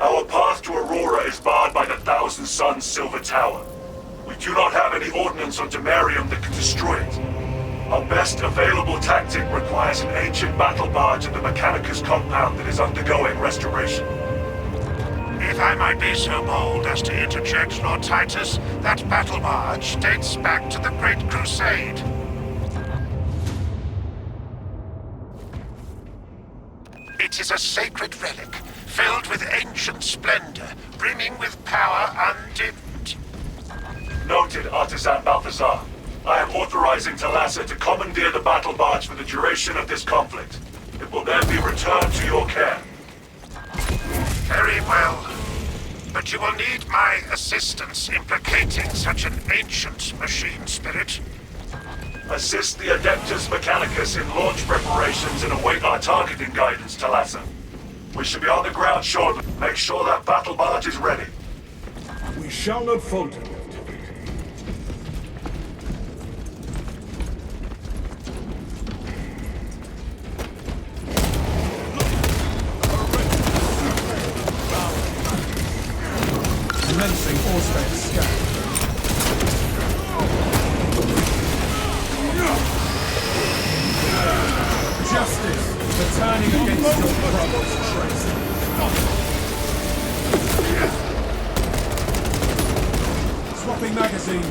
Our path to Aurora is barred by the Thousand Suns Silver Tower. We do not have any ordnance on Demarium that can destroy it. Our best available tactic requires an ancient battle barge at the Mechanicus compound that is undergoing restoration. If I might be so bold as to interject, Lord Titus, that battle barge dates back to the Great Crusade. It is a sacred relic, filled with ancient splendor, brimming with power undimmed. Noted, Artisan Balthazar. I am authorizing Thalassa to commandeer the battle barge for the duration of this conflict. It will then be returned to your care. Very well. But you will need my assistance implicating such an ancient machine spirit. Assist the Adeptus Mechanicus in launch preparations and await our targeting guidance, Thalassa. We should be on the ground shortly. Make sure that battle barge is ready. We shall not falter. Commencing Auspex scan. Justice for turning against your brother's trace. Swapping magazine.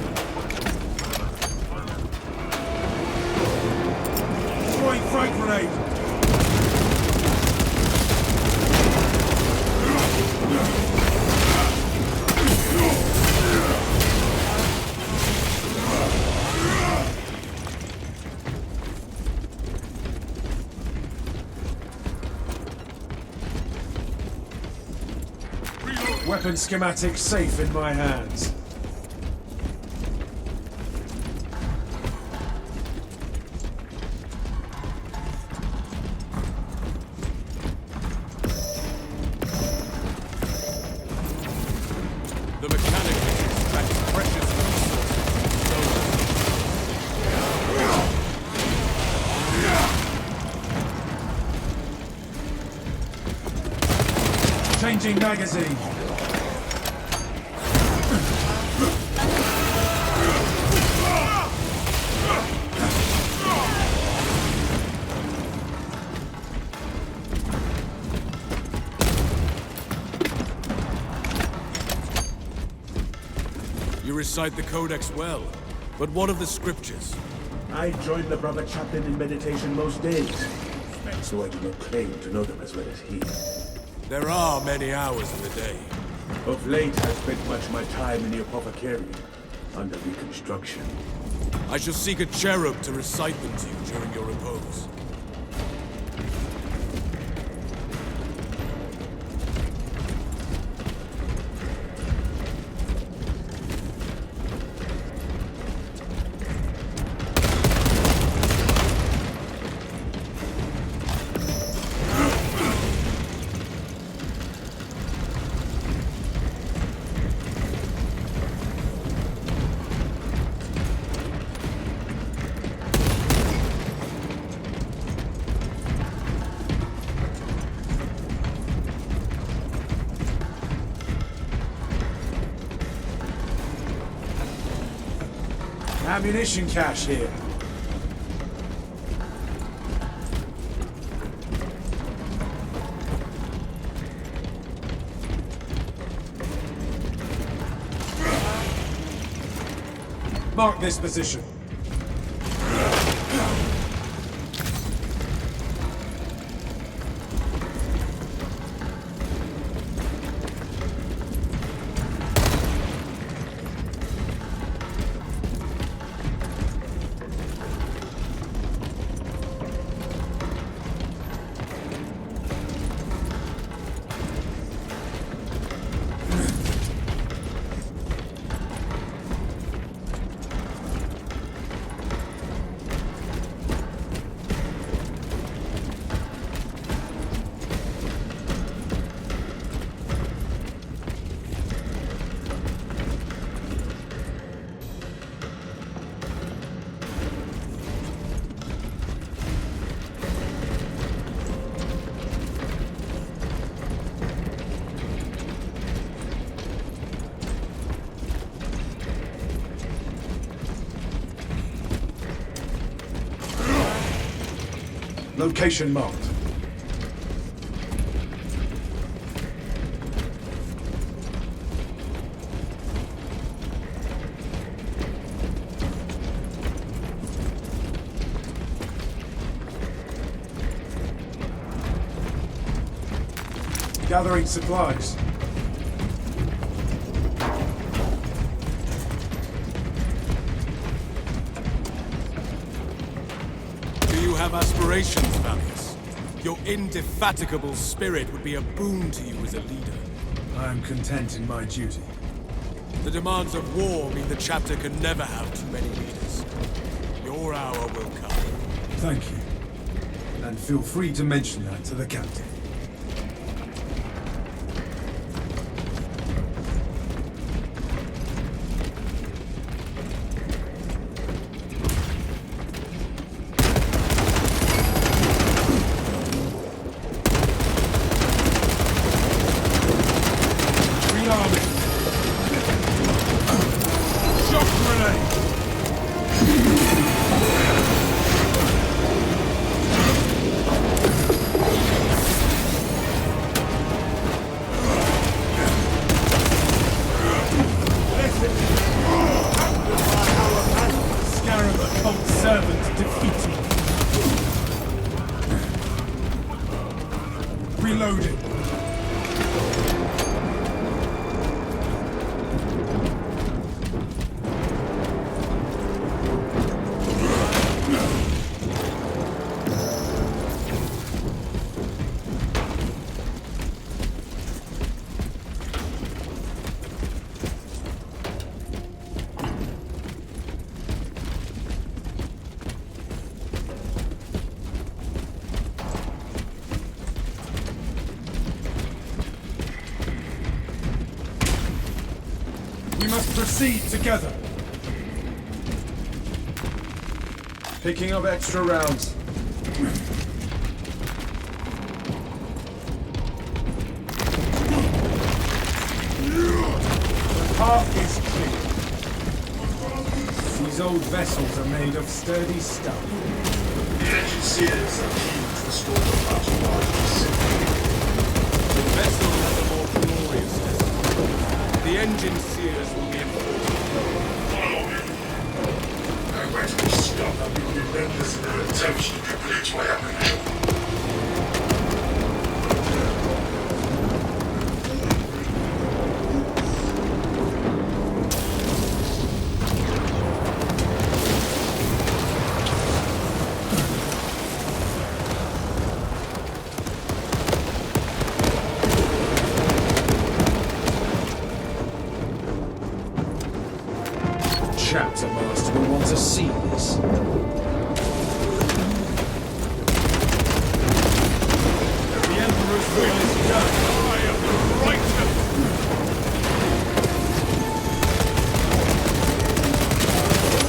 Throwing frag grenade. Weapon schematic safe in my hands. The mechanic extracts precious resources. Changing magazine. You recite the Codex well, but what of the scriptures? I join the brother chaplain in meditation most days, so I do not claim to know them as well as he. There are many hours in the day. Of late, I've spent much of my time in the apothecary, under reconstruction. I shall seek a cherub to recite them to you during your repose. Ammunition cache here. Mark this position. Location marked. Gathering supplies. Do you have aspirations, Valius? Your indefatigable spirit would be a boon to you as a leader. I am content in my duty. The demands of war mean the chapter can never have too many leaders. Your hour will come. Thank you. And feel free to mention that to the captain. Scarab Occult servant defeated. Reloading. We must proceed together. Picking up extra rounds. The path is clear. These old vessels are made of sturdy stuff. The engine seers are keen to restore the battle lines. The vessel has a more glorious destiny. The engine seers will be informed. Follow me. I went to stop and be relentless in their attempts to complete my ambition. Chapter Master will want to see this. The Emperor's will is done. I am righteous.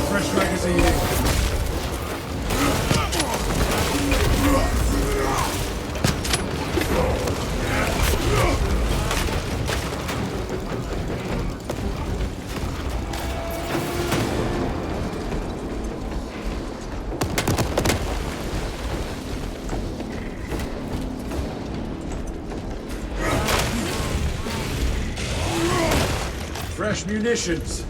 Fresh magazine. Fresh munitions.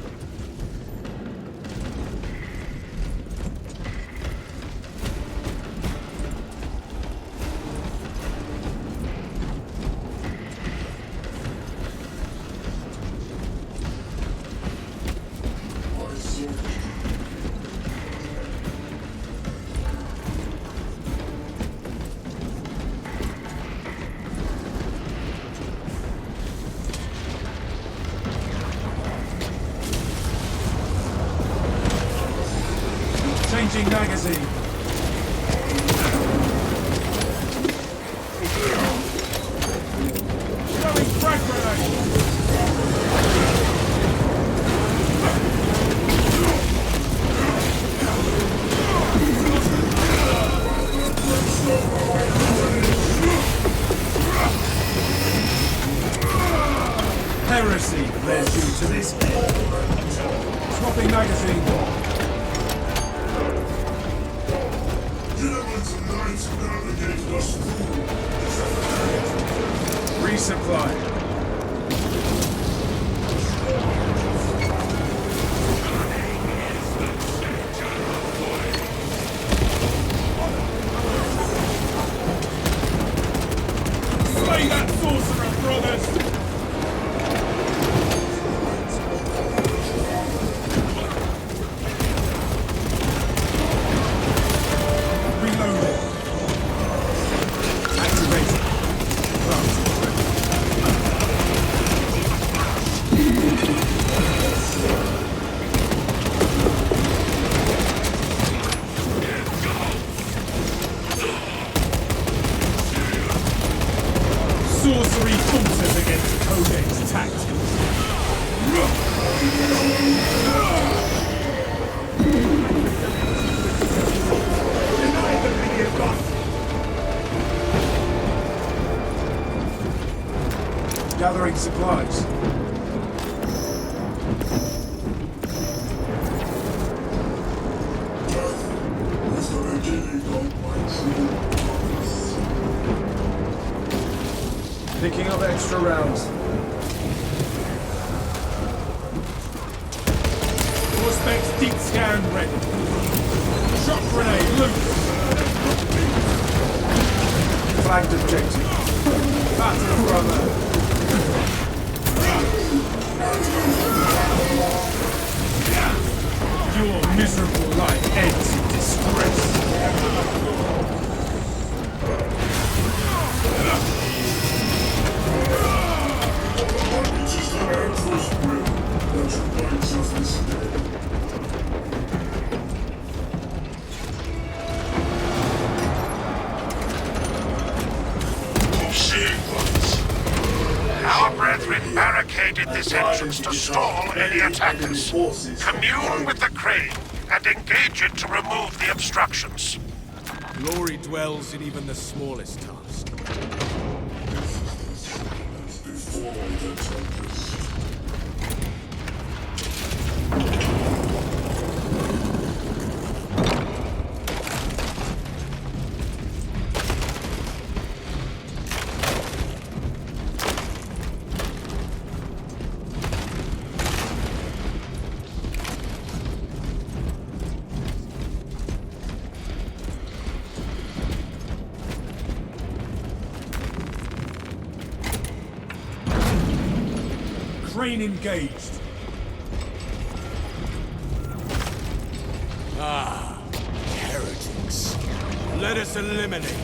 Changing magazine. Throwing frag grenade. Heresy led you to this end. Swapping magazine. Gentlemen's Resupply. Slay that sorcerer, brothers! Sorcery forces against Codex tactics. Gathering supplies. Picking up extra rounds. Prospects deep scan ready. Shock grenade loose. Flagged objective. Battle brother. Your miserable life ends in disgrace. Our brethren barricaded this entrance to stall any attackers. Commune with the crane and engage it to remove the obstructions. Glory dwells in even the smallest task. Crane engaged. Heretics. Let us eliminate.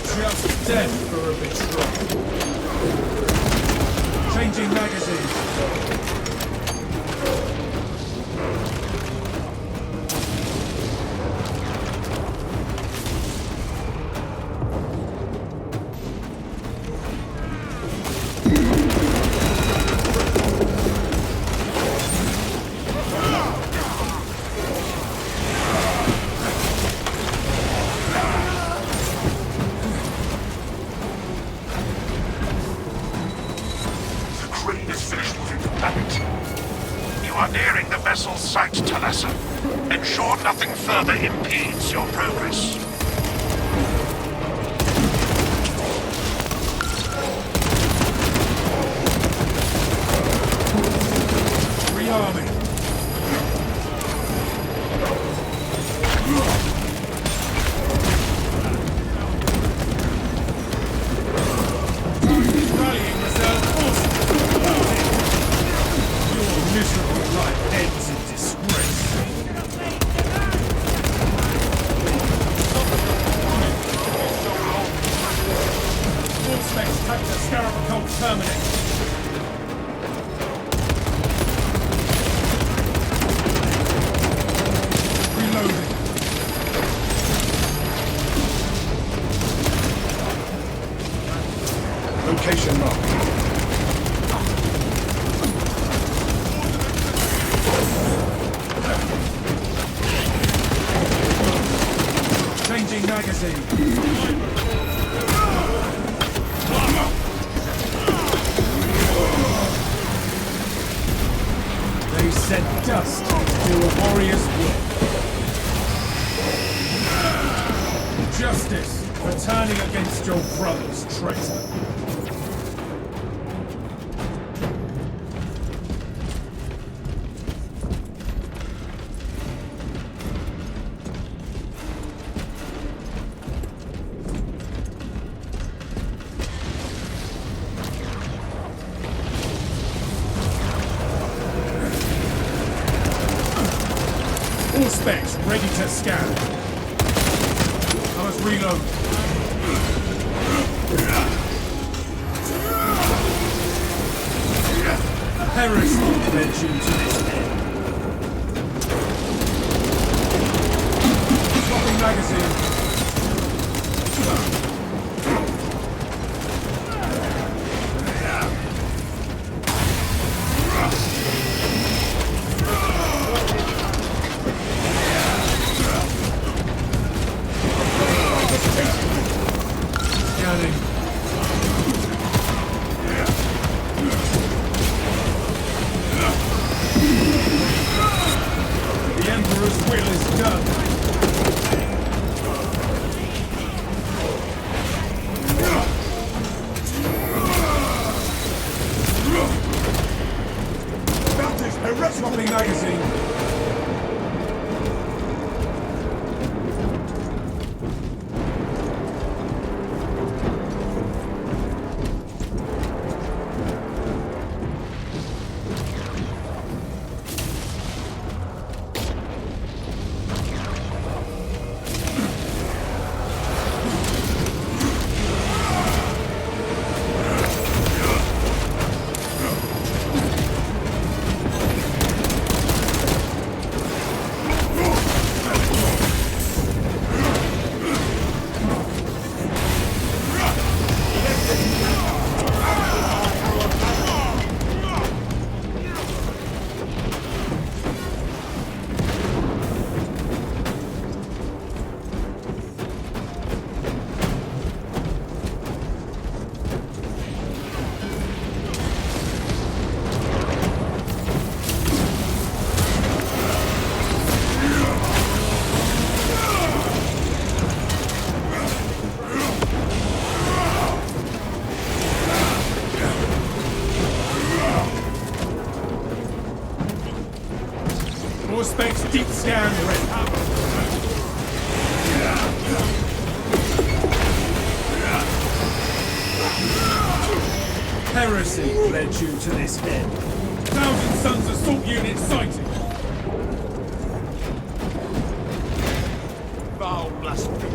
Just death for a betrayal. Changing magazine. Sight to Lesser. Ensure nothing further impedes your progress. Rearming. Rallying reserve forces. Your miserable life ends in disgrace. Specs take the Scarab Occult terminate. Reloading. Location marked. Changing magazine. set dust to do a warrior's work. Justice for turning against your brother's traitor. All specs ready to scan. I must reload. Heresy led you to this end. Swapping magazine. Scanning. The Emperor's will is done. Swapping magazine. Specs deep scan ready. Heresy led you to this end. 1,000 Suns assault unit sighted. Foul blasphemy.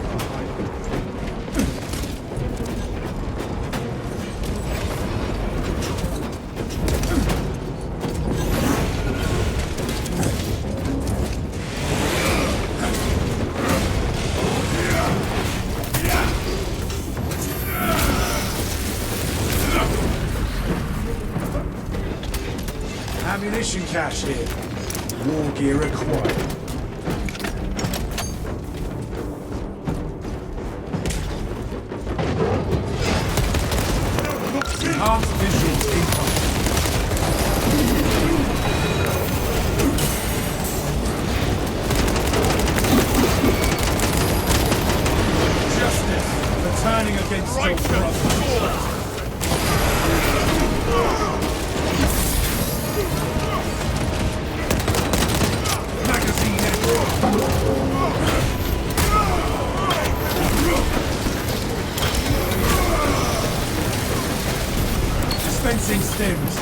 Ammunition cache here. War gear acquired. Enhanced visuals incoming. Justice for turning against your brother. Dispensing stems.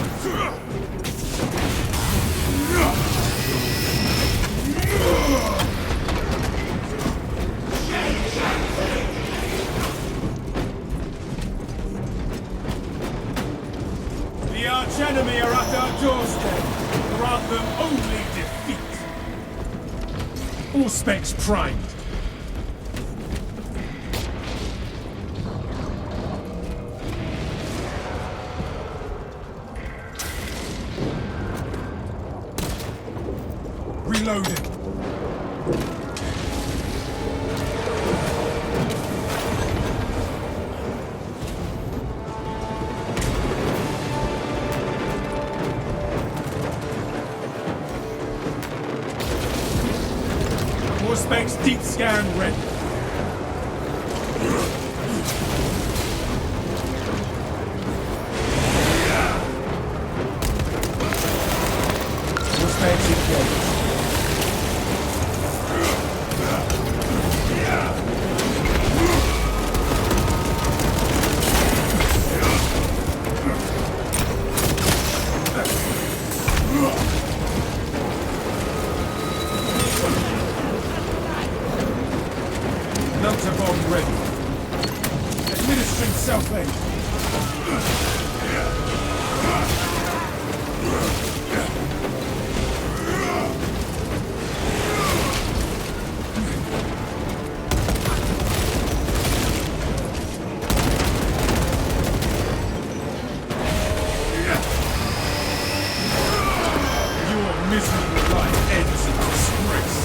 The archenemy are at our doorstep. Grant them only defeat. All specs primed. Reloading. Next deep scan ready. Suspects engaged. Melter bomb ready. Administering self-aid. Your miserable life ends in disgrace.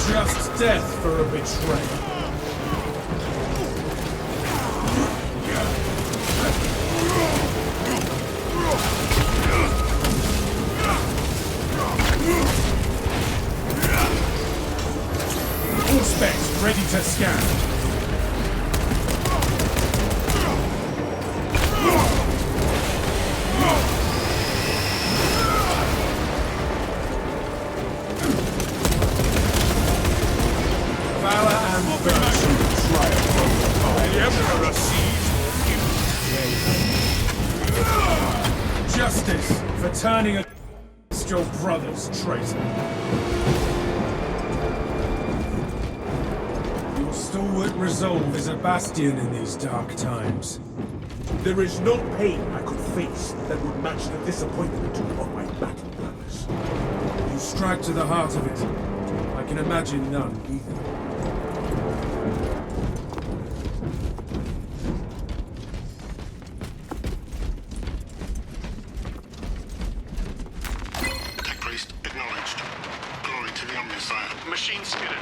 Just death for a betrayal. All specs ready to scan. Valor and virtue triumph. The Emperor sees justice for turning against your brother's traitor. Your stalwart resolve is a bastion in these dark times. There is no pain I could face that would match the disappointment of my battle brothers. You strike to the heart of it. I can imagine none either. Machine skidded.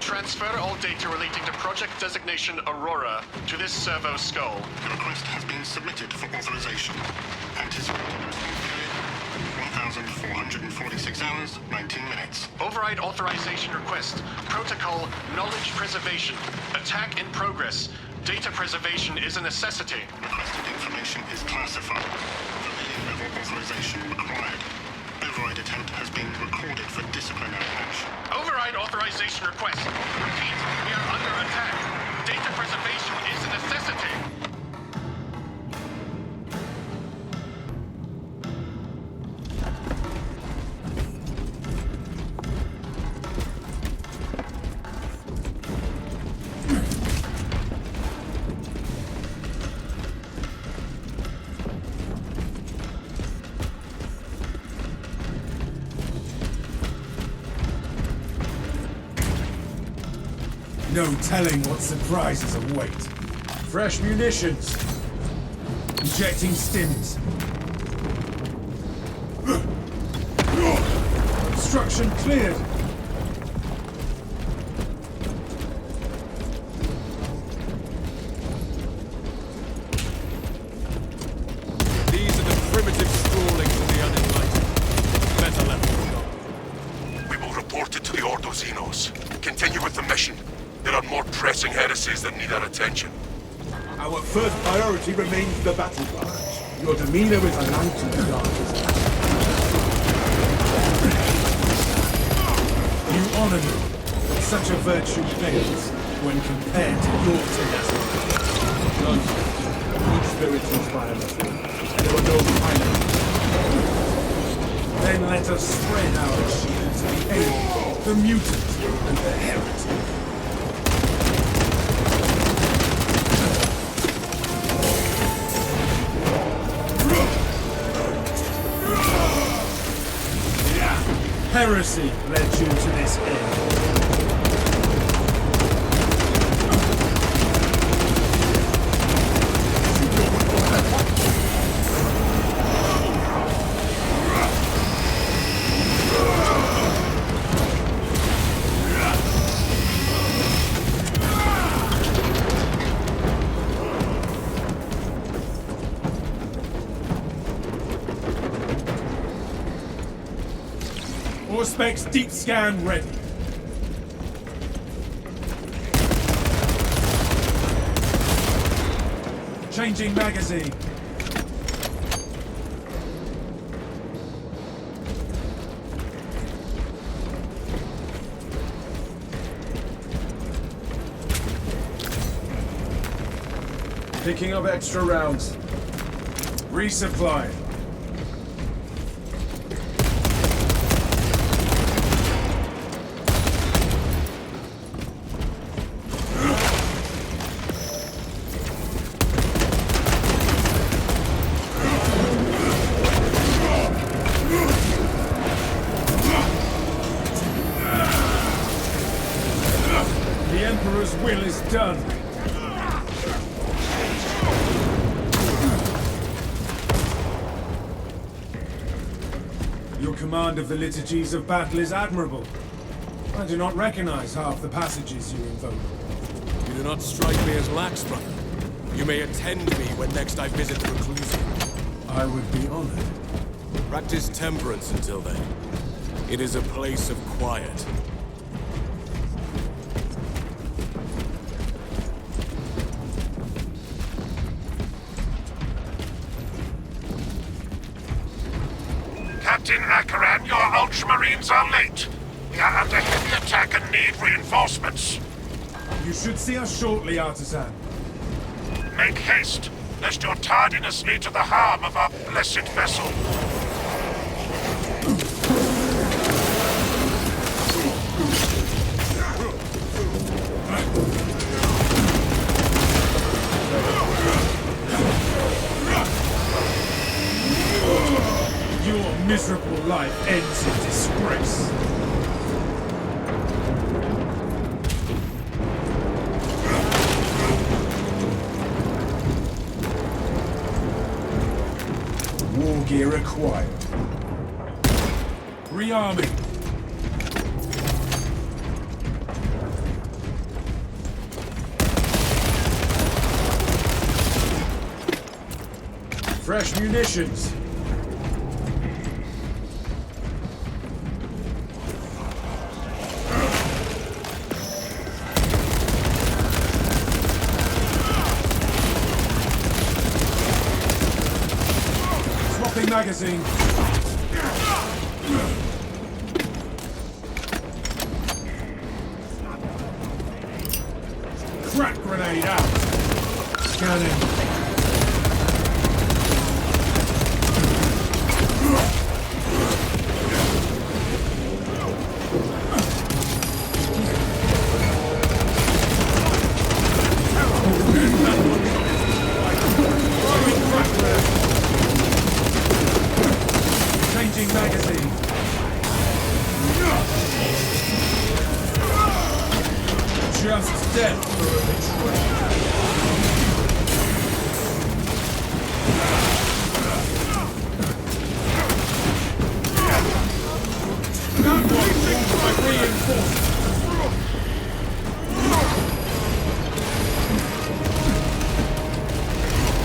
Transfer all data relating to project designation Aurora to this servo skull. The request has been submitted for authorization. Anticipated response period 1,446 hours, 19 minutes. Override authorization request. Protocol knowledge preservation. Attack in progress. Data preservation is a necessity. Requested information is classified. Familiar level authorization required. Override attempt has been recorded for disciplinary action. Override authorization request. Repeat, we are under attack. Data preservation is a necessity. No telling what surprises await. Fresh munitions. Injecting stims. Obstruction cleared. These are the primitive scrawlings of the unenlightened. Better left alone. We will report it to the Ordo Xenos. Continue with the mission. There are more pressing heresies that need our attention. Our first priority remains the battle barrage. Your demeanor is aligned to the darkest. You honor me, but such a virtue fails when compared to your tenacity. None. Good spirits inspire us. There are no pilots. Then let us spread our shield to the alien, the mutant, and the heretic. Heresy led you to this end. Specs deep scan ready. Changing magazine. Picking up extra rounds. Resupply. Done. Your command of the liturgies of battle is admirable. I do not recognize half the passages you invoke. You do not strike me as lax, brother. You may attend me when next I visit the reclusion. I would be honored. Practice temperance until then. It is a place of quiet. Captain Rakaran, your Ultramarines are late. We are under heavy attack and need reinforcements. You should see us shortly, Artisan. Make haste, lest your tardiness lead to the harm of our blessed vessel. Your miserable life ends in disgrace. War gear acquired. Rearming. Fresh munitions. Magazine. Crack grenade out. Scanning. Magazine. Just death for a betrayal. Not waiting for reinforcements.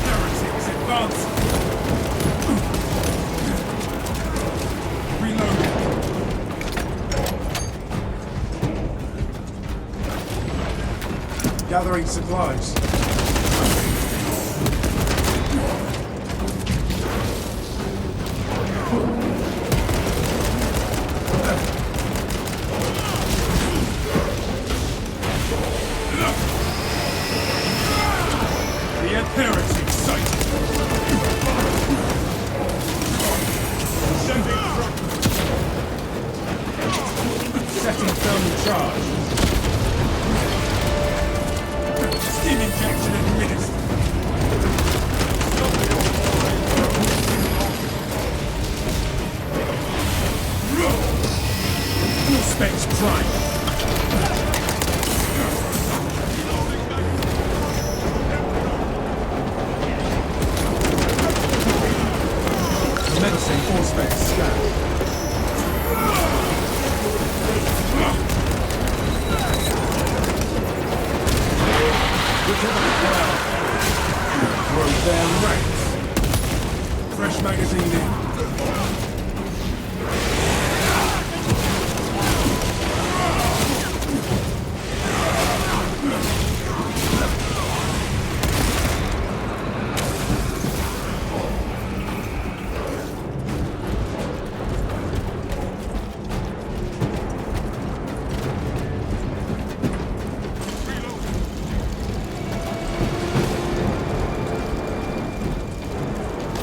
Heretics advancing. Gathering supplies. The heretic sight. Setting thermal charge. Steam injection administered. Specs Prime. Commencing Force scan. Broke their ranks. Fresh magazine in.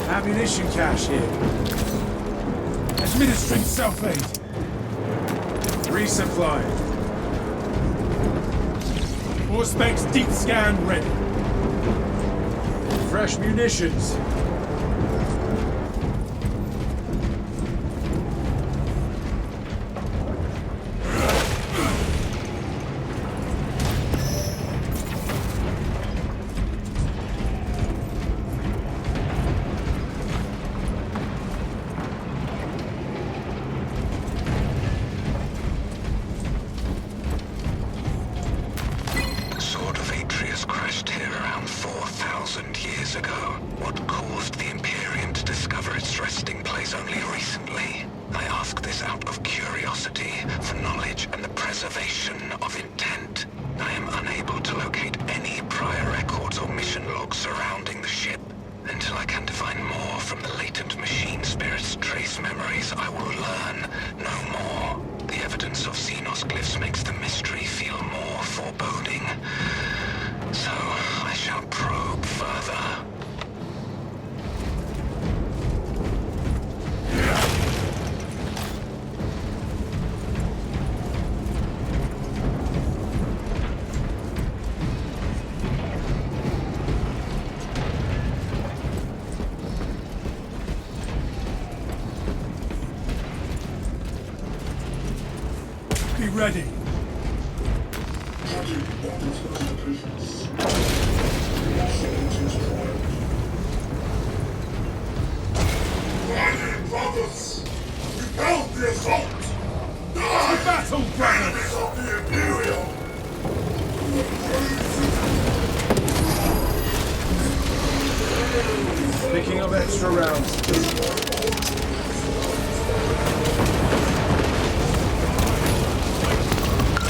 Ammunition cache here. Administering self-aid. Resupply. Four specs deep scan ready. Fresh munitions. Sword of Atreus crashed here around 4,000 years ago. What caused the Imperium to discover its resting place only recently? I ask this out of curiosity, for knowledge and the preservation of intent. I am unable to locate any prior records or mission logs surrounding the ship. Until I can define more from the latent machine spirit's trace memories, I will learn no more. The evidence of Xenos glyphs makes the mystery feel more foreboding. So, I shall probe further. Be ready. Riding brothers! Repel the assault! To battle, brothers! Of the Imperium! Picking up extra rounds.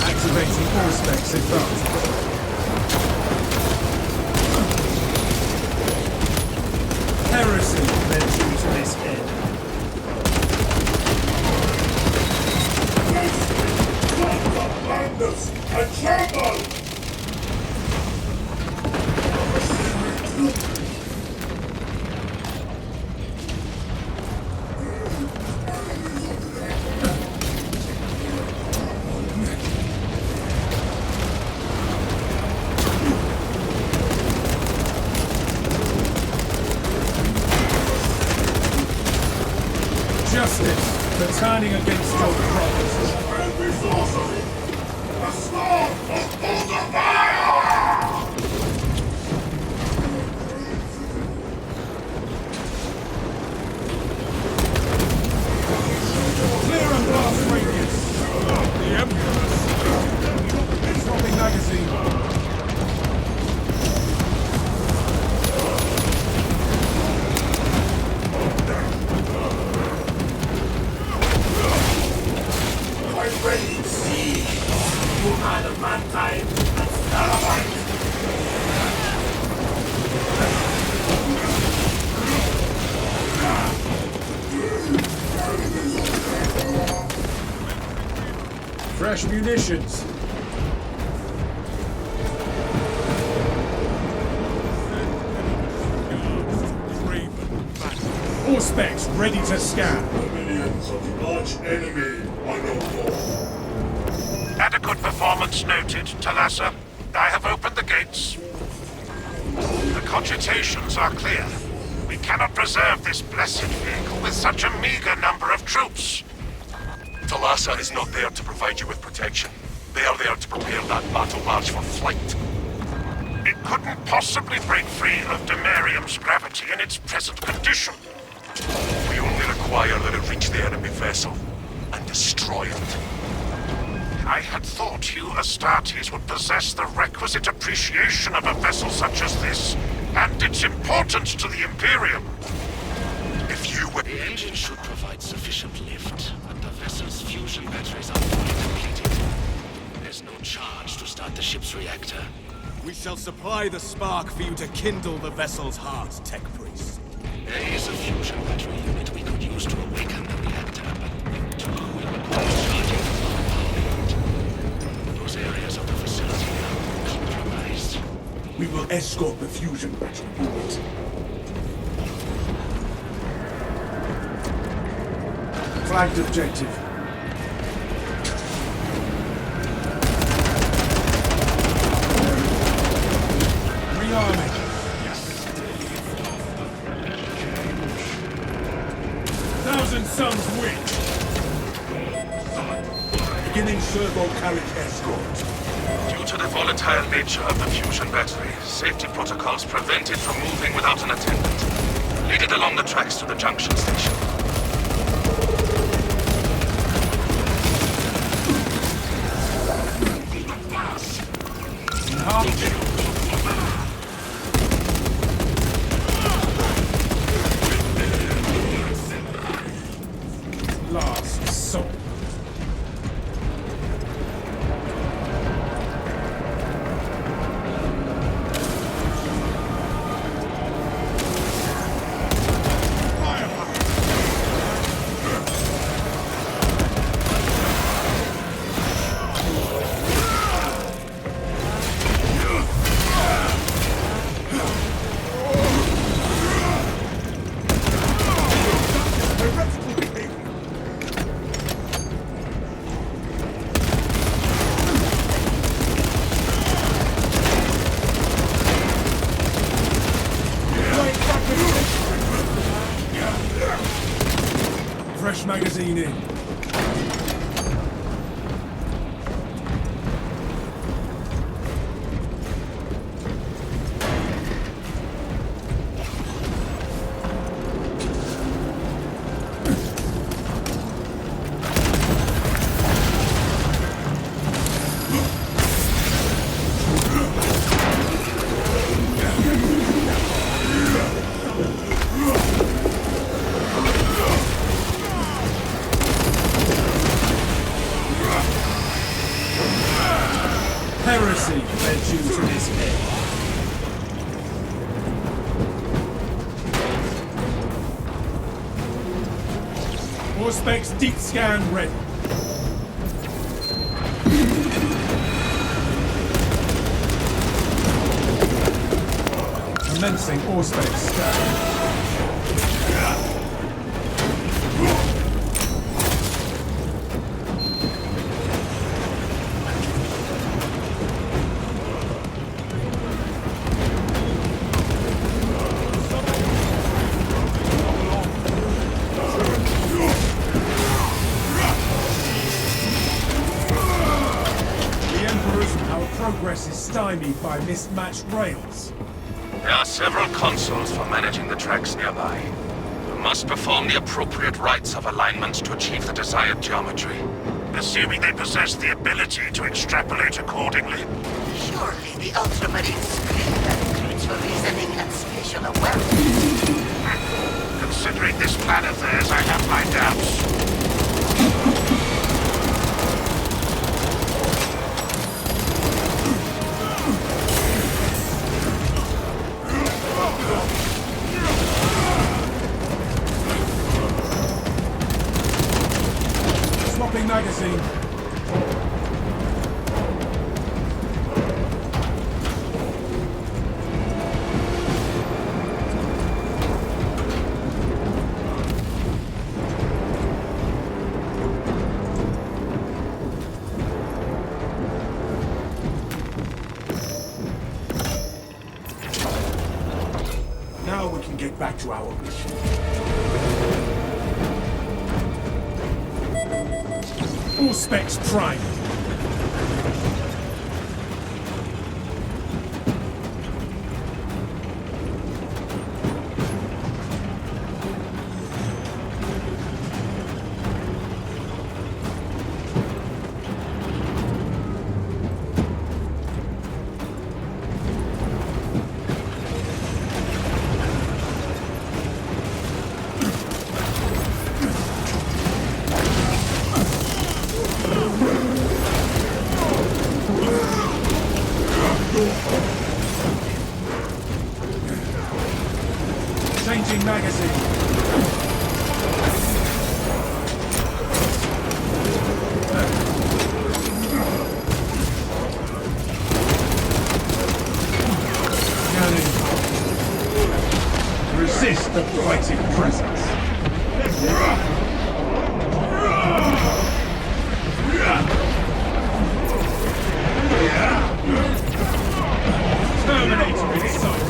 Activating all specs advantage. Heresy. Venturing to this end. Madness and trample! Justice for turning against your brothers. Every sorcery! A sword of bolter fire! Clear and blast radius. The Emperor's dropping magazine. I ready to see you man of mankind and Scarab. Fresh munitions. All specs ready to scan. The minions of the arch enemy are no more. Adequate performance noted, Talassa. I have opened the gates. The cogitations are clear. We cannot preserve this blessed vehicle with such a meager number of troops. Thalassa is not there to provide you with protection. They are there to prepare that battle barge for flight. It couldn't possibly break free of Demarium's gravity in its present condition. We only require that it reach the enemy vessel and destroy it. I had thought you Astartes would possess the requisite appreciation of a vessel such as this, and its importance to the Imperium. If you were... The engine should provide sufficient lift, but the vessel's fusion batteries are fully depleted. There's no charge to start the ship's reactor. We shall supply the spark for you to kindle the vessel's heart, Tech Priest. There is a fusion battery unit we could use to awaken the reactor, but to who will require charging from our power unit. Those areas of the facility are compromised. We will escort the fusion battery unit. Flagged objective. Rearming. Thousand Suns win! Beginning servo carriage escort. Due to the volatile nature of the fusion battery, safety protocols prevent it from moving without an attendant. Lead it along the tracks to the junction station. Last soul. Fresh magazine in. Heresy led you to this end. Auspex deep scan ready. Commencing Auspex scan. Progress is stymied by mismatched rails. There are several consoles for managing the tracks nearby. You must perform the appropriate rites of alignment to achieve the desired geometry. Assuming they possess the ability to extrapolate accordingly. Surely the Ultramarine screen that includes for reasoning and spatial awareness. Considering this plan of theirs, I have my doubts. Swapping magazine. Now we can get back to our mission. All specs prime. Changing magazine. Resist the blighted presence. Terminator in sight.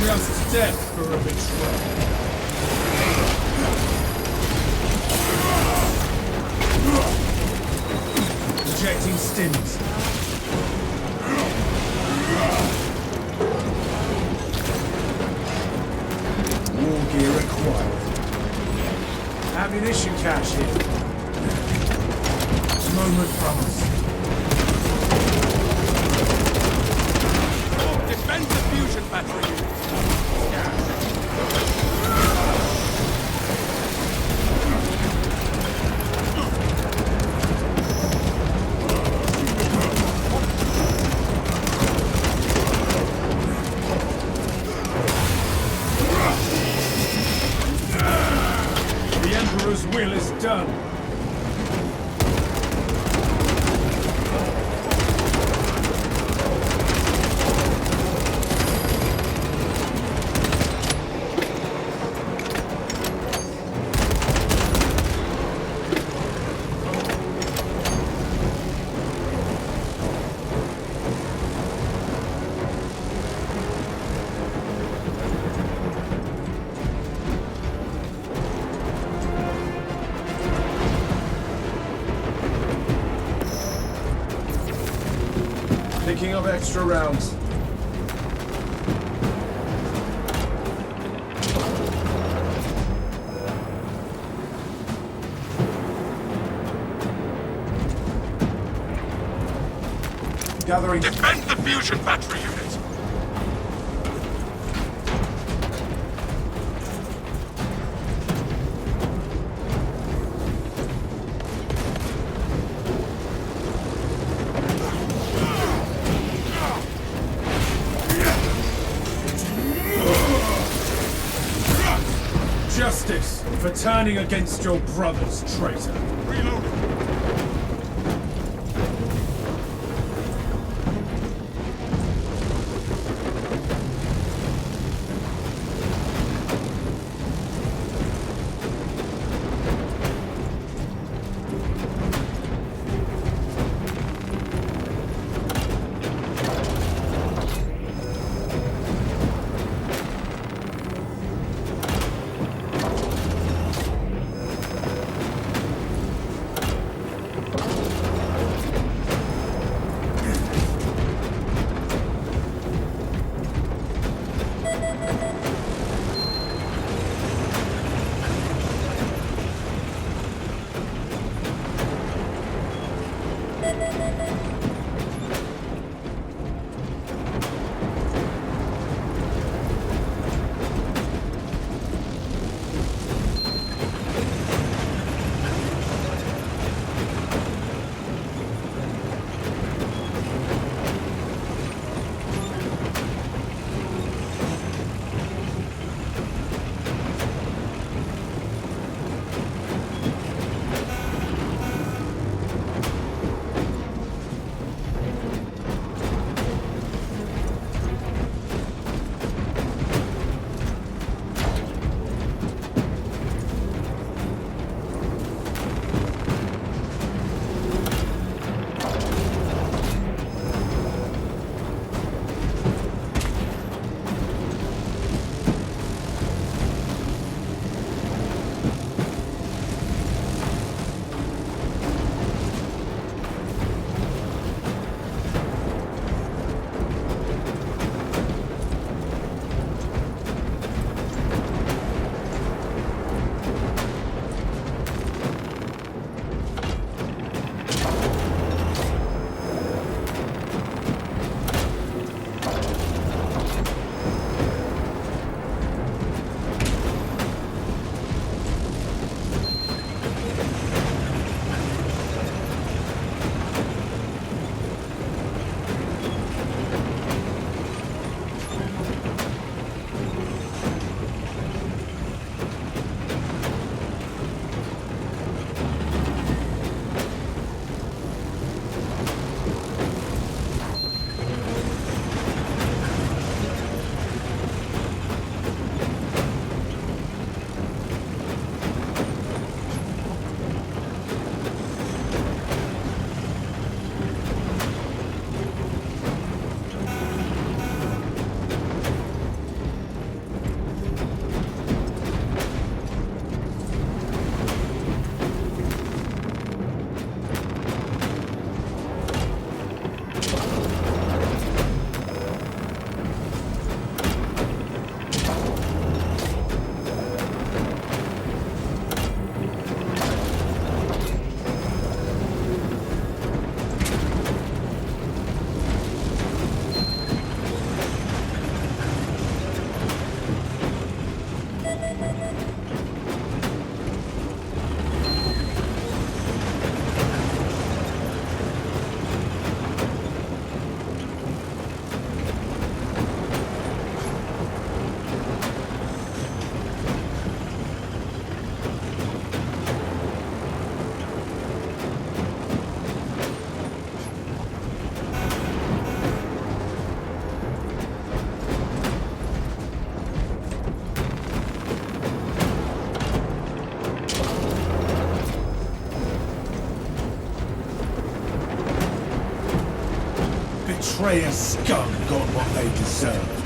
Just death for a betrayal. Ejecting stims. War gear acquired. Ammunition cache here. Moment from us. Defend the fusion battery. The Emperor's will is done. Thinking of extra rounds. Gathering. Defend the fusion battery unit! Justice for turning against your brothers, traitor. Reloading! Atreus scum got what they deserved.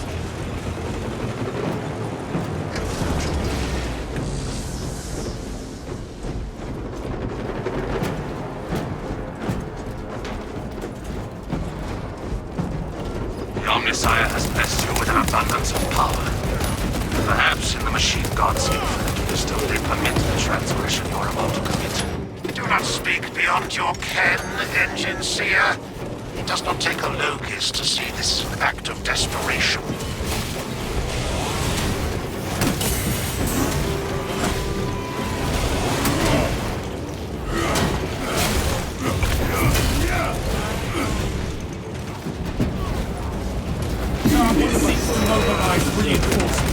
The Omnissiah has blessed you with an abundance of power. Perhaps in the machine god's infinite wisdom they permit the transgression you're about to commit. Do not speak beyond your ken, Engine Seer. It does not take a logist to see this act of desperation. Target seeks to mobilize reinforcements.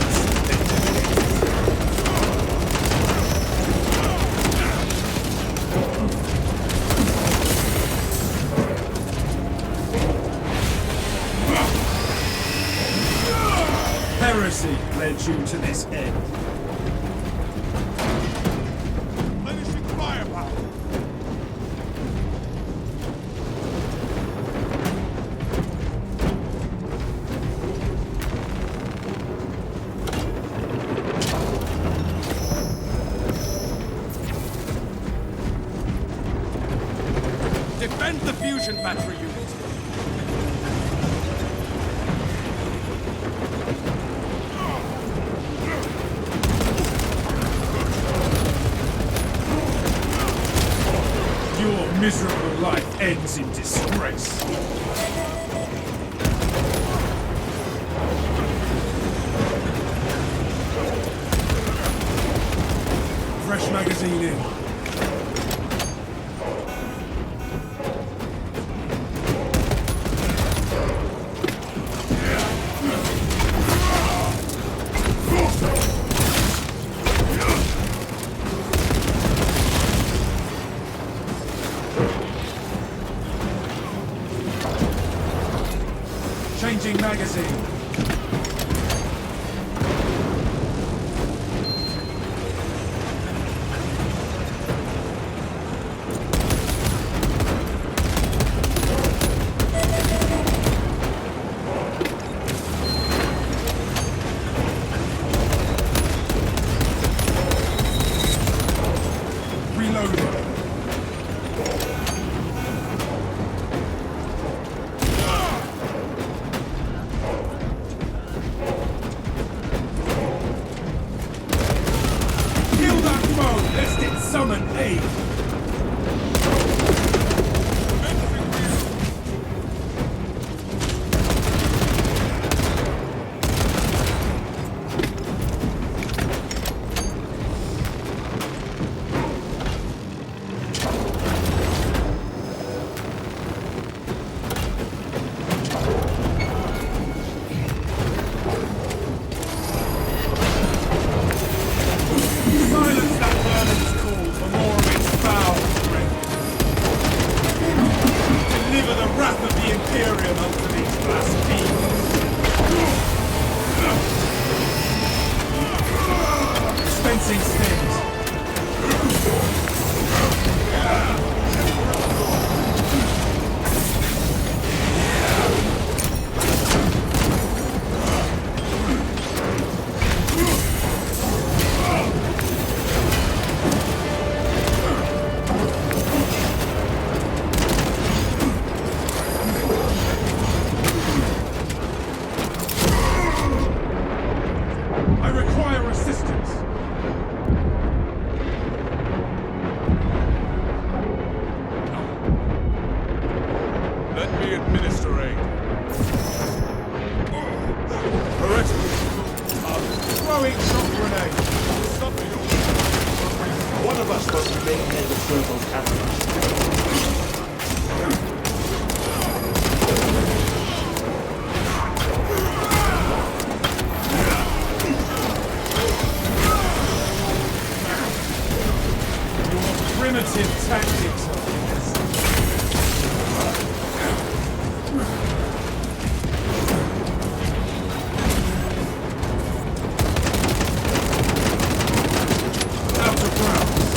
Heresy led you to this end. Finishing firepower. Defend the fusion battery unit. Your miserable life ends in disgrace. Fresh magazine in. Changing magazine. Reloading. Kill that foe, lest it summon aid. Silence that vermin's call for more of its foul strength. Deliver the wrath of the Imperium unto these blasphemers. Dispensing stings. I require assistance. Let me administer aid. Throwing shock grenade. One of us must remain near the circle's ambush. Primitive tactics. Out of rounds.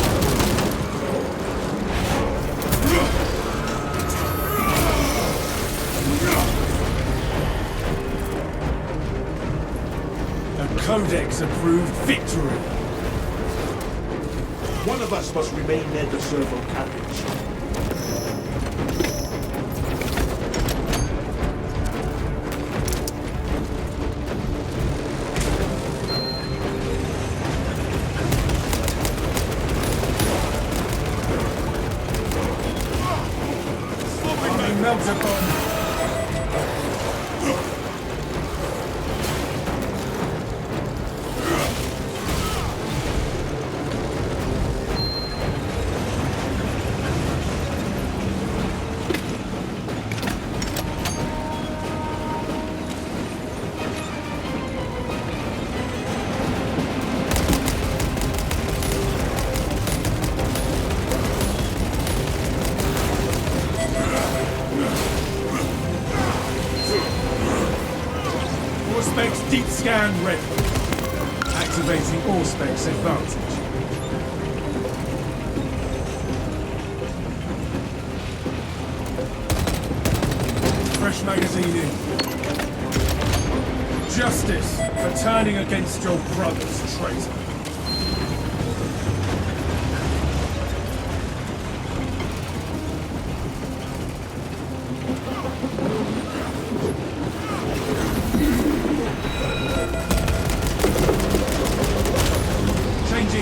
A Codex-approved victory. One of us must remain near the servo carriage. Melter bomb. Deep scan ready. Activating Auspex advantage. Fresh magazine in. Justice for turning against your brother's traitor.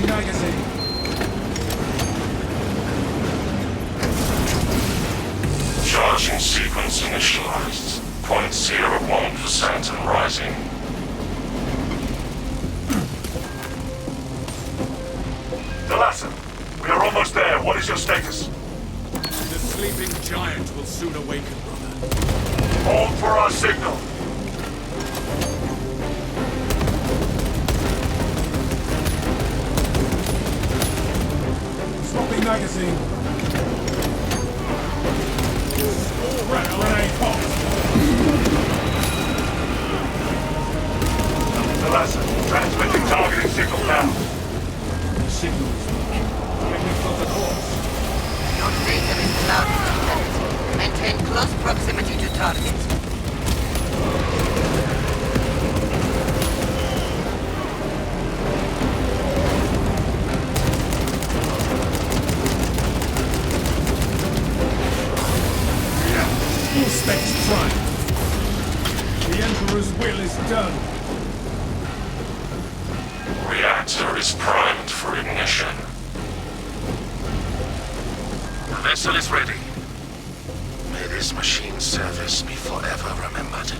Magazine. Charging sequence initialized. 0.01% and rising. The Lesser, we are almost there. What is your status? The sleeping giant will soon awaken, brother. Hold for our signal. Swapping magazine. Grenade hot. The Lesser, transmitting targeting signal now. Signals. Can we plot a course? Your data is cloud detected. Maintain close proximity to target. Auspex prime. The Emperor's will is done. Reactor is primed for ignition. The vessel is ready. May this machine's service be forever remembered.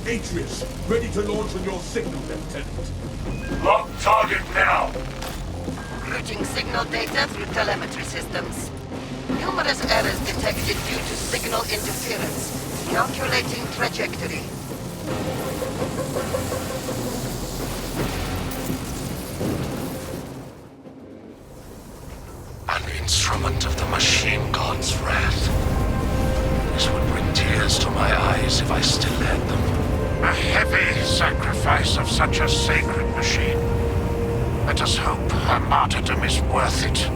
Atreus, ready to launch on your signal, Lieutenant. Lock target now! Routing signal data through telemetry systems. Numerous errors detected due to signal interference. Calculating trajectory. An instrument of the machine god's wrath. This would bring tears to my eyes if I still had them. A heavy sacrifice of such a sacred machine. Let us hope her martyrdom is worth it.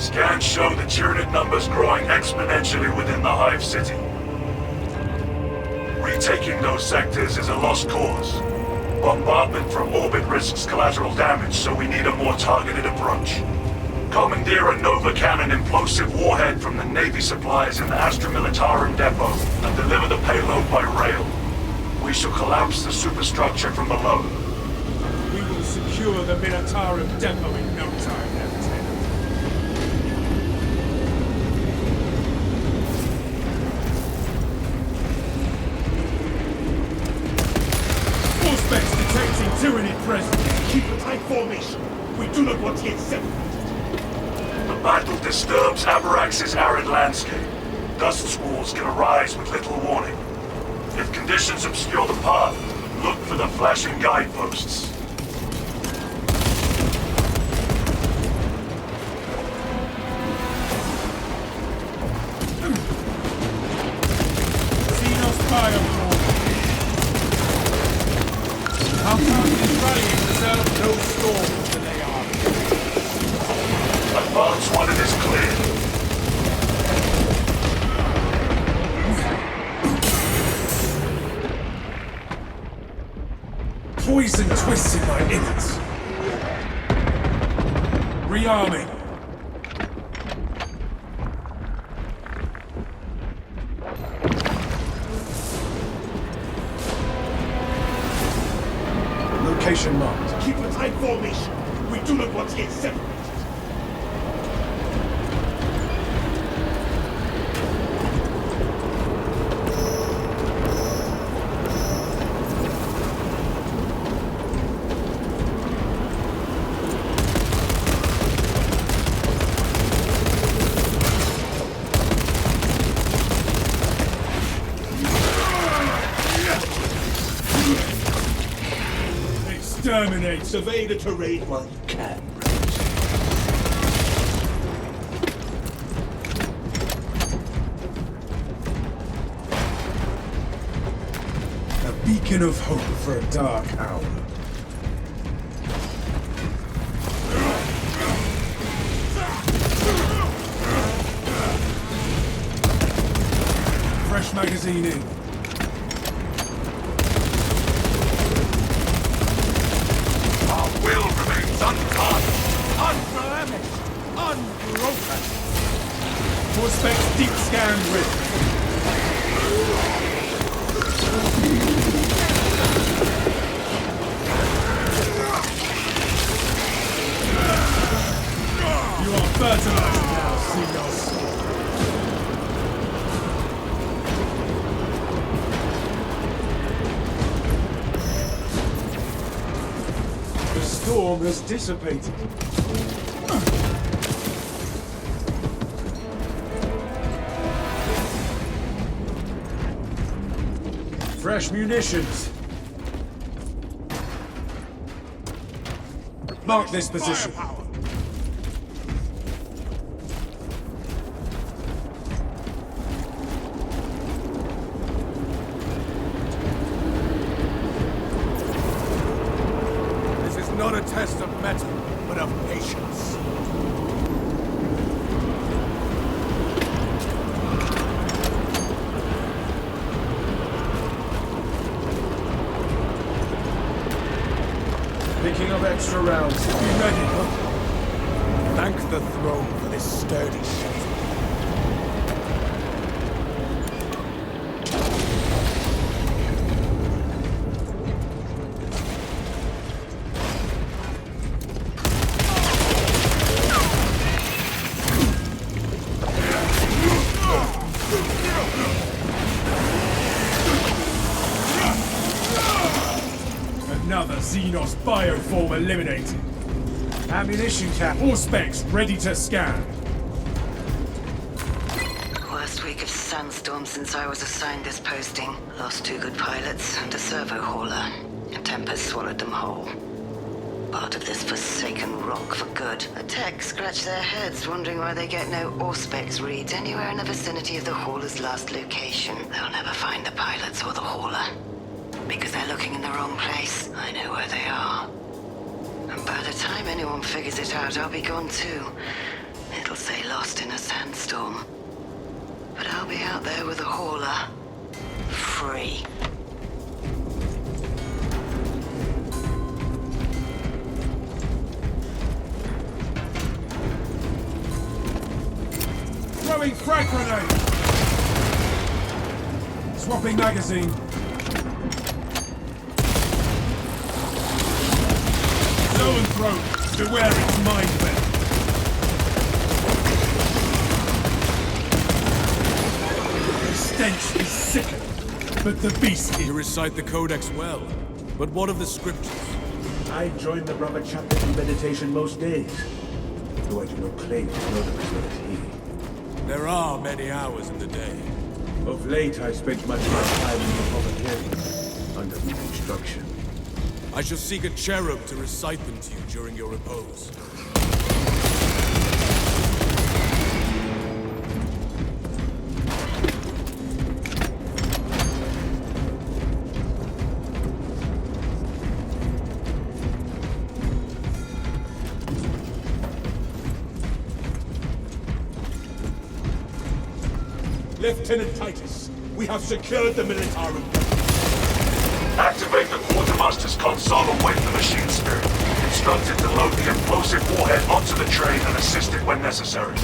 Scans show the Tyranid numbers growing exponentially within the Hive City. Retaking those sectors is a lost cause. Bombardment from orbit risks collateral damage, so we need a more targeted approach. Commandeer a Nova Cannon implosive warhead from the Navy supplies in the Astra Militarum depot and deliver the payload by rail. We shall collapse the superstructure from below. We will secure the Militarum depot in no time, Lieutenant. Auspex detecting Tyranid presence. Keep a tight formation. We do not want to get separated. The battle disturbs Avarax's arid landscape. Dust squalls can arise with little warning. If conditions obscure the path, look for the flashing guideposts. Xenos Bioform. Our target is rallying reserve no storms than they are. Advance when it is clear. Poison twists in my innards. Rearming. Location marked. Keep a tight formation. We do not want to get separated. Exterminate. Survey the terrain while you can. A beacon of hope for a dark hour. Fresh magazine in. Our will remains untouched. Unblemished. Unbroken. Auspex deep scan rift. You are fertilized now, Xenos. The storm has dissipated. Fresh munitions. Mark this position. This is not a test of metal, but of patience. Picking up extra rounds. Be ready, huh? Thank the throne for this sturdy shelter. Another Xenos bioform eliminated. Ammunition cap. Auspex ready to scan. Worst week of sandstorm since I was assigned this posting. Lost 2 good pilots and a servo hauler. A tempest swallowed them whole. Part of this forsaken rock for good. A tech scratch their heads wondering why they get no Auspex reads anywhere in the vicinity of the hauler's last location. They'll never find the pilots or the hauler. Because they're looking in the wrong place. I know where they are. And by the time anyone figures it out, I'll be gone too. It'll say lost in a sandstorm. But I'll be out there with a hauler. Free. Throwing frag grenade! Swapping magazine. Zoanthrope! Beware its mind bend. The stench is sickening, but the beast You is... recite the Codex well, but what of the scriptures? I join the brother chapter in meditation most days, though I do not claim to know them as well as he. There are many hours in the day. Of late, I spent much of my time in the Propaganda, under his instruction. I shall seek a cherub to recite them to you during your repose. Lieutenant Titus, we have secured the Militarum. Activate the Quartermaster's console and wait for Machine Spirit. Instructed to load the implosive warhead onto the train and assist it when necessary.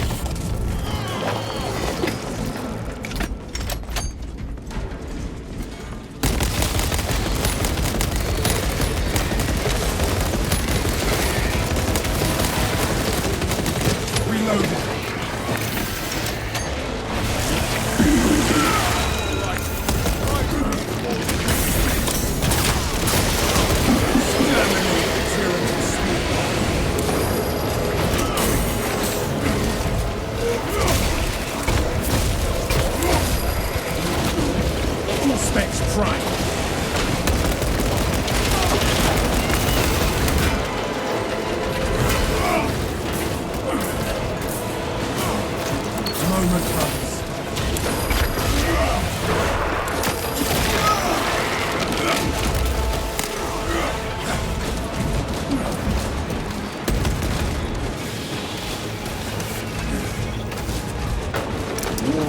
Reloading.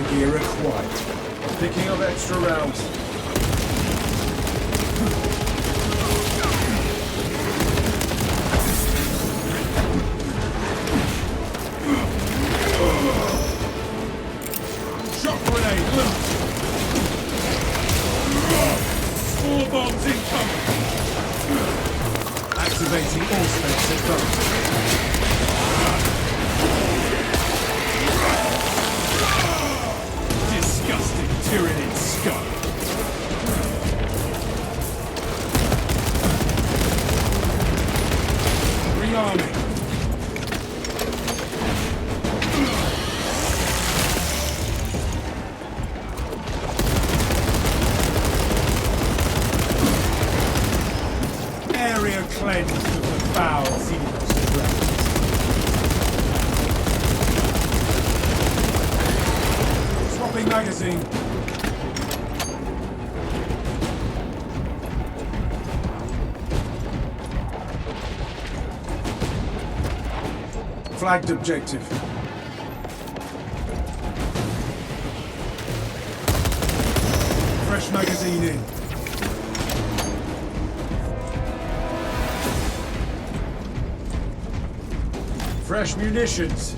Gear acquired. Picking up extra rounds. Shock grenade loose. 4 bombs incoming. Activating all space advance. Disgusting Tyranid scum. Rearming. Area cleansed of the foul Xenos threat. Swapping magazine. Flagged objective. Fresh magazine in. Fresh munitions.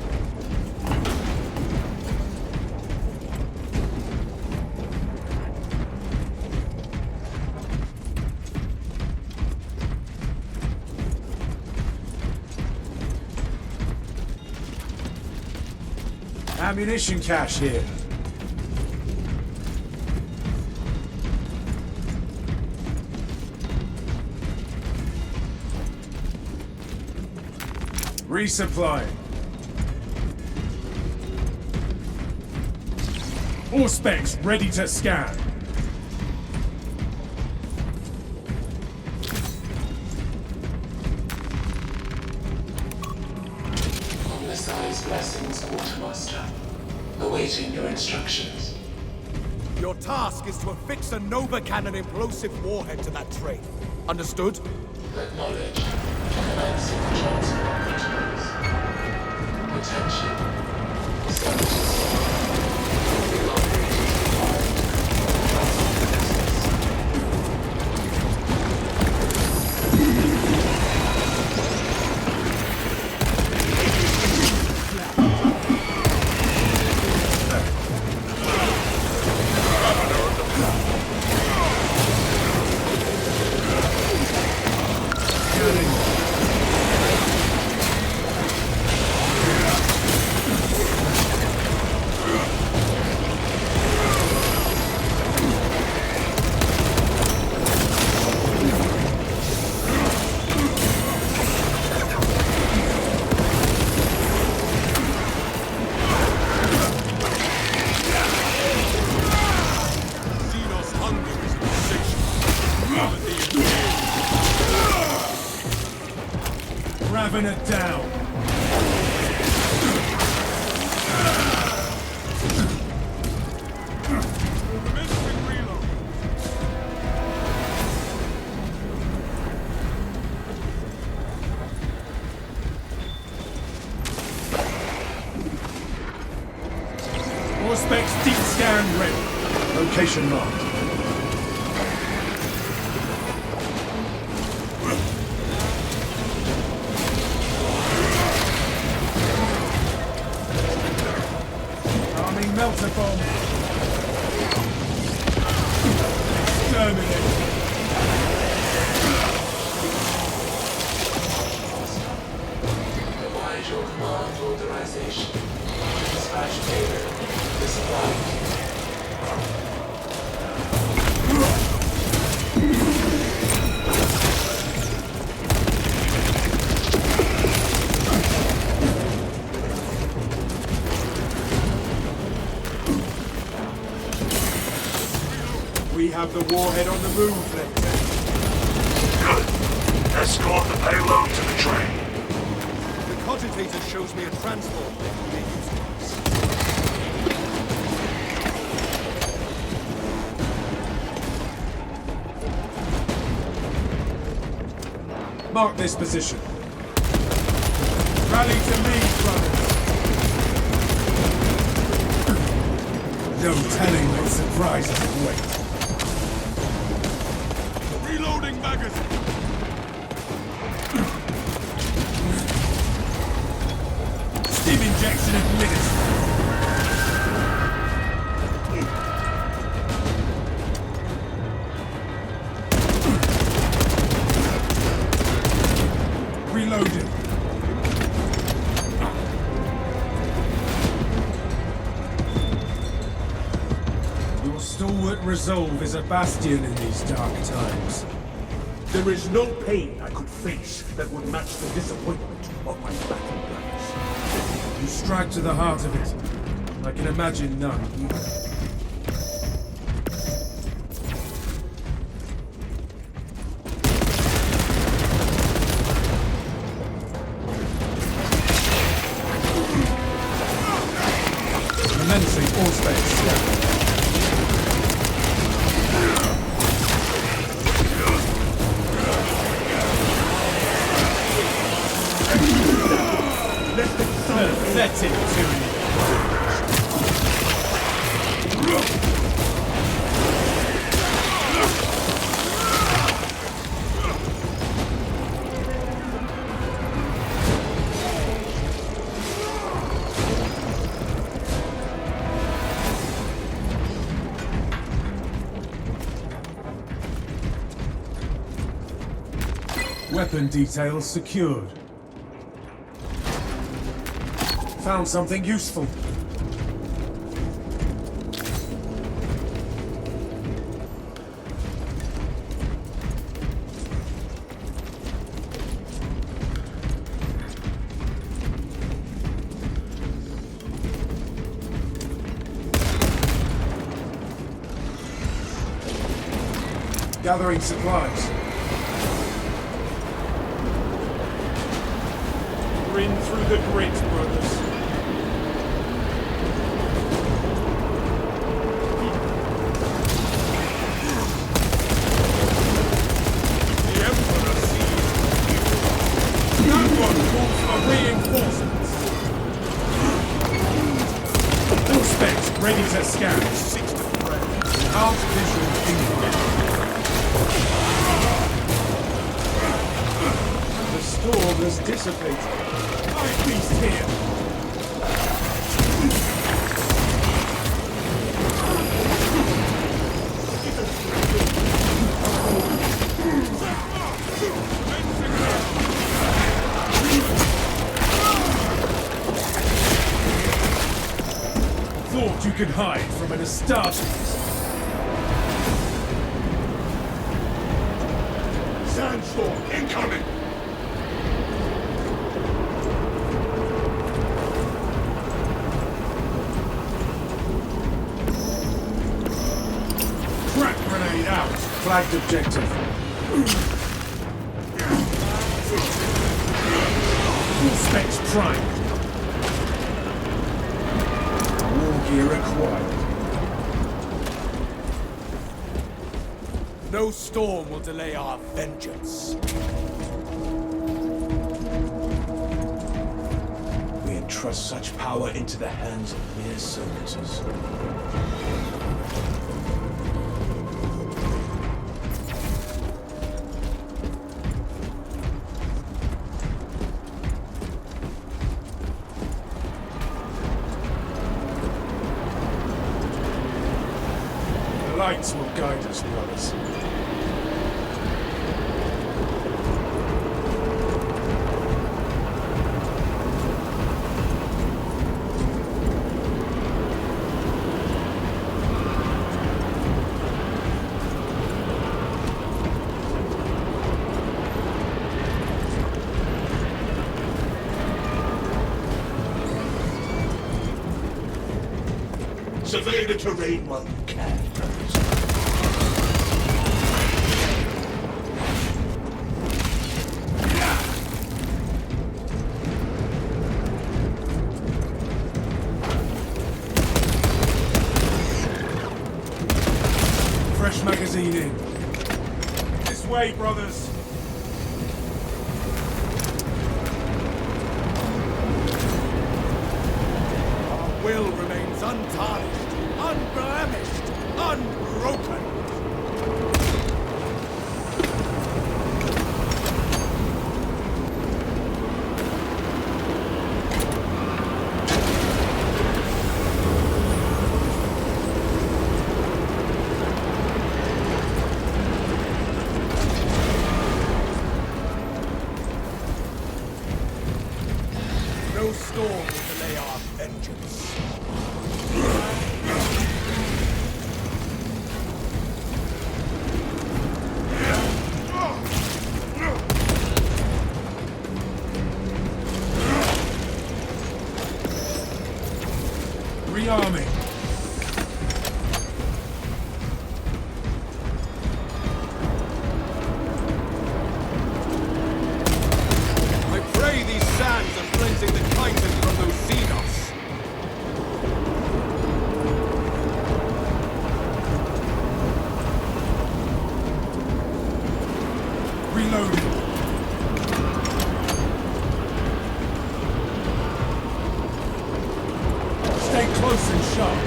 Ammunition cache here. Resupplying. All specs ready to scan. On the size blessings, Quartermaster. Awaiting your instructions. Your task is to affix a Nova Cannon implosive warhead to that train. Understood? Acknowledged. Commencing transfer. Attention. Services. The operator's required. Raving it down. All specs deep scan ready. Location marked. Melter bomb. Exterminate. Provide your command authorization. Dispatch payload. The supply. We have the warhead on the move, Lieutenant. Good. Escort the payload to the train. The cogitator shows me a transport link they're using. Mark this position. Rally to me, brothers. No telling what surprises await. Reloading magazine! Stim injection administered. Reloading. Your stalwart resolve is a bastion in these dark times. There is no pain I could face that would match the disappointment of my battle brothers. You strike to the heart of it. I can imagine none. Commencing all space. Pathetic tyranny. Weapon details secured. Found something useful. Gathering supplies. Grin through the grit, brothers. The Emperor sees. That one calls for reinforcements. Ready to scan. 6 to threat. Artificial incoming. The storm has dissipated. I feast here. Thought you could hide from an Astartes. Sandstorm incoming! Crack grenade out. Flagged objective. Full specs prime. War gear required. No storm will delay our vengeance. We entrust such power into the hands of mere servitors. The lights will guide us, brothers. Survey the terrain while you can. Fresh magazine in. This way, brothers. Our will remains untarnished, unblemished, unbroken. No storm will delay our vengeance. Rearming. I pray these sands are cleansing the Titans from those Xenos. Reloading. Stay close and sharp.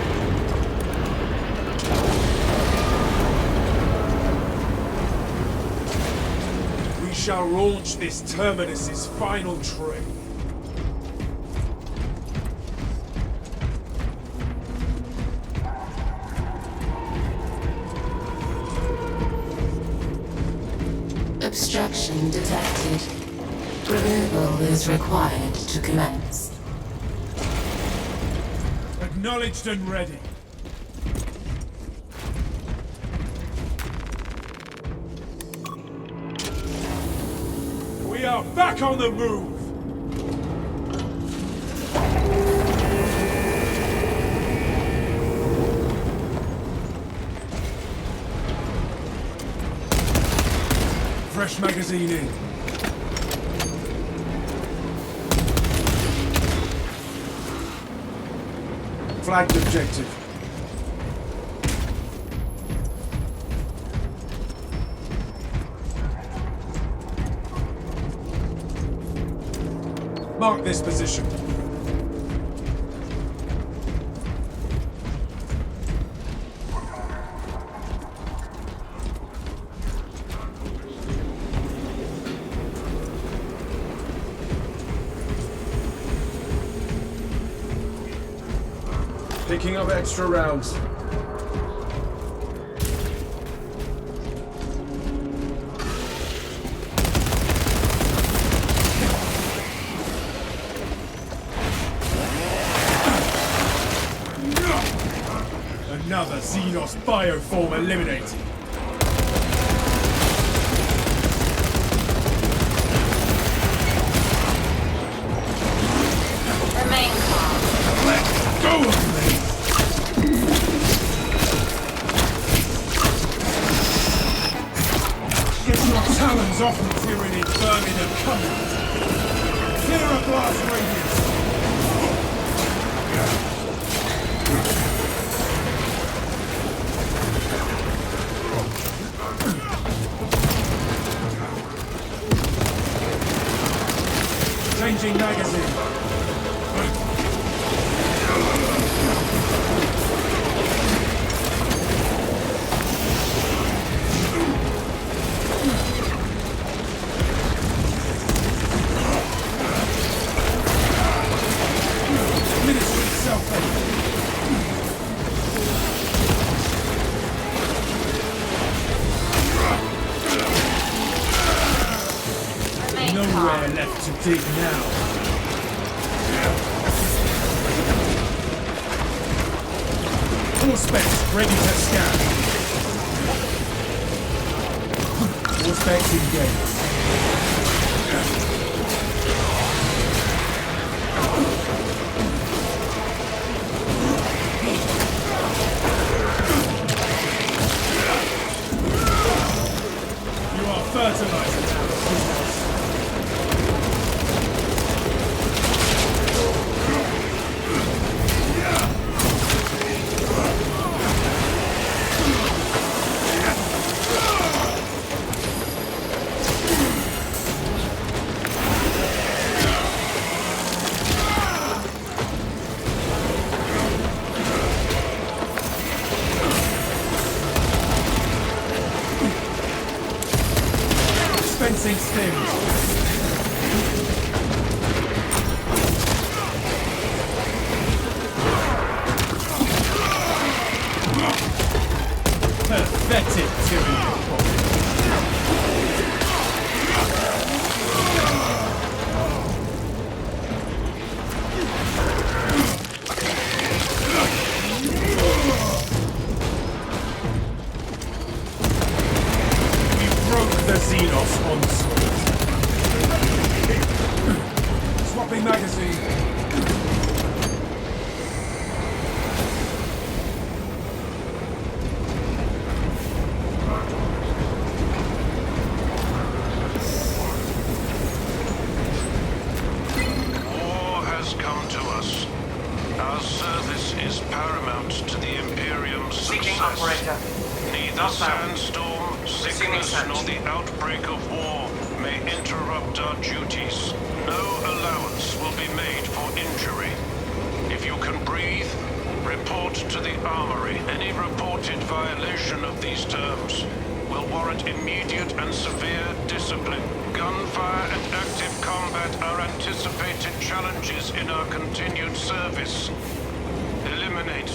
We shall launch this Terminus's final train. Obstruction detected. Removal is required to commence. Acknowledged and ready. We are back on the move! Fresh magazine in. Flagged objective. Mark this position. Picking up extra rounds. Another Xenos bioform eliminated. Remain calm. Let go of me! Get your talons off me, Tyranid vermin are coming! Clear a blast radius! Changing magazine. Ministry self-aid. Remain Nowhere calm. left to dig now. All specs ready to scan. All specs engaged. You are fertilizer now, Xenos. Dispensing stims. Pathetic tyranny. We broke the Xenos onslaught. Swapping magazine. War has come to us. Our service is paramount to the Imperium's Seeking success. operator. Neither Not found. sandstorm, Receiving sickness, sent. nor the outbreak of war may interrupt our duties. No allowance will be made for injury. If you can breathe, report to the Armory. Any reported violation of these terms will warrant immediate and severe discipline. Gunfire and active combat are anticipated challenges in our continued service. Eliminate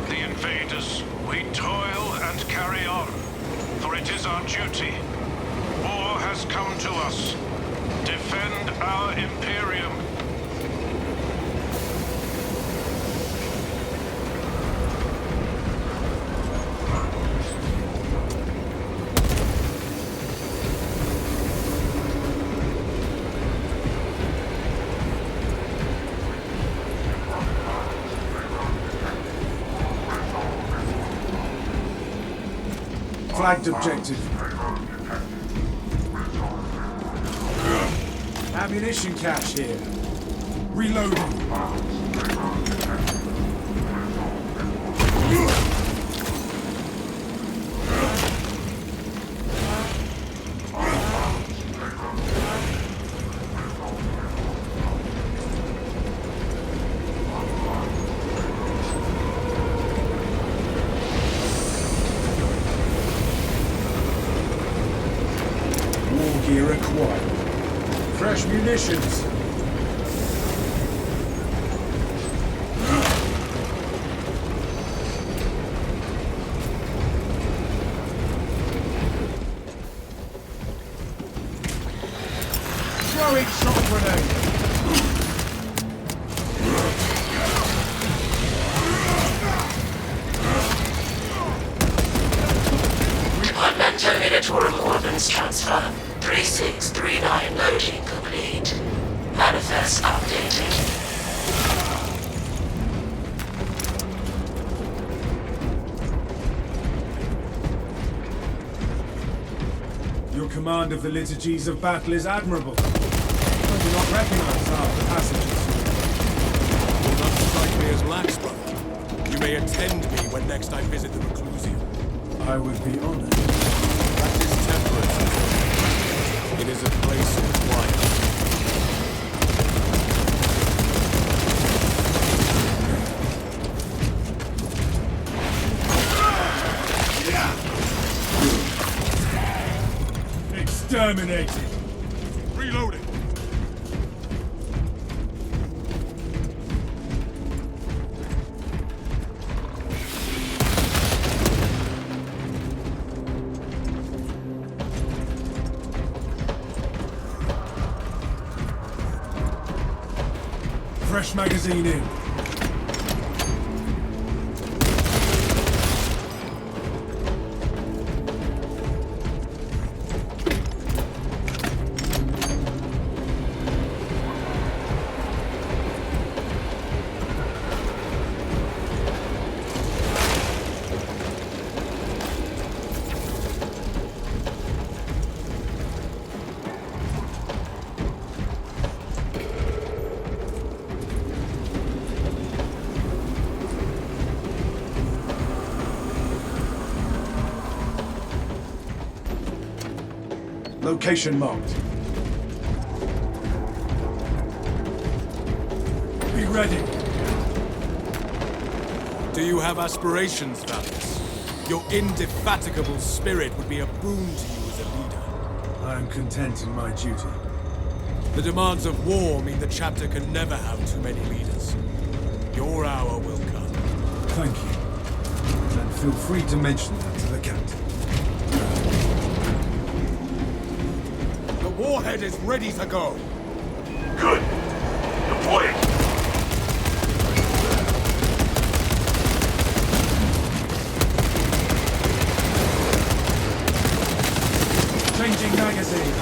the invaders. We toil and carry on, for it is our duty. War has come to us. Defend our Imperium. Flagged objective. Ammunition cache here. Reloading. War gear acquired. Fresh munitions. Throwing shock grenade! Departmental Minotaur Ordnance Transfer 3639 loading complete. Manifest updated. Your command of the liturgies of battle is admirable. I do not recognize half the passages. You will not strike me as lax, brother. You may attend me when next I visit the Reclusium. I would be honored. That is temperance. It is a place of quiet. Exterminated! Reloading! Fresh magazine in. Location marked. Be ready. Do you have aspirations, Valius? Your indefatigable spirit would be a boon to you as a leader. I am content in my duty. The demands of war mean the chapter can never have too many leaders. Your hour will come. Thank you. And feel free to mention that to the captain. The warhead is ready to go. Good. Deploying. Changing magazine.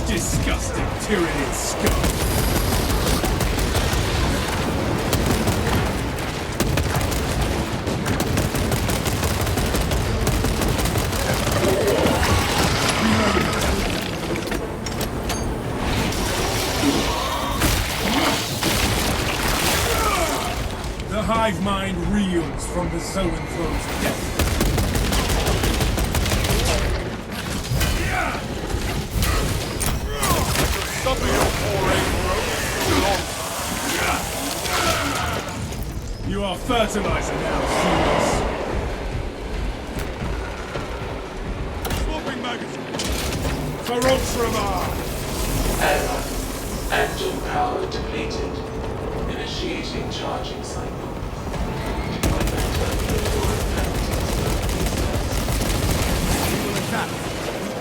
Disgusting Tyranid scum. The hive mind reels from the Zoanthro's death. You are fertilizer now, humans. Swapping magazine. Ferocramar! Error. Engine power depleted. Initiating charging cycle. Deployment terminator We will attack.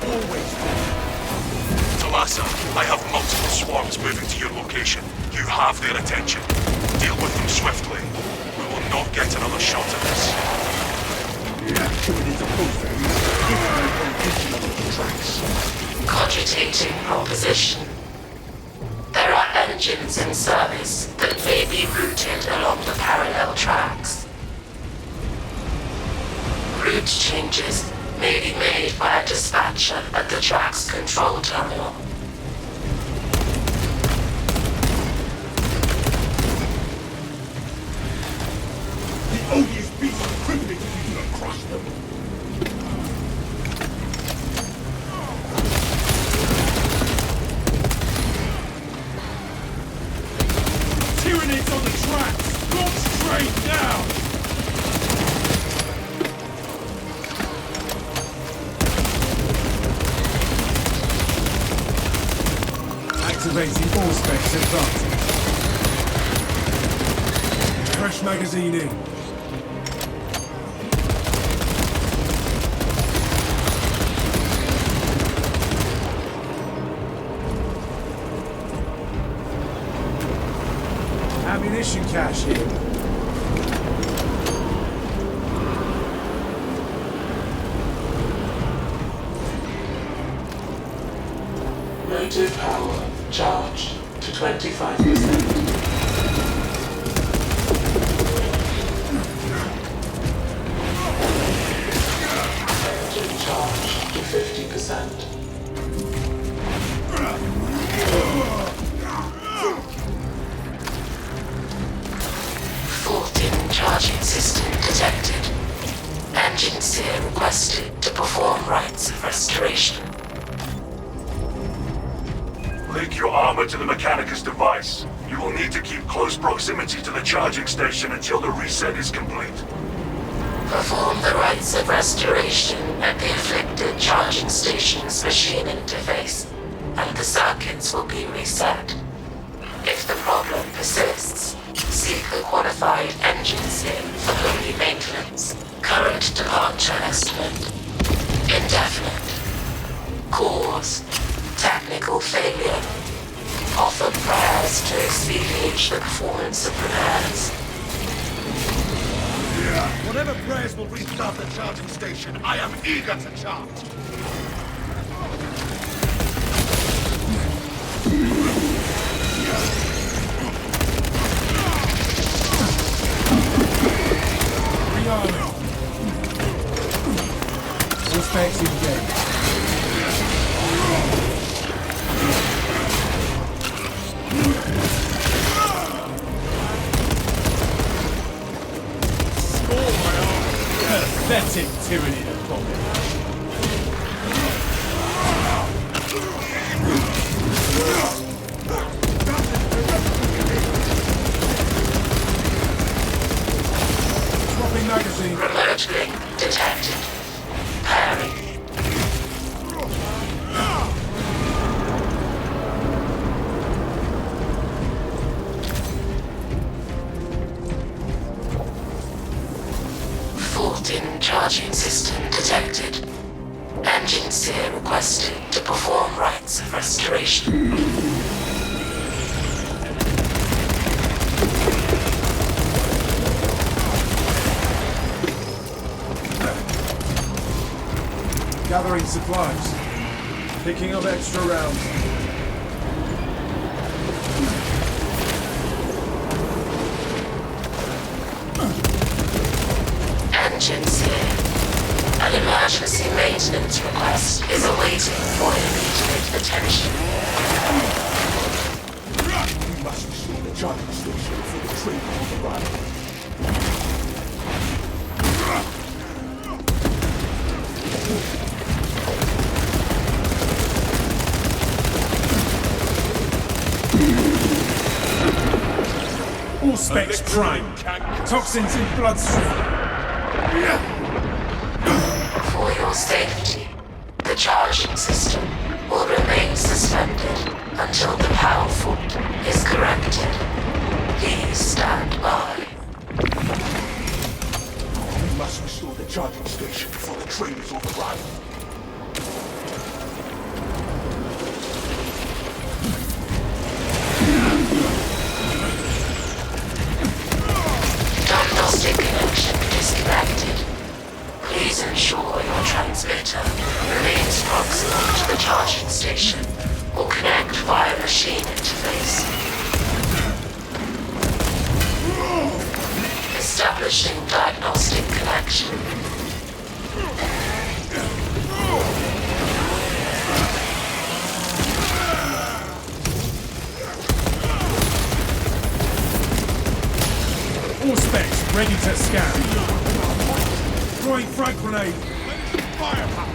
We always do. Talassa, I have multiple swarms moving to your location. You have their attention. Deal with them swiftly. We will not get another shot at this. Cogitating proposition. There are engines in service that may be routed along the parallel tracks. Route changes may be made by a dispatcher at the track's control terminal. The odious beast of privilege is going to crush them. Tyranids on the tracks! Launch straight down! Activating all specs advantage. Fresh magazine in. cash here. Motive power charged to 25%. Engine charged to 50%. Fault in charging system detected. Engine seer requested to perform rites of restoration. Link your armor to the Mechanicus device. You will need to keep close proximity to the charging station until the reset is complete. Perform the rites of restoration at the afflicted charging station's machine interface, and the circuits will be reset. If the problem persists, seek a qualified engine sim for early maintenance. Current departure estimate. Indefinite. Cause. Technical failure. Offer prayers to expedite the performance of repairs. Whatever prayers will restart the charging station, I am eager to charge. Rearming. All specs engaged. Pathetic tyranny of combat. Swapping magazine. Remote link detected. Parry. Charging system detected. Engine seer requested to perform rites of restoration. Gathering supplies. Picking up extra rounds. Engine seer. An emergency maintenance request is awaiting for immediate attention. We must restore the charging station before the train will arrive. All specs prime. Toxins in bloodstream. For your safety, the charging system will remain suspended until the power fault is corrected. Please stand by. We must restore the charging station before the train is on arrival. Diagnostic connection disconnected. Please ensure your transmitter remains proximal to the charging station or connect via machine interface. Establishing diagnostic connection. All specs ready to scan. Throwing frag grenade. Firepower.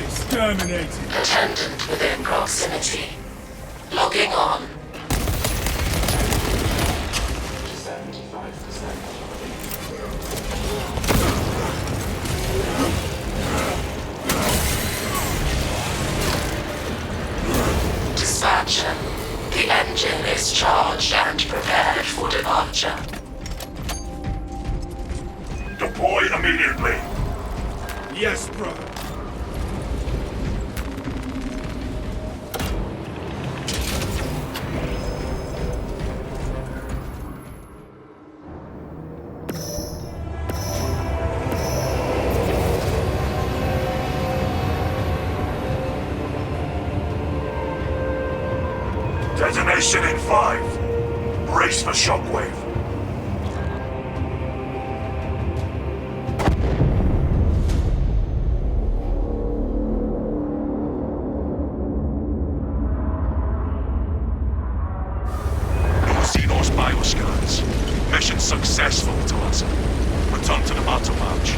Exterminated. Attendant within proximity. Logging on. 75%. Dispatcher. The engine is charged and prepared for departure. Deploy immediately. Yes, brother. Detonation in 5. Brace for shockwave. Xenos bioscans. Mission successful, Thompson. Return to the battle match.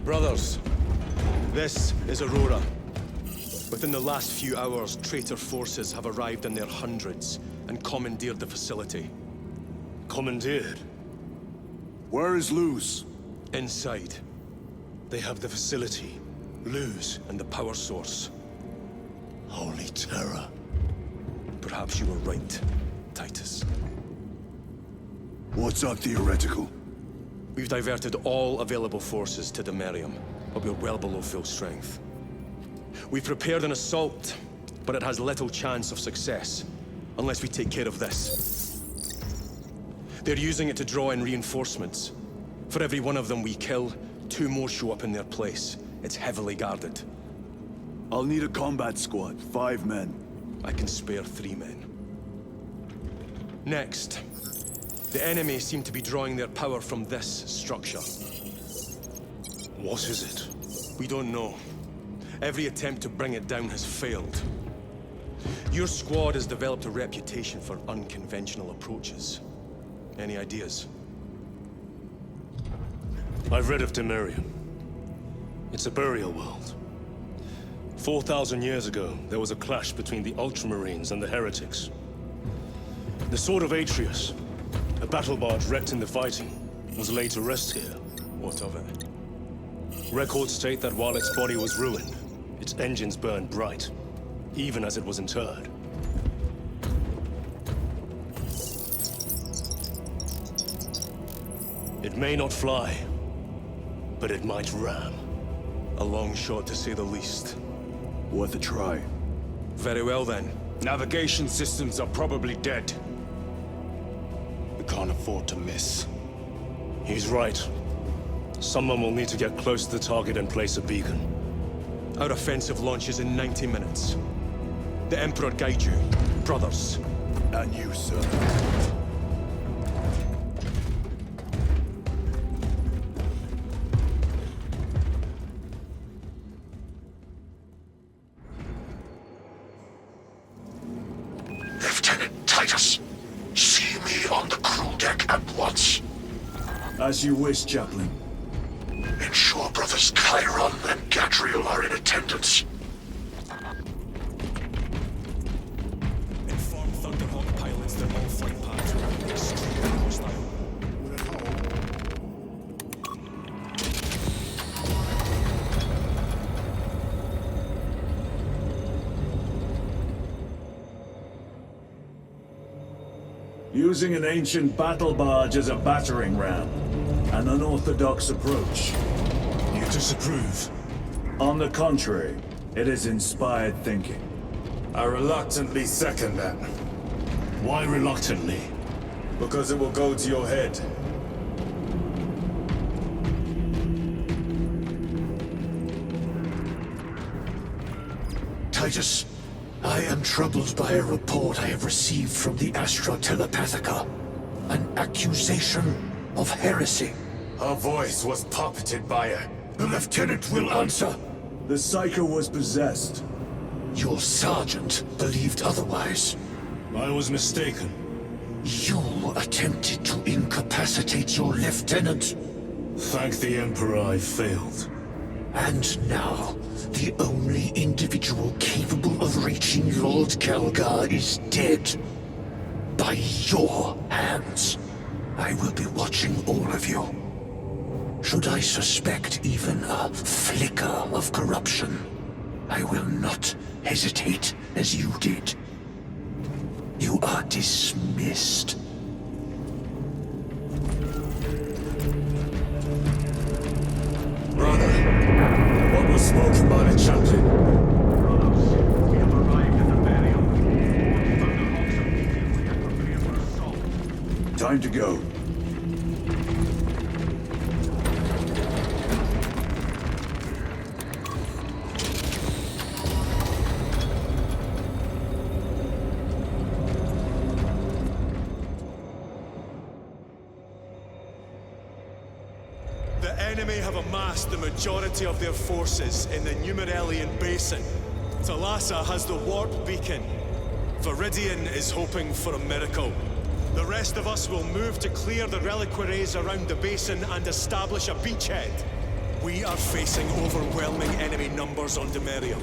Brothers, this is Aurora. Within the last few hours, traitor forces have arrived in their hundreds and commandeered the facility. Commandeered? Where is Luz? Inside. They have the facility, Luz, and the power source. Holy terror. Perhaps you were right, Titus. What's our theoretical? We've diverted all available forces to Demerium, but we're well below full strength. We've prepared an assault, but it has little chance of success, unless we take care of this. They're using it to draw in reinforcements. For every one of them we kill, 2 more show up in their place. It's heavily guarded. I'll need a combat squad, 5 men. I can spare 3 men. Next. The enemy seem to be drawing their power from this structure. What is it? We don't know. Every attempt to bring it down has failed. Your squad has developed a reputation for unconventional approaches. Any ideas? I've read of Demerium. It's a burial world. 4,000 years ago, there was a clash between the Ultramarines and the Heretics. The Sword of Atreus, a battle barge wrecked in the fighting, was laid to rest here. What of it? Records state that while its body was ruined, its engines burned bright, even as it was interred. It may not fly, but it might ram. A long shot, to say the least. Worth a try. Very well, then. Navigation systems are probably dead. We can't afford to miss. He's right. Someone will need to get close to the target and place a beacon. Our offensive launches in 90 minutes. The Emperor guide you, brothers. And you, sir. Lieutenant Titus, see me on the crew deck at once. As you wish, Chaplain. Ensure brothers Chiron and Gadriel are in attendance. Inform Thunderhawk pilots that all flight paths are extremely hostile. We're at home. Using an ancient battle barge as a battering ram. An unorthodox approach. You disapprove? On the contrary, it is inspired thinking. I reluctantly second that. Why reluctantly? Because it will go to your head. Titus, I am troubled by a report I have received from the Astra Telepathica. An accusation of heresy. Her voice was puppeted by her. The lieutenant will answer. The Psycho was possessed. Your sergeant believed otherwise. I was mistaken. You attempted to incapacitate your lieutenant. Thank the Emperor I failed. And now, the only individual capable of reaching Lord Kelgar is dead. By your hands. I will be watching all of you. Should I suspect even a flicker of corruption, I will not hesitate as you did. You are dismissed. Brother, what was spoken by the chaplain? We have arrived at the burial. Thunderbolts immediately and prepare for assault. Time to go. The enemy have amassed the majority of their forces in the Numeralian Basin. Thalassa has the warp beacon. Viridian is hoping for a miracle. The rest of us will move to clear the reliquaries around the basin and establish a beachhead. We are facing overwhelming enemy numbers on Demerium.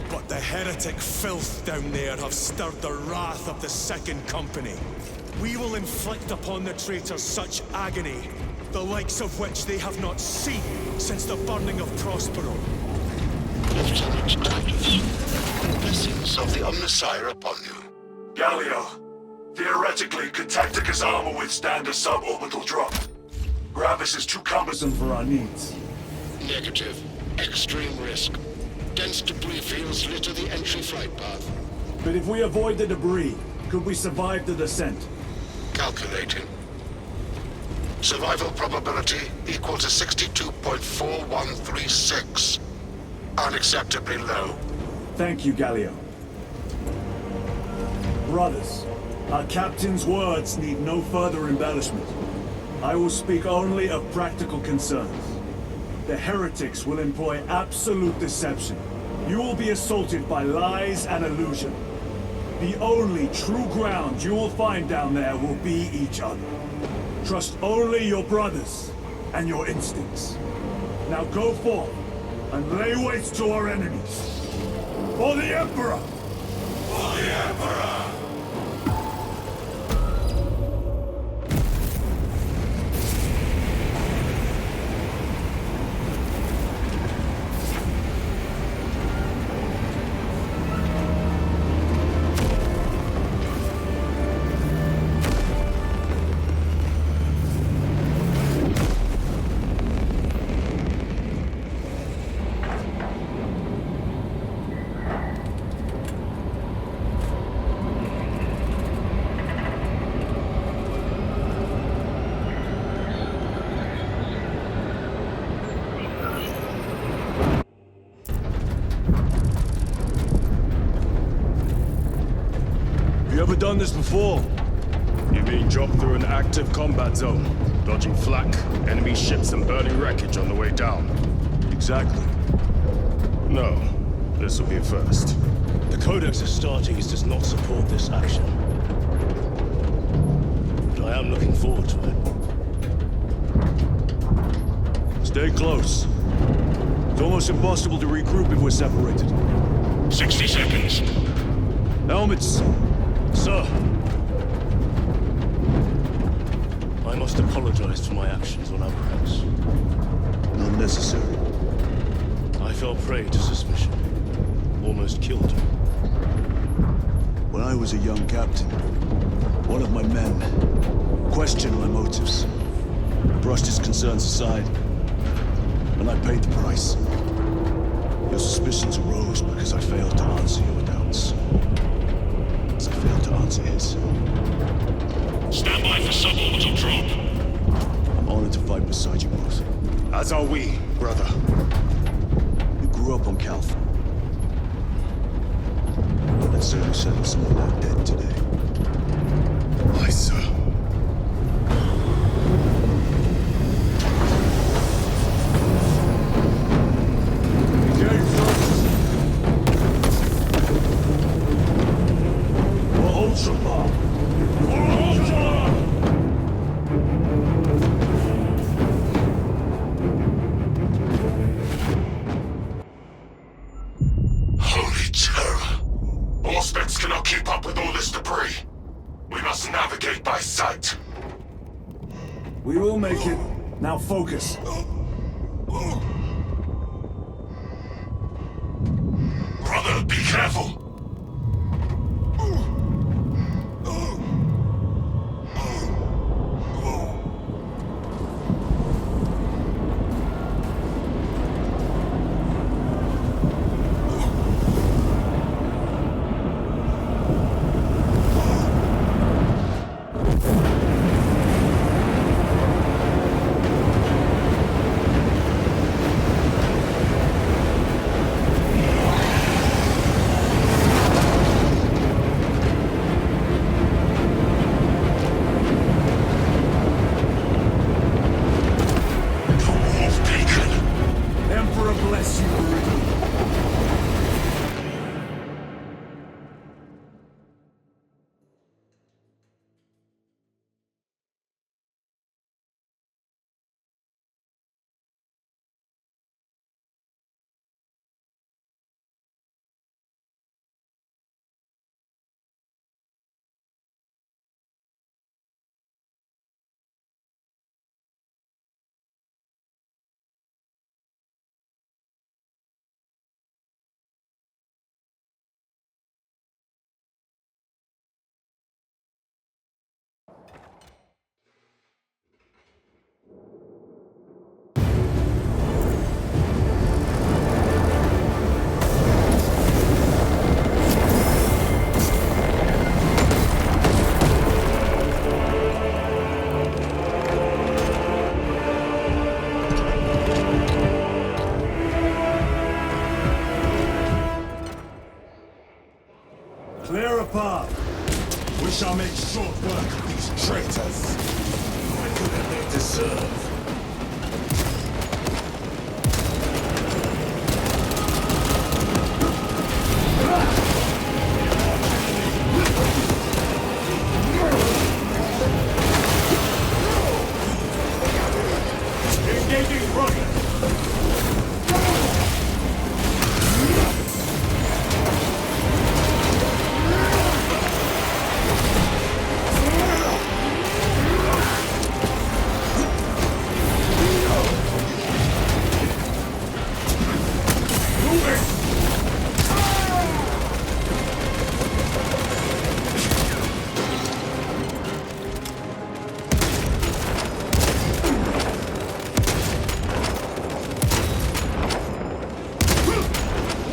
But the heretic filth down there have stirred the wrath of the Second Company. We will inflict upon the traitors such agony, the likes of which they have not seen since the burning of Prospero. Lieutenant Titus, blessings of the Omnissiah upon you. Galio, theoretically, could Tactica's armor withstand a sub-orbital drop? Gravis is too cumbersome For our needs. Negative. Extreme risk. Dense debris fields litter the entry flight path. But if we avoid the debris, could we survive the descent? Calculating. Survival probability equal to 62.4136. Unacceptably low. Thank you, Galio. Brothers, our captain's words need no further embellishment. I will speak only of practical concerns. The heretics will employ absolute deception. You will be assaulted by lies and illusion. The only true ground you will find down there will be each other. Trust only your brothers and your instincts. Now go forth and lay waste to our enemies. For the Emperor! For the Emperor! You ever done this before? You mean jump through an active combat zone, dodging flak, enemy ships and burning wreckage on the way down? Exactly. No, this will be a first. The Codex Astartes does not support this action. But I am looking forward to it. Stay close. It's almost impossible to regroup if we're separated. 60 seconds. Helmets! Sir! I must apologize for my actions on Abrax. Not necessary. I fell prey to suspicion. Almost killed you. When I was a young captain, one of my men questioned my motives. I brushed his concerns aside, and I paid the price. Your suspicions arose because I failed to answer your doubts. As I failed to answer his. Stand by for sub-orbital drop. I'm honored to fight beside you both. As are we, brother. We grew up on Calth. I'd say we settled some of that debt today. Aye, sir. Holy terror! Auspex cannot keep up with all this debris. We must navigate by sight. We will make it. Now focus. Brother, be careful! Clear a path. We shall make short work of these traitors. Quicker than they deserve. Engaging progress.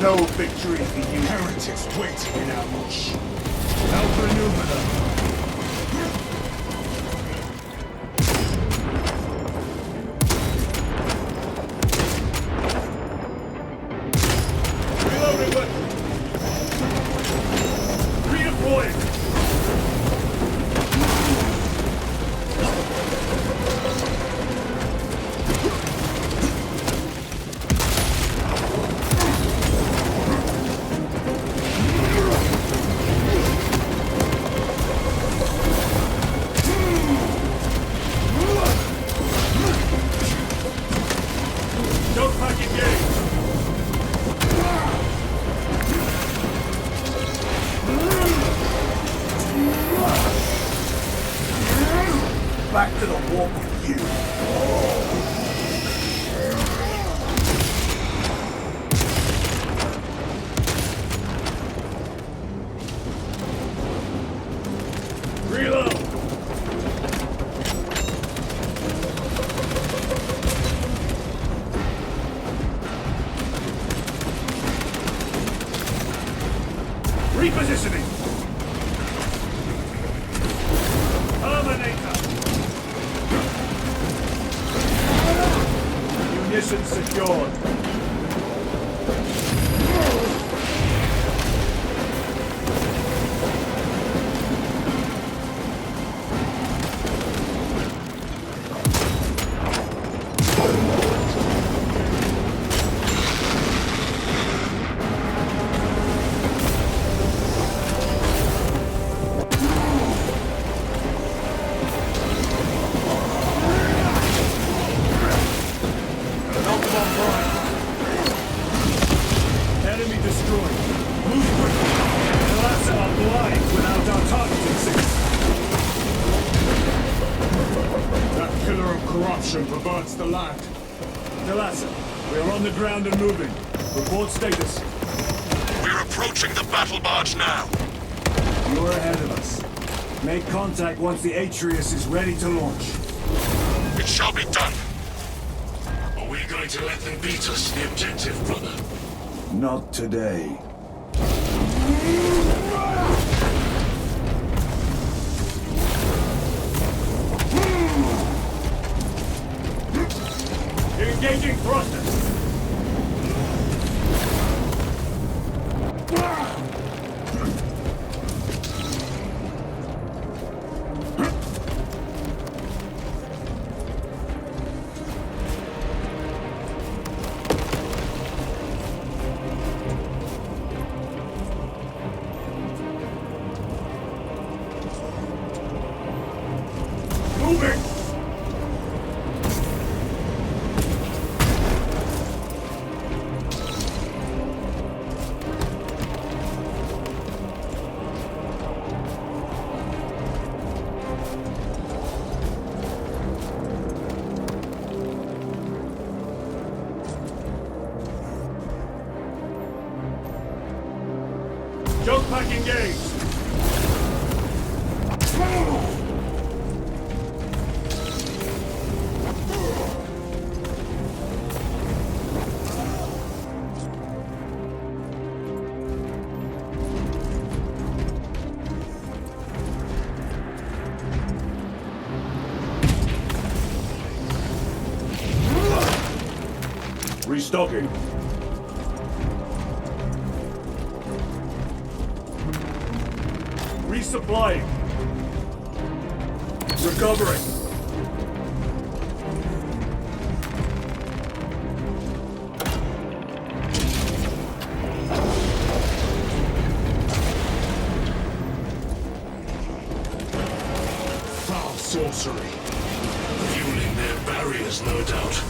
No victory for you. Heretics waiting in ambush. Help maneuver them. Reloading weapon. Redeploying. Don't pack engage. Back to the walk with you. Reload. Position secured. Perverts the land. Delassa, we are on the ground and moving. Report status. We're approaching the battle barge now. You're ahead of us. Make contact once the Atreus is ready to launch. It shall be done. Are we going to let them beat us to the objective, brother? Not today. Engaging thrusters. Moving. Jump pack engaged! Restocking. Resupplying. Recovering. Foul sorcery. Fueling their barriers, no doubt.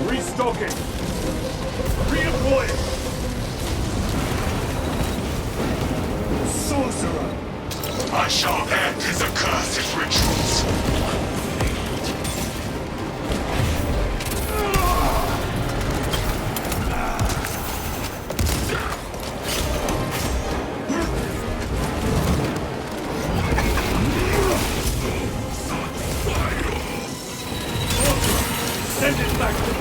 Restocking. Redeploying. Sorcerer. I shall end his accursed rituals. Send it back to me.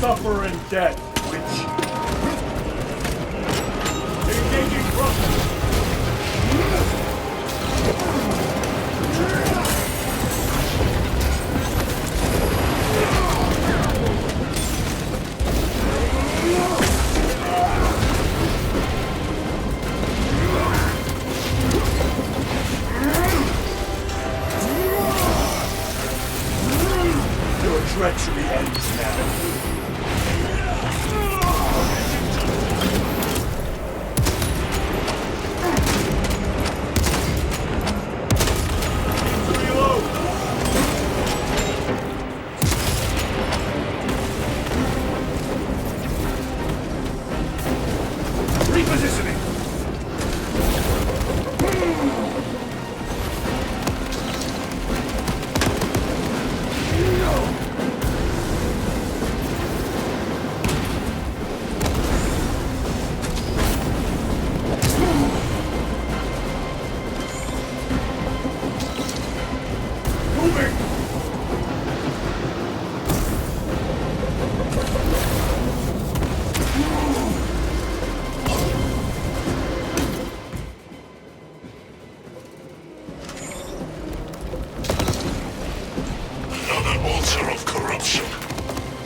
Suffer in death, witch. Engaging thrusters. Your treachery ends now.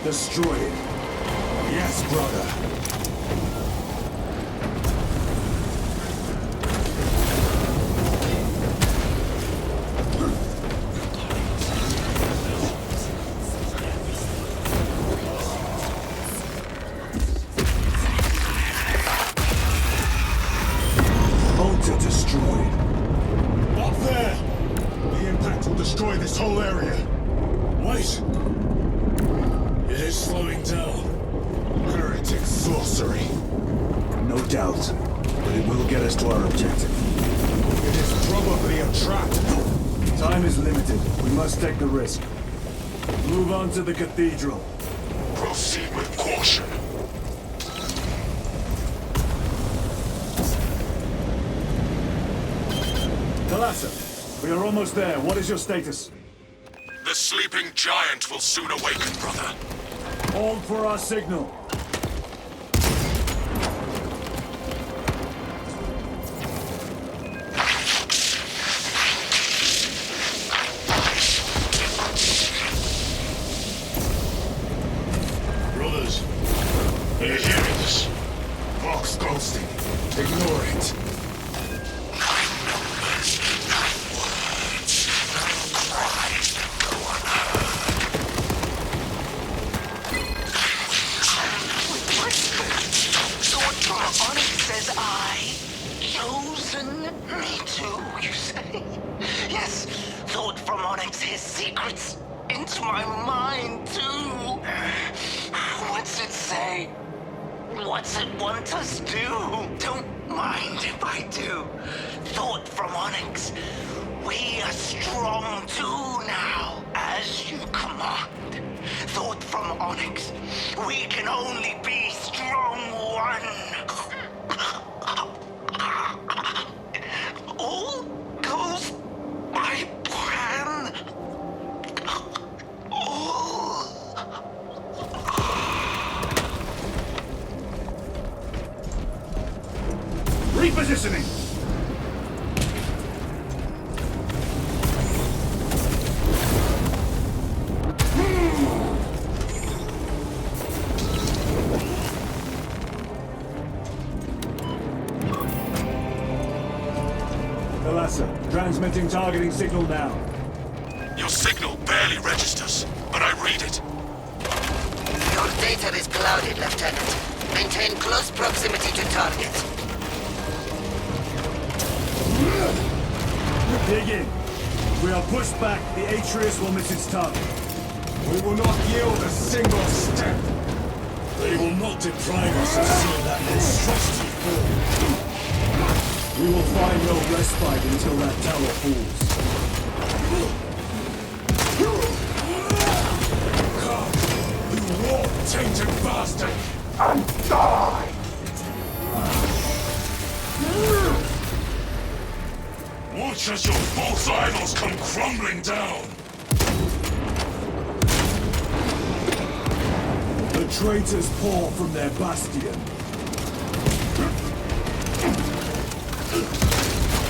Destroy it. Yes, brother. Altar destroyed. Up there! The impact will destroy this whole area. Wait! It is slowing down. Heretic sorcery. No doubt, but it will get us to our objective. It is probably a trap. Time is limited. We must take the risk. Move on to the cathedral. Proceed with caution. Thalassa, we are almost there. What is your status? The sleeping giant will soon awaken, brother. Hold for our signal. Brothers, are you hearing this? Vox ghosting. Ignore it. His secrets into my mind, too. What's it say? What's it want us to do? Don't mind if I do. Thought from Onyx. We are strong, too, now, as you command. Thought from Onyx. We can only be strong one. All goes by plan. Repositioning! Thalassa, transmitting targeting signal now. Your signal barely registers, but I read it. Your data is clouded, Lieutenant. Maintain close proximity to target. Dig in. If we are pushed back, the Atreus will miss its target. We will not yield a single step. They will not deprive us of seeing that monstrosity fall. We will find no respite until that tower falls. Come, you war-tainted bastard, and die! Watch as your false idols come crumbling down! The traitors pour from their bastion.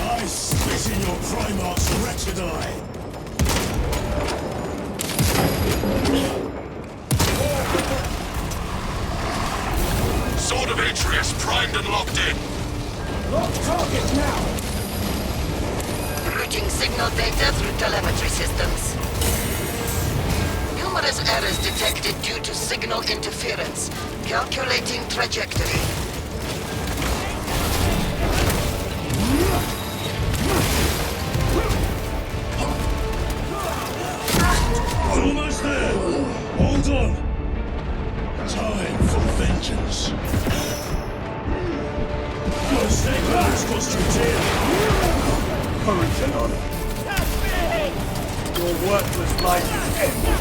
I spit in your Primarch's wretched eye! Sword of Atreus primed and locked in! Lock target now! Routing signal data through telemetry systems. Numerous errors detected due to signal interference. Calculating trajectory. Almost there! Hold on! Time for vengeance. Gotta stay close, Constantine! Courage and honor. Your worthless life is ended.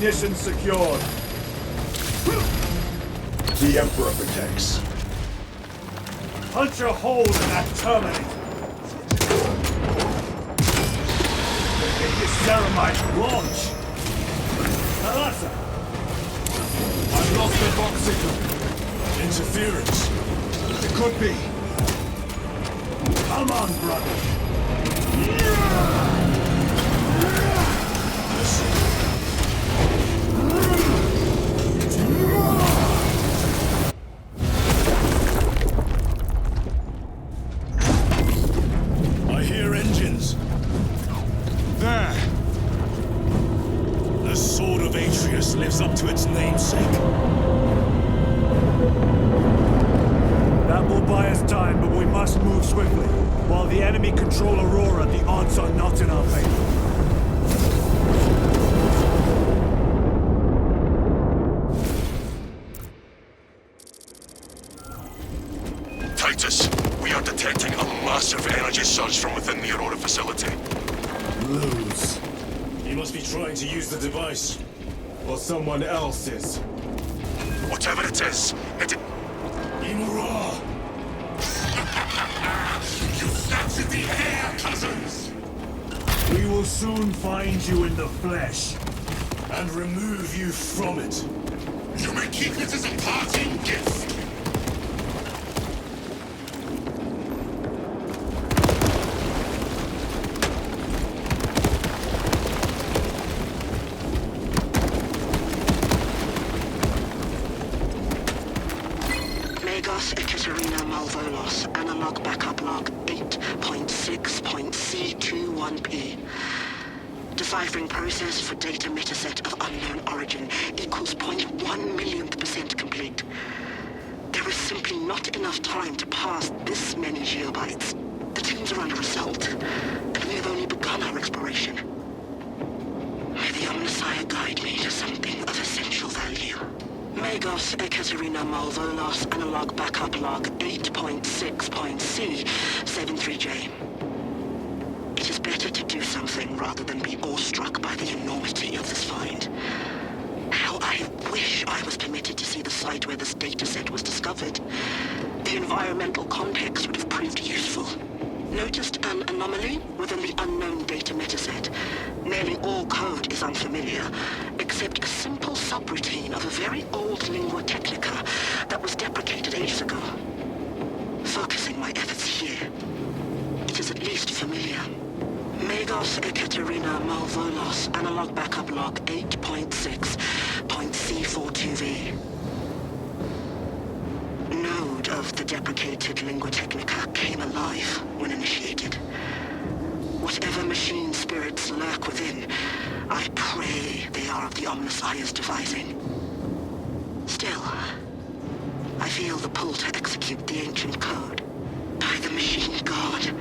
Munitions secured. The Emperor protects. Punch a hole in that Terminator! Make this ceremony launch! Alasa! I've lost the box signal. Interference. It could be. Come on, brother! I hear engines. There. The sword of Atreus lives up to its namesake. That will buy us time, but we must move swiftly. While the enemy control Aurora, the odds are not in our favor. Titus, we are detecting a massive energy surge from within the Aurora facility. Lose. He must be trying to use the device. Or someone else is. Whatever it is, it... Imura! You captured the air, cousins! We will soon find you in the flesh. And remove you from it. You may keep it as a parting gift. Ekaterina Malvolos, analog backup log 8.6.C21P. Deciphering process for data metaset of unknown origin equals 0.1 millionth % complete. There is simply not enough time to pass this many geobytes. The teams are under assault, and we have only begun our exploration. May the Omnissiah guide me to something of essential value. Magos Ekaterina Malvolos, analog backup log 8.6.C73J. It is better to do something rather than be awestruck by the enormity of this find. How I wish I was permitted to see the site where this dataset was discovered. The environmental context would have proved useful. Noticed an anomaly within the unknown data metaset. Nearly all code is unfamiliar, except a simple subroutine of a very old lingua technica that was deprecated ages ago. Focusing my efforts here, it is at least familiar. Magos Ekaterina Malvolos, analog backup log 8.6.C42V. Node of the deprecated lingua technica came alive when initiated. Whatever machine spirits lurk within, I pray they are of the Omnissiah's devising. Still, I feel the pull to execute the ancient code. By the machine god.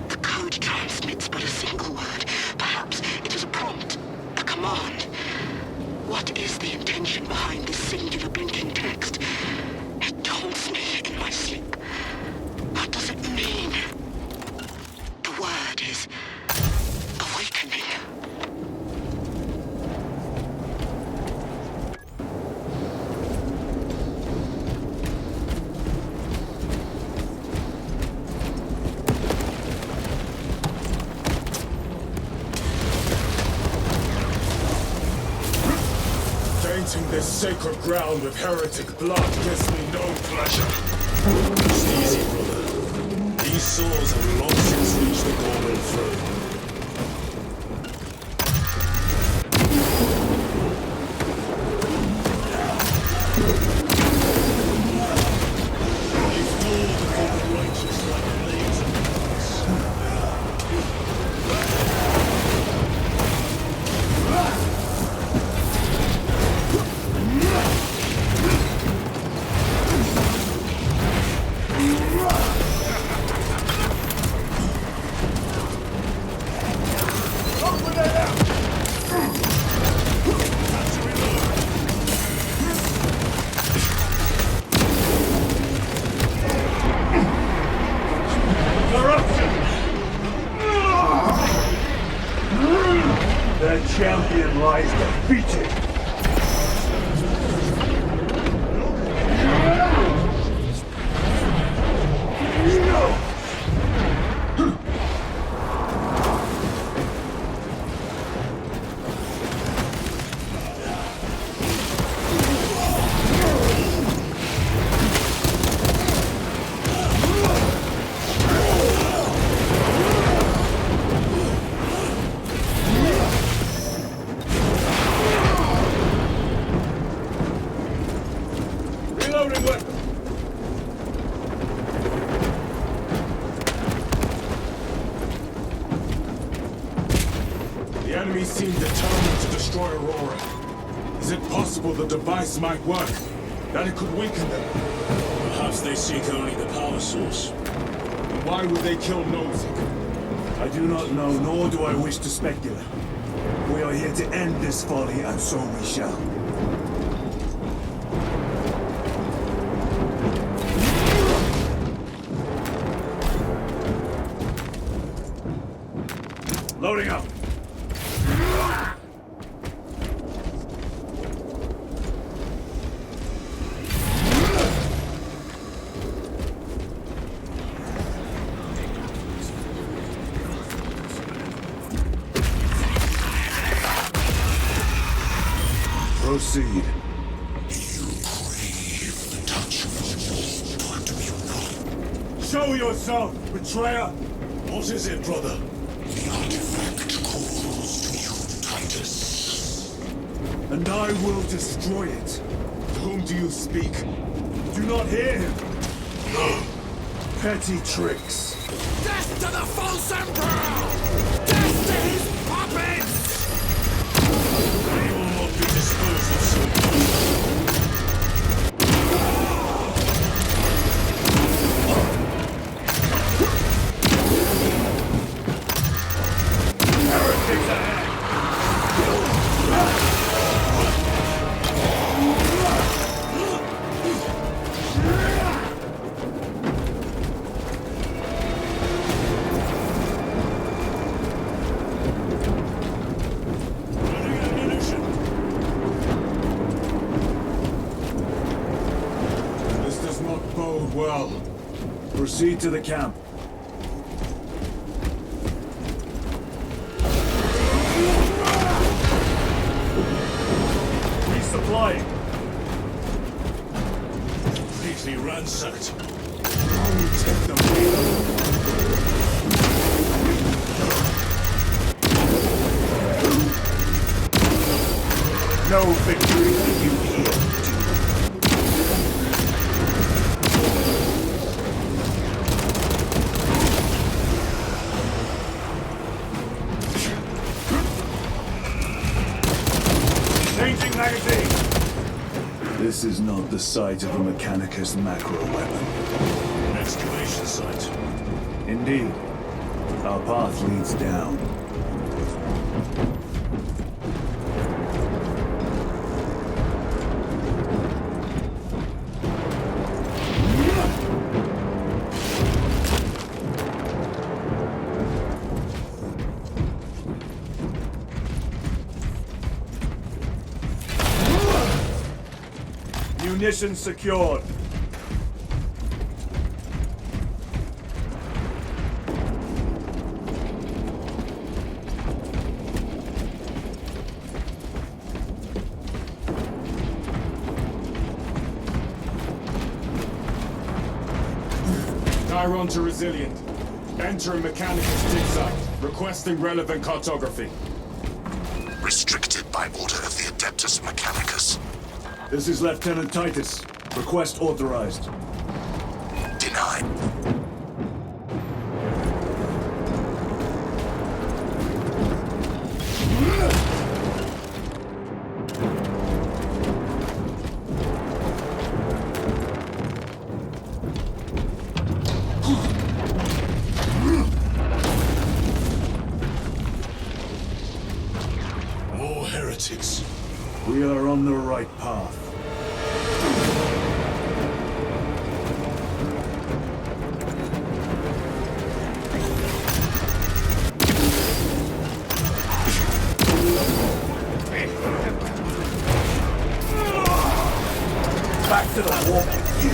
The code transmits but a single word. Perhaps it is a prompt, a command. What is the intention behind this singular blinking text? It taunts me in my sleep. What does it mean? The word is awakening. Tainting this sacred ground with heretic blood gives me no pleasure. It's easy, brother. These souls have long since reached the Gorman throne. They fall before the righteous like blades of glass. The champion lies defeated. enemy seem determined to destroy Aurora. Is it possible the device might work? That it could weaken them? Perhaps they seek only the power source. And why would they kill Nozick? I do not know, nor do I wish to speculate. We are here to end this folly, and so we shall. Loading up. Proceed. You crave the touch of the Lord, do you not? Show yourself, betrayer! What is it, brother? The artifact calls to you, Titus. And I will destroy it. To whom do you speak? Do not hear him. No. Petty tricks. Death to the false emperor! Death to his puppets! They will not be disposed of so quickly. Well, proceed to the camp. Resupplying. Completely ransacked. Take them. No victory for you here. This is not the site of a Mechanicus macro weapon. An excavation site. Indeed. Our path leads down. Munitions secured. Chiron to Resilient. Entering Mechanicus dig site. Requesting relevant cartography. Restricted by order of the Adeptus Mechanicus. This is Lieutenant Titus. Request authorized. Denied. More heretics. We are on the right path. Back to the walk with you.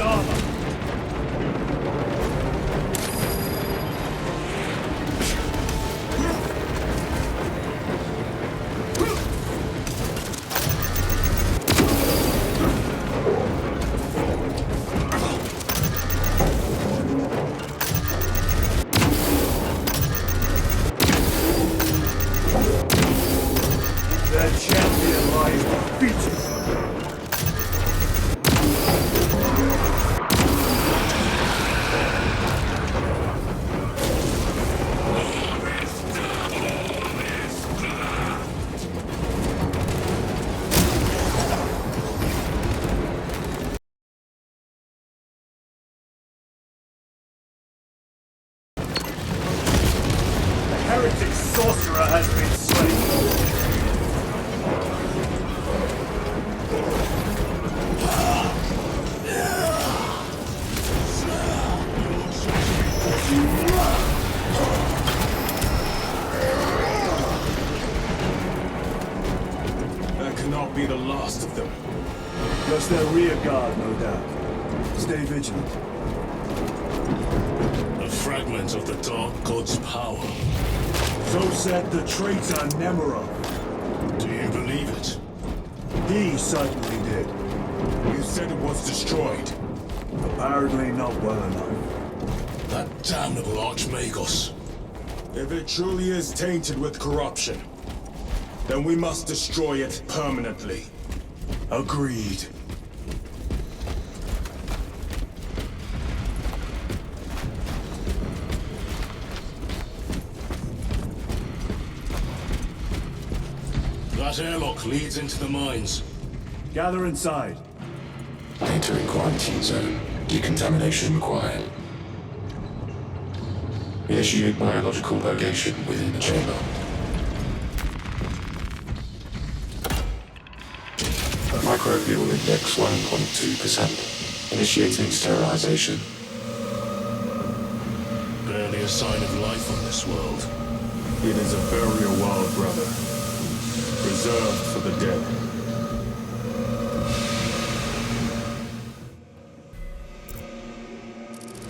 his armor! Their champion lies defeated! Heretic sorcerer has been slain. That cannot be the last of them. Just their rear guard, no doubt. Stay vigilant. A fragment of the Dark God's power. So said the traitor Nemerov. Do you believe it? He certainly did. You said it was destroyed. Apparently not well enough. That damnable Archmagos. If it truly is tainted with corruption, then we must destroy it permanently. Agreed. That airlock leads into the mines. Gather inside. Entering quarantine zone. Decontamination required. Initiate biological purgation within the chamber. Microbial index 1.2%. Initiating sterilization. Barely a sign of life on this world. It is a burial world, brother. Reserved for the dead.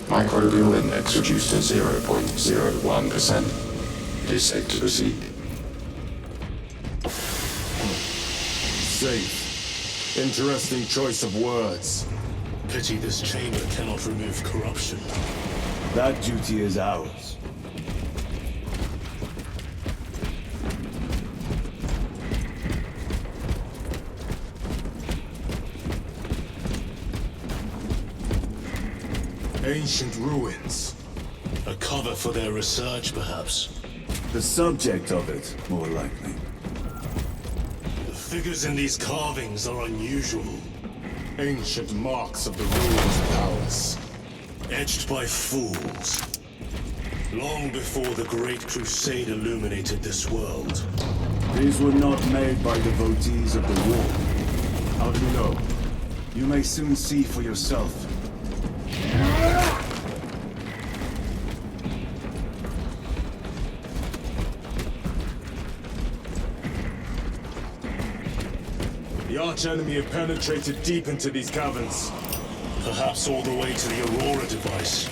Microbial index reduced to 0.01%. It is safe to proceed. Safe. Interesting choice of words. Pity this chamber cannot remove corruption. That duty is ours. Ancient ruins. A cover for their research, perhaps. The subject of it, more likely. The figures in these carvings are unusual. Ancient marks of the ruins' palace. Etched by fools. Long before the Great Crusade illuminated this world. These were not made by devotees of the war. How do you know? You may soon see for yourself. The archenemy have penetrated deep into these caverns. Perhaps all the way to the Aurora device.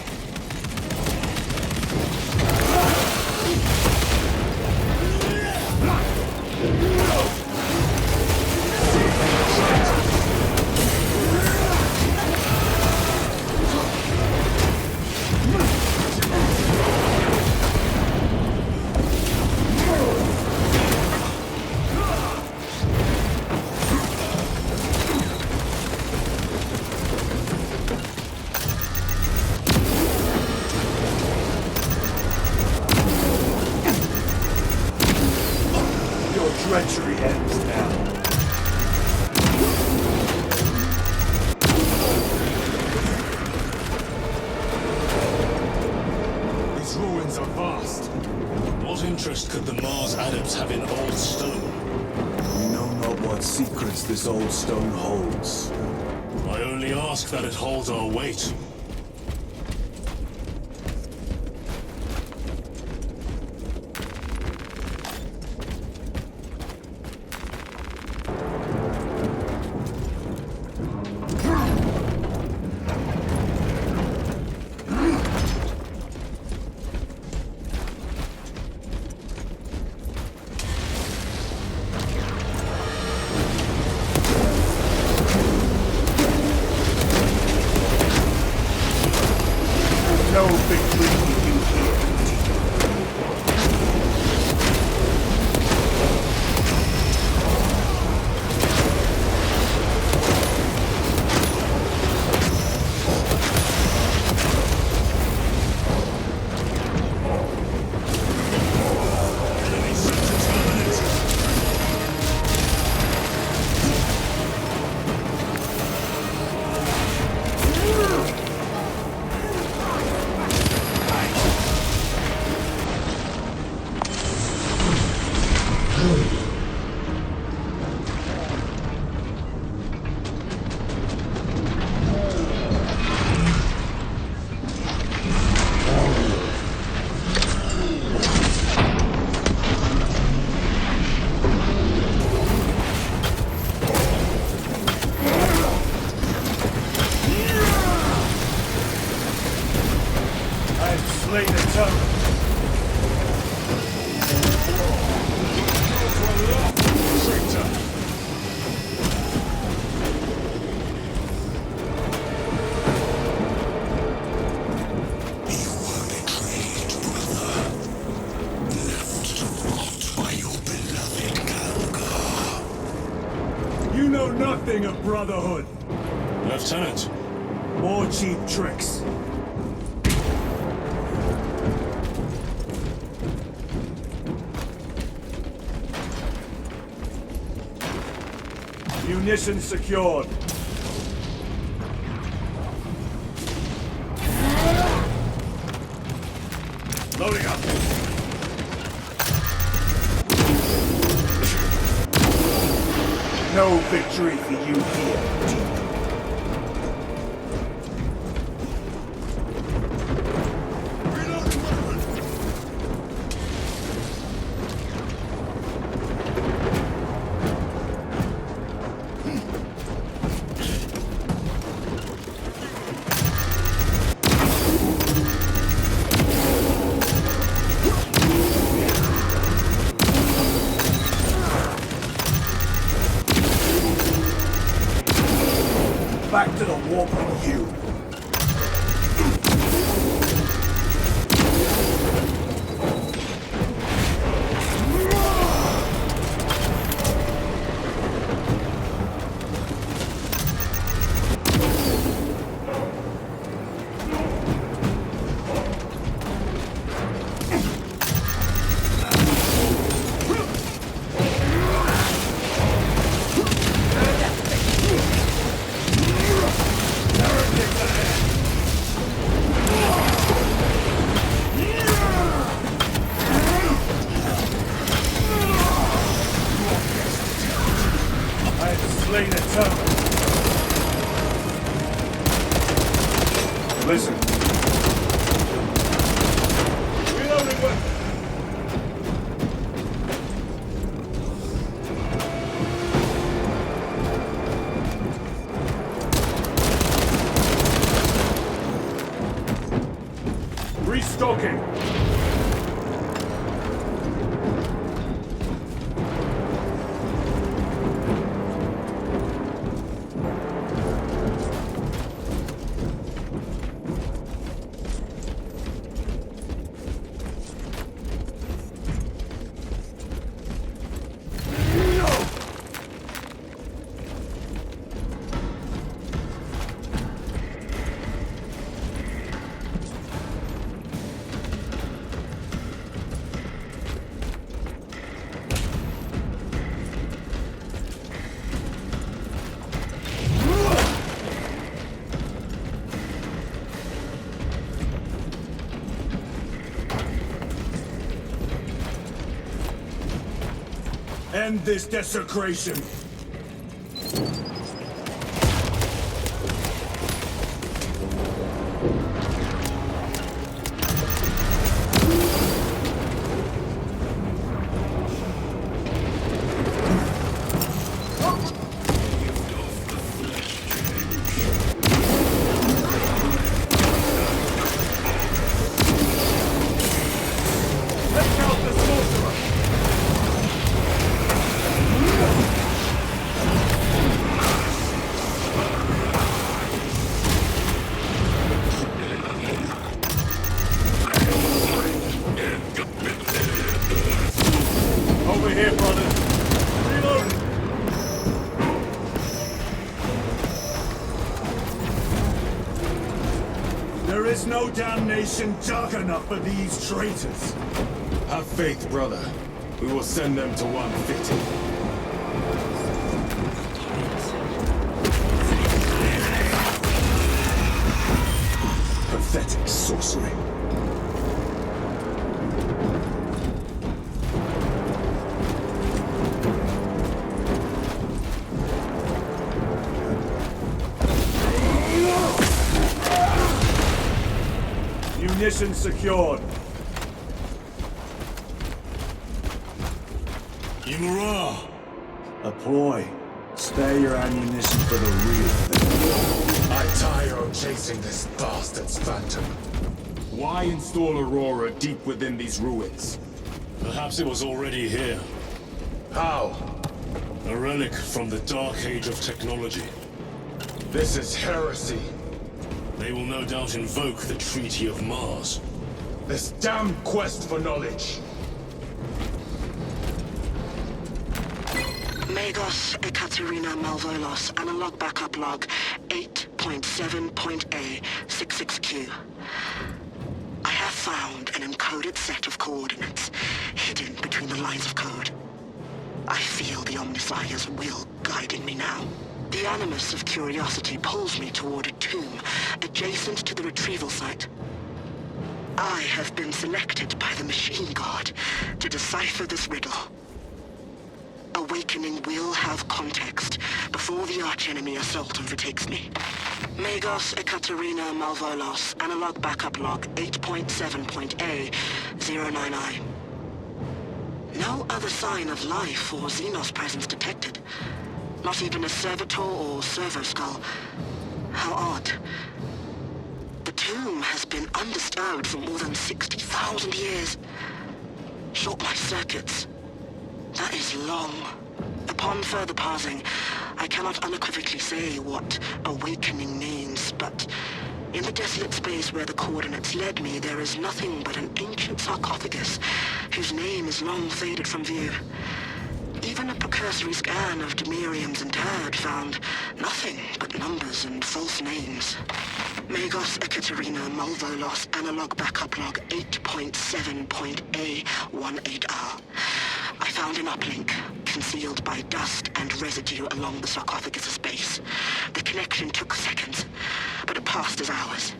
Treachery ends now. These ruins are vast. What interest could the Mars adepts have in old stone? We know not what secrets this old stone holds. I only ask that it holds our weight. No victory for you here. Nothing of brotherhood. Lieutenant. More cheap tricks. Munitions secured. Loading up. No victory for you here. Back to the warp with you. Listen. Reloading weapon. Restocking. End this desecration! Take out the sorcerer! There is no damnation dark enough for these traitors. Have faith, brother. We will send them to 150. Pathetic sorcery. Munitions secured. Imura! A ploy. Spare your ammunition for the real thing. I tire of chasing this bastard's phantom. Why install Aurora deep within these ruins? Perhaps it was already here. How? A relic from the Dark Age of technology. This is heresy. They will no doubt invoke the Treaty of Mars. This damn quest for knowledge. Magos Ekaterina Malvolos, analog backup log 8.7.A66Q. I have found an encoded set of coordinates hidden between the lines of code. I feel the Omnissiah's will guiding me now. The animus of curiosity pulls me toward a tomb adjacent to the retrieval site. I have been selected by the Machine God to decipher this riddle. Awakening will have context before the archenemy assault overtakes me. Magos Ekaterina Malvolos, analog backup log 8.7.A09I. No other sign of life or Xenos presence detected. Not even a servitor or servo skull. How odd. The tomb has been undisturbed for more than 60,000 years. Short my circuits. That is long. Upon further parsing, I cannot unequivocally say what awakening means, but in the desolate space where the coordinates led me, there is nothing but an ancient sarcophagus whose name is long faded from view. Even a precursory scan of Demirium's interred found nothing but numbers and false names. Magos Ekaterina Malvolos, analog backup log 8.7.A18R. I found an uplink, concealed by dust and residue along the sarcophagus's base. The connection took seconds, but it passed as hours.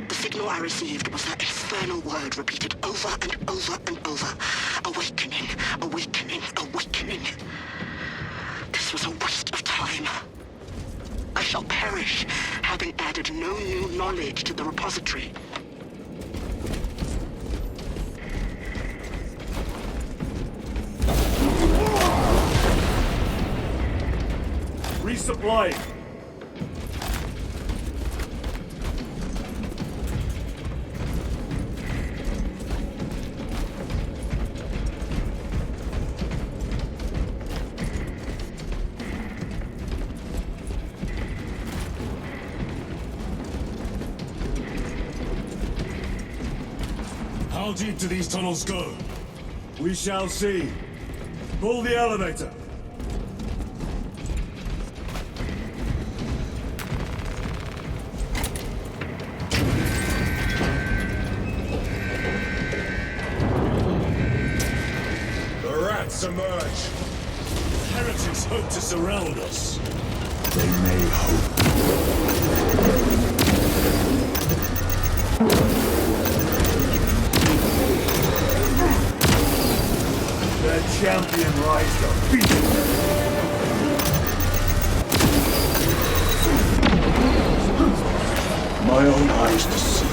The signal I received was that infernal word repeated over and over and over. Awakening, awakening, awakening. This was a waste of time. I shall perish, having added no new knowledge to the repository. Resupply. How deep do these tunnels go? We shall see. Pull the elevator. The rats emerge. The heretics hope to surround us. They may hope. Their champion rides the beast. My own eyes to see.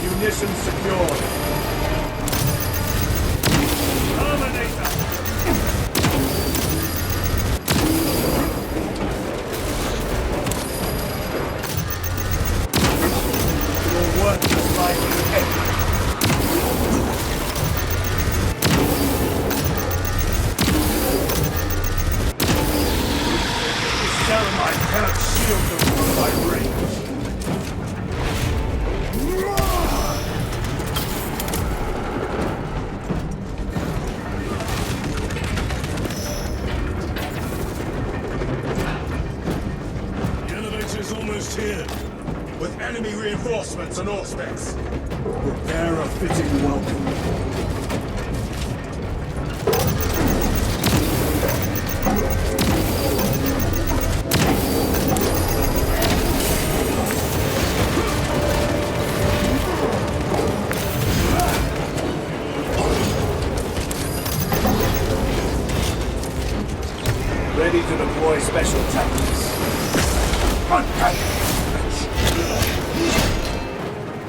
Munitions secured. Terminator! almost here. With enemy reinforcements on all specs. Prepare a fitting welcome. Ready to deploy special tactics.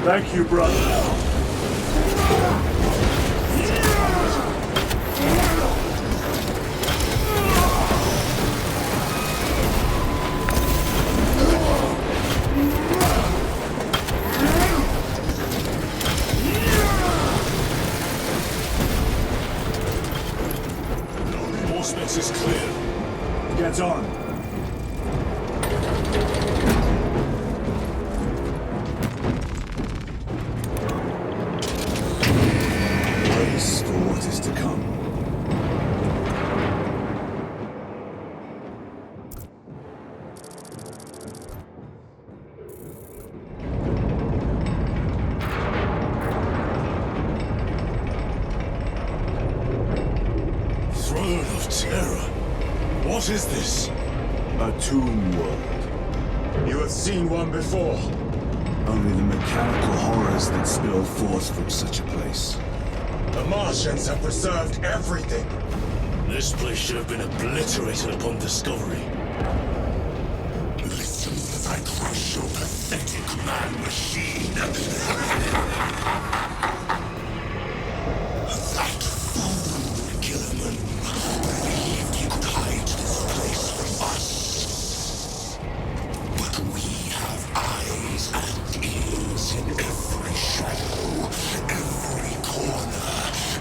Thank you, brother. More space is clear. Get on. Brace for what is to come. Throne of Terror. What is this? A tomb world. You have seen one before. Only the mechanical horrors that spill forth from such a place. The Martians have preserved everything. This place should have been obliterated upon discovery. Listen as I crush your pathetic man-machine. That fool, Gilliman, believed he could hide this place from us. But we have eyes and ears in every shadow, every corner,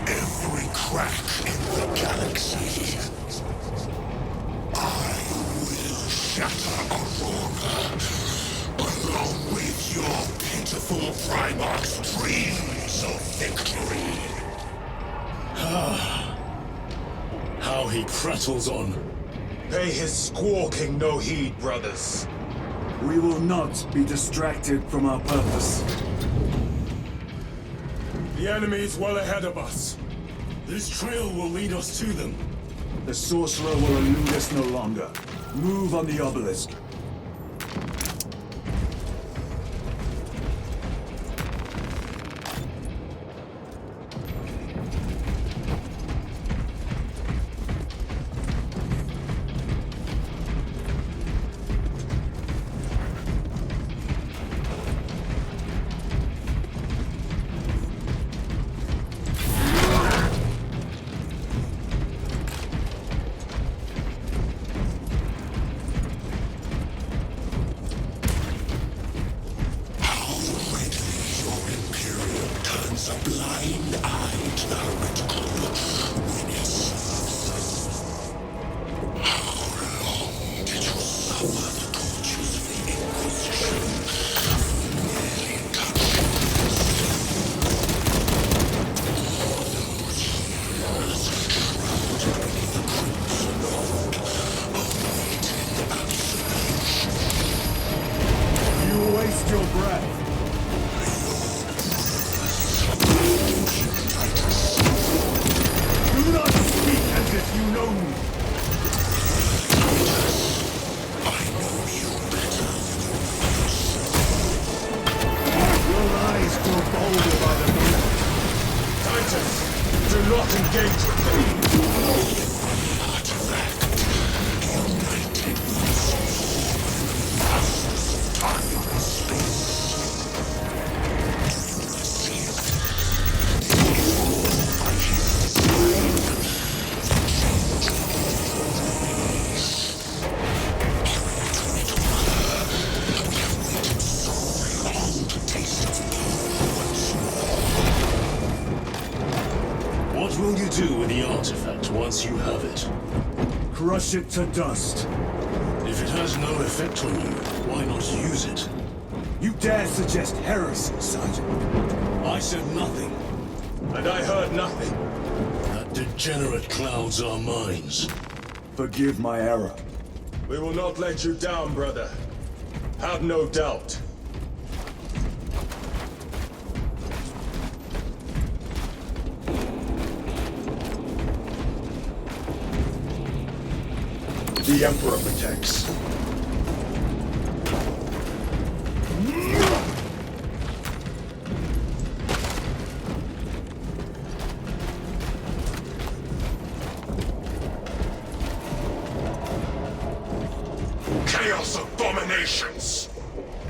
every crack in the galaxy. I will shatter Aurora, along with your pitiful Primarch's dreams of victory. How he prattles on. Pay his squawking no heed, brothers. We will not be distracted from our purpose. The enemy is well ahead of us. This trail will lead us to them. The sorcerer will elude us no longer. Move on the obelisk. Once you have it. Crush it to dust. If it has no effect on you, why not use it? You dare suggest heresy, Sergeant? I said nothing. And I heard nothing. That degenerate clouds our minds. Forgive my error. We will not let you down, brother. Have no doubt. The Emperor protects. Chaos abominations!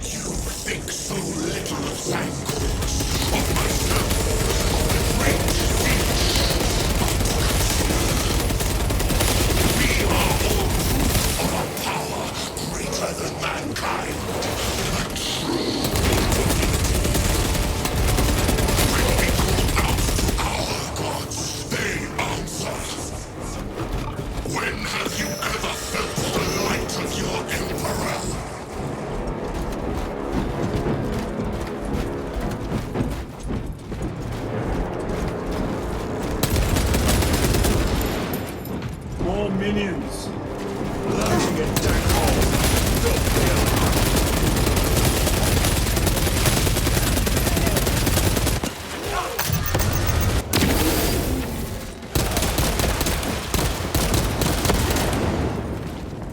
You think so little of Zangoors, of myself, of the great siege. We are all proof of a power greater than mankind. A true divinity. When we call out to our gods, they answer. When have you ever felt the light of your Emperor? More minions! Lurking at Dark Hall!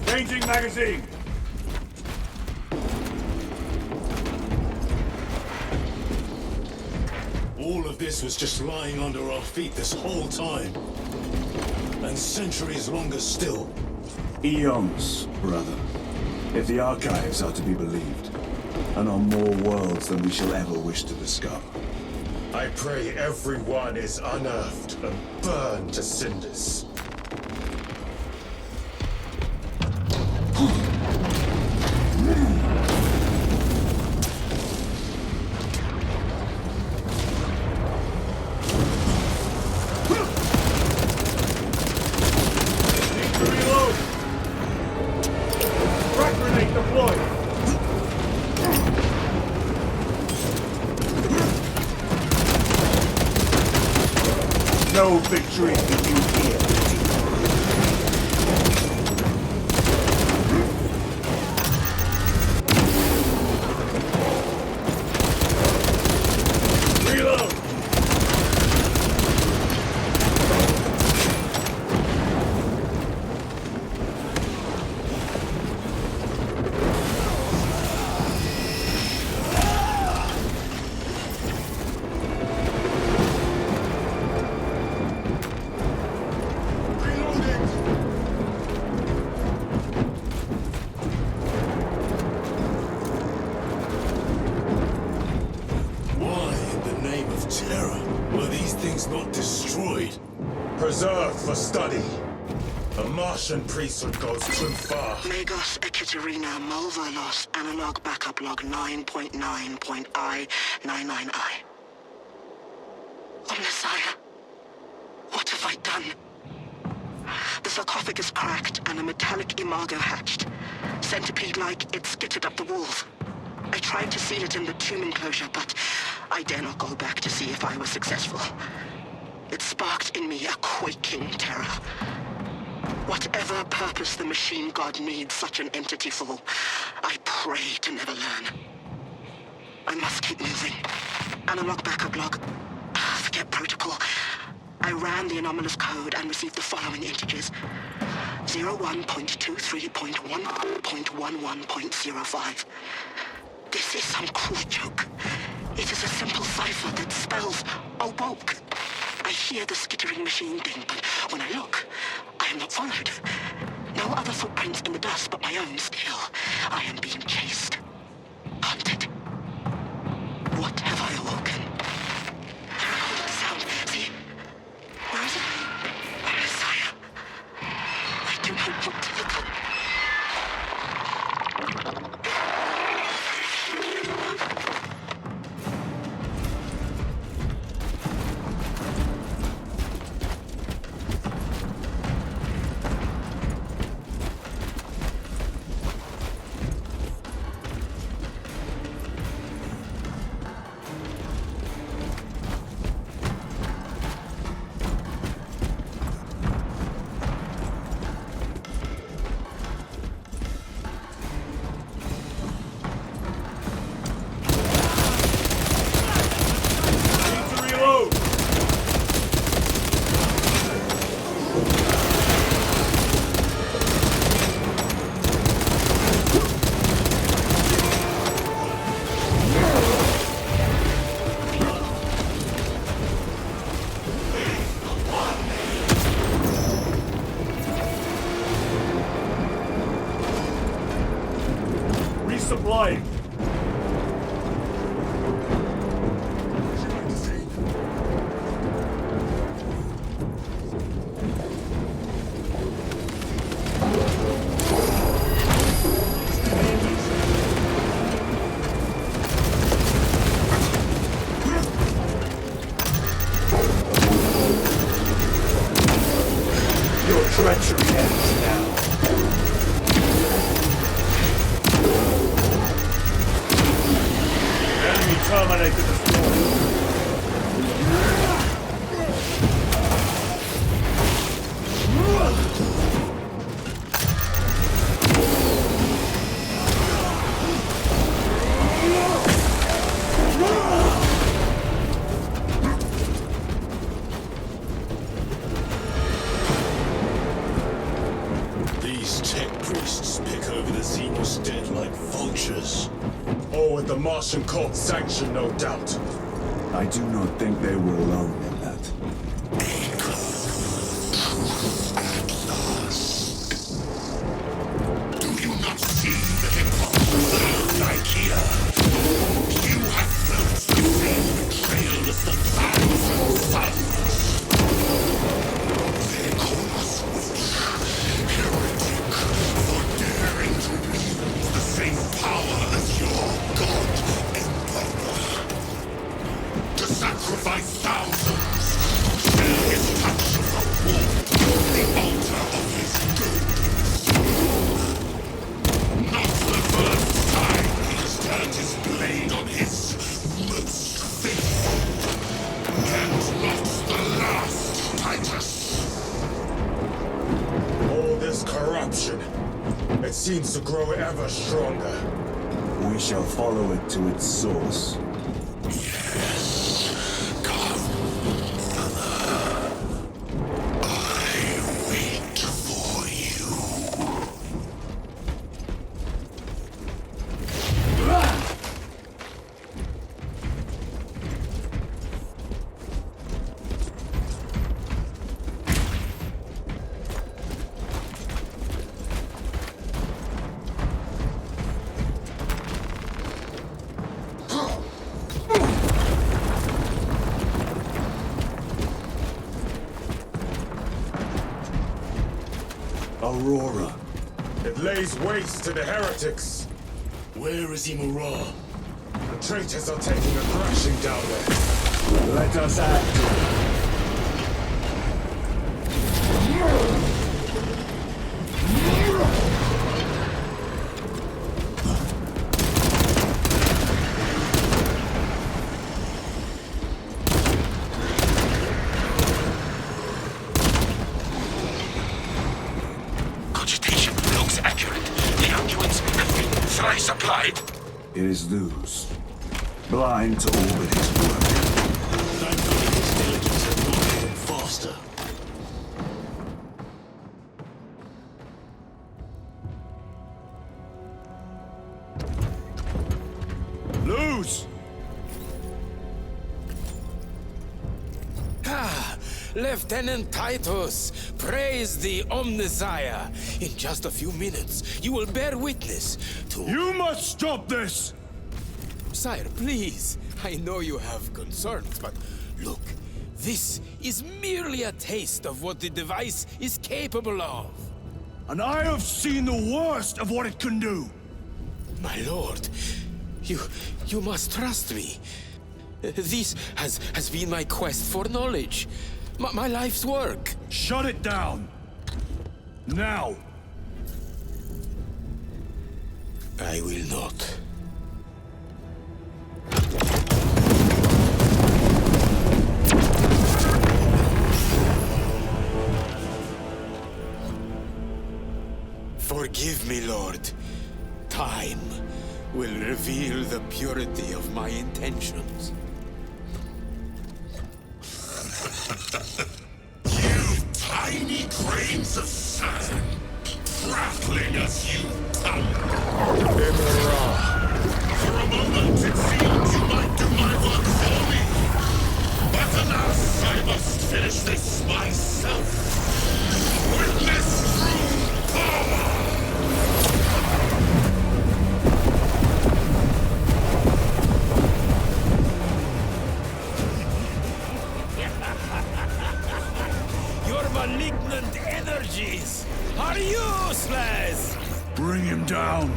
Changing magazine! All of this was just lying under our feet this whole time. And centuries longer still. Eons, brother. If the archives are to be believed. And on more worlds than we shall ever wish to discover. I pray everyone is unearthed and burned to cinders. No victory can you hear. Reload! Not destroyed. Preserved for study. A Martian priesthood goes too far. Magos Ekaterina Mulverlos Analog Backup Log 9.9.I99I. Oh, Messiah. What have I done? The sarcophagus cracked and a metallic imago hatched. Centipede-like, it skittered up the walls. I tried to seal it in the tomb enclosure, but I dare not go back to see if I was successful. It sparked in me a quaking terror. Whatever purpose the machine god needs such an entity for, I pray to never learn. I must keep moving. Analog backup log. Forget protocol. I ran the anomalous code and received the following integers. 01.23.1.11.05. This is some cruel joke. It is a simple cipher that spells awoke. I hear the skittering machine ding, but when I look, I am not followed. No other footprints in the dust but my own still. I am being chased. Hunted. What have I awoken? I recall the sound. See? Where is it? Messiah. I do not want to look up. resupplying. Treachery ends now. Enemy terminated the storm. The Martian cult sanction, no doubt. I do not think they were alone in that. Do you not see the hypocrisy like here? You have felt the same betrayal as the thousand suns. They call us witch, heretic, for daring to wield the same power as your God Emperor. To sacrifice thousands, share his touch of the warmth, the altar of his goodness. Not the first time he has turned his blade on his most faithful. And not the last, Titus. All this corruption, it seems to grow ever stronger. We shall follow it to its source. Yes, come, Mother. I wait for you. Aurora. It lays waste to the heretics. Where is Imura? The traitors are taking a thrashing down there. Let us act. Applied. It is Luz. Blind to all but his work. Thankfully, his diligence has moved him faster. Luz! Lieutenant Titus, praise the Omnisire. In just a few minutes, you will bear witness to... You must stop this! Sire, please. I know you have concerns, but look, this is merely a taste of what the device is capable of. And I have seen the worst of what it can do. My lord, you must trust me. This has been my quest for knowledge. My life's work. Shut it down! Now! I will not. Forgive me, Lord. Time will reveal the purity of my intentions. You tiny grains of sand, prattling as you thunder. For a moment it seemed you might do my work for me. But alas, I must finish this myself. Witness true power! are useless! Bring him down.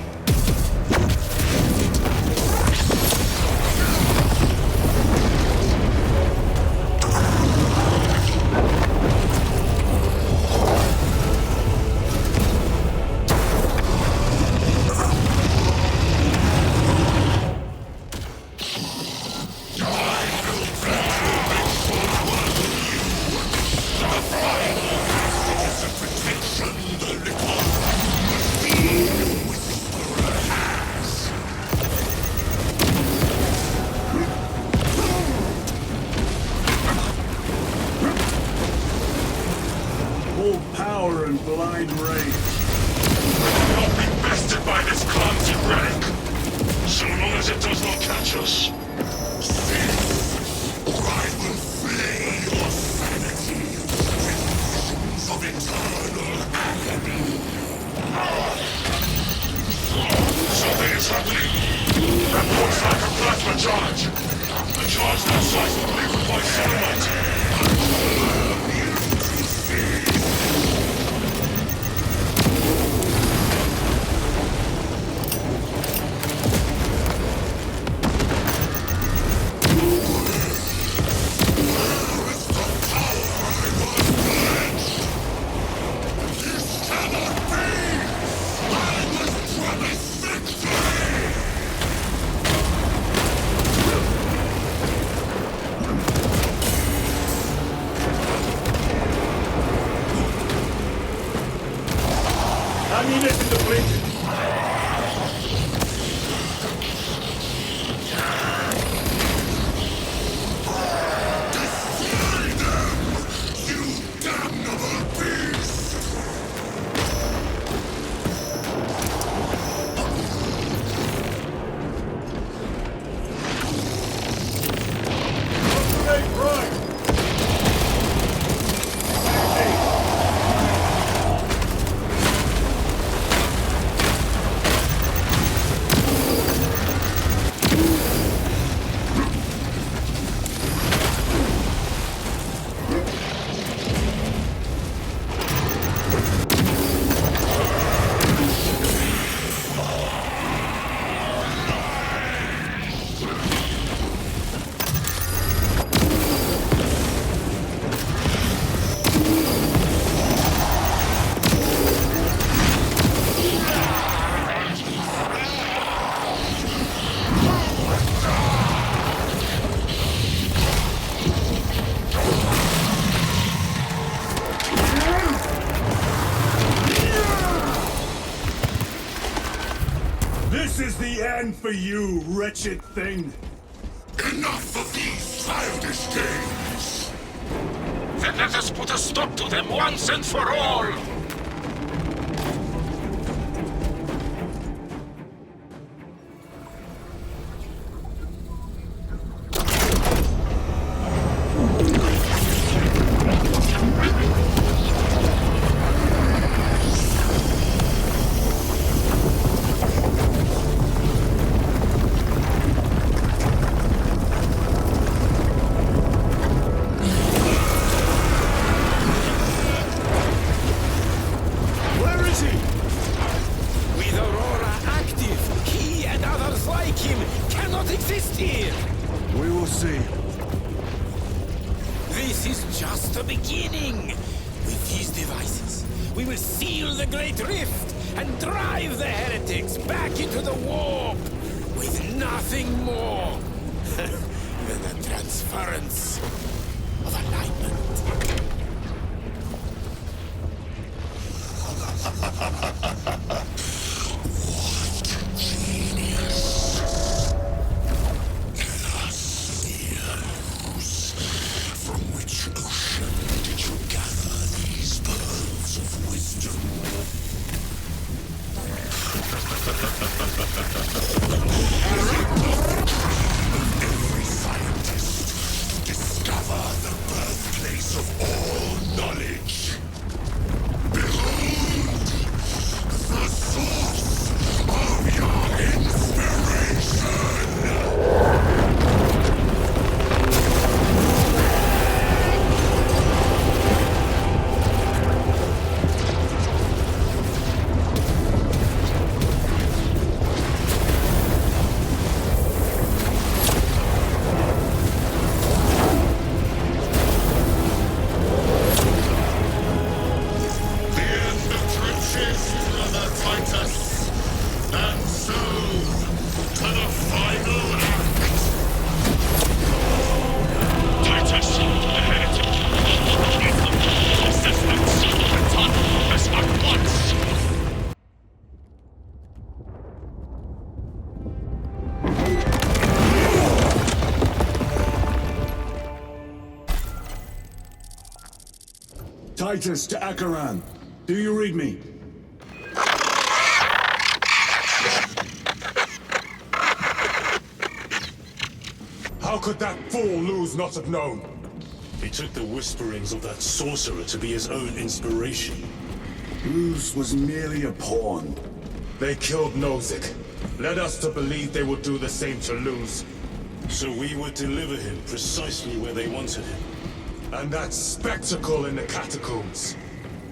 Power and blind rage. Not be bested by this clumsy relic. So long as it does not catch us. Or I will flay your sanity with visions of eternal agony. Something is happening. That looks like a plasma charge. A charge that size will be liquid by sunlight. Ammunition depleted. This is the end for you, wretched thing. Enough of these childish games. Then let us put a stop to them once and for all! Behold! Titus to Acheran. Do you read me? How could that fool Luz not have known? He took the whisperings of that sorcerer to be his own inspiration. Luz was merely a pawn. They killed Nozick. Led us to believe they would do the same to Luz. So we would deliver him precisely where they wanted him. And that spectacle in the catacombs.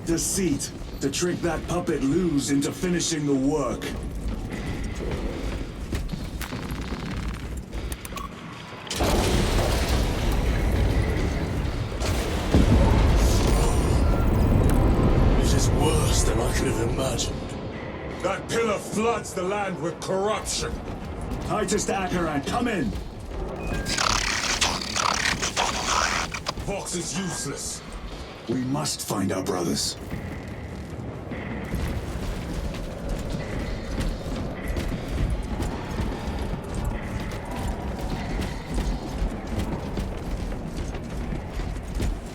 Deceit. To trick that puppet Luz into finishing the work. It is worse than I could have imagined. That pillar floods the land with corruption. Titus to Acheran, come in! Vox is useless. We must find our brothers.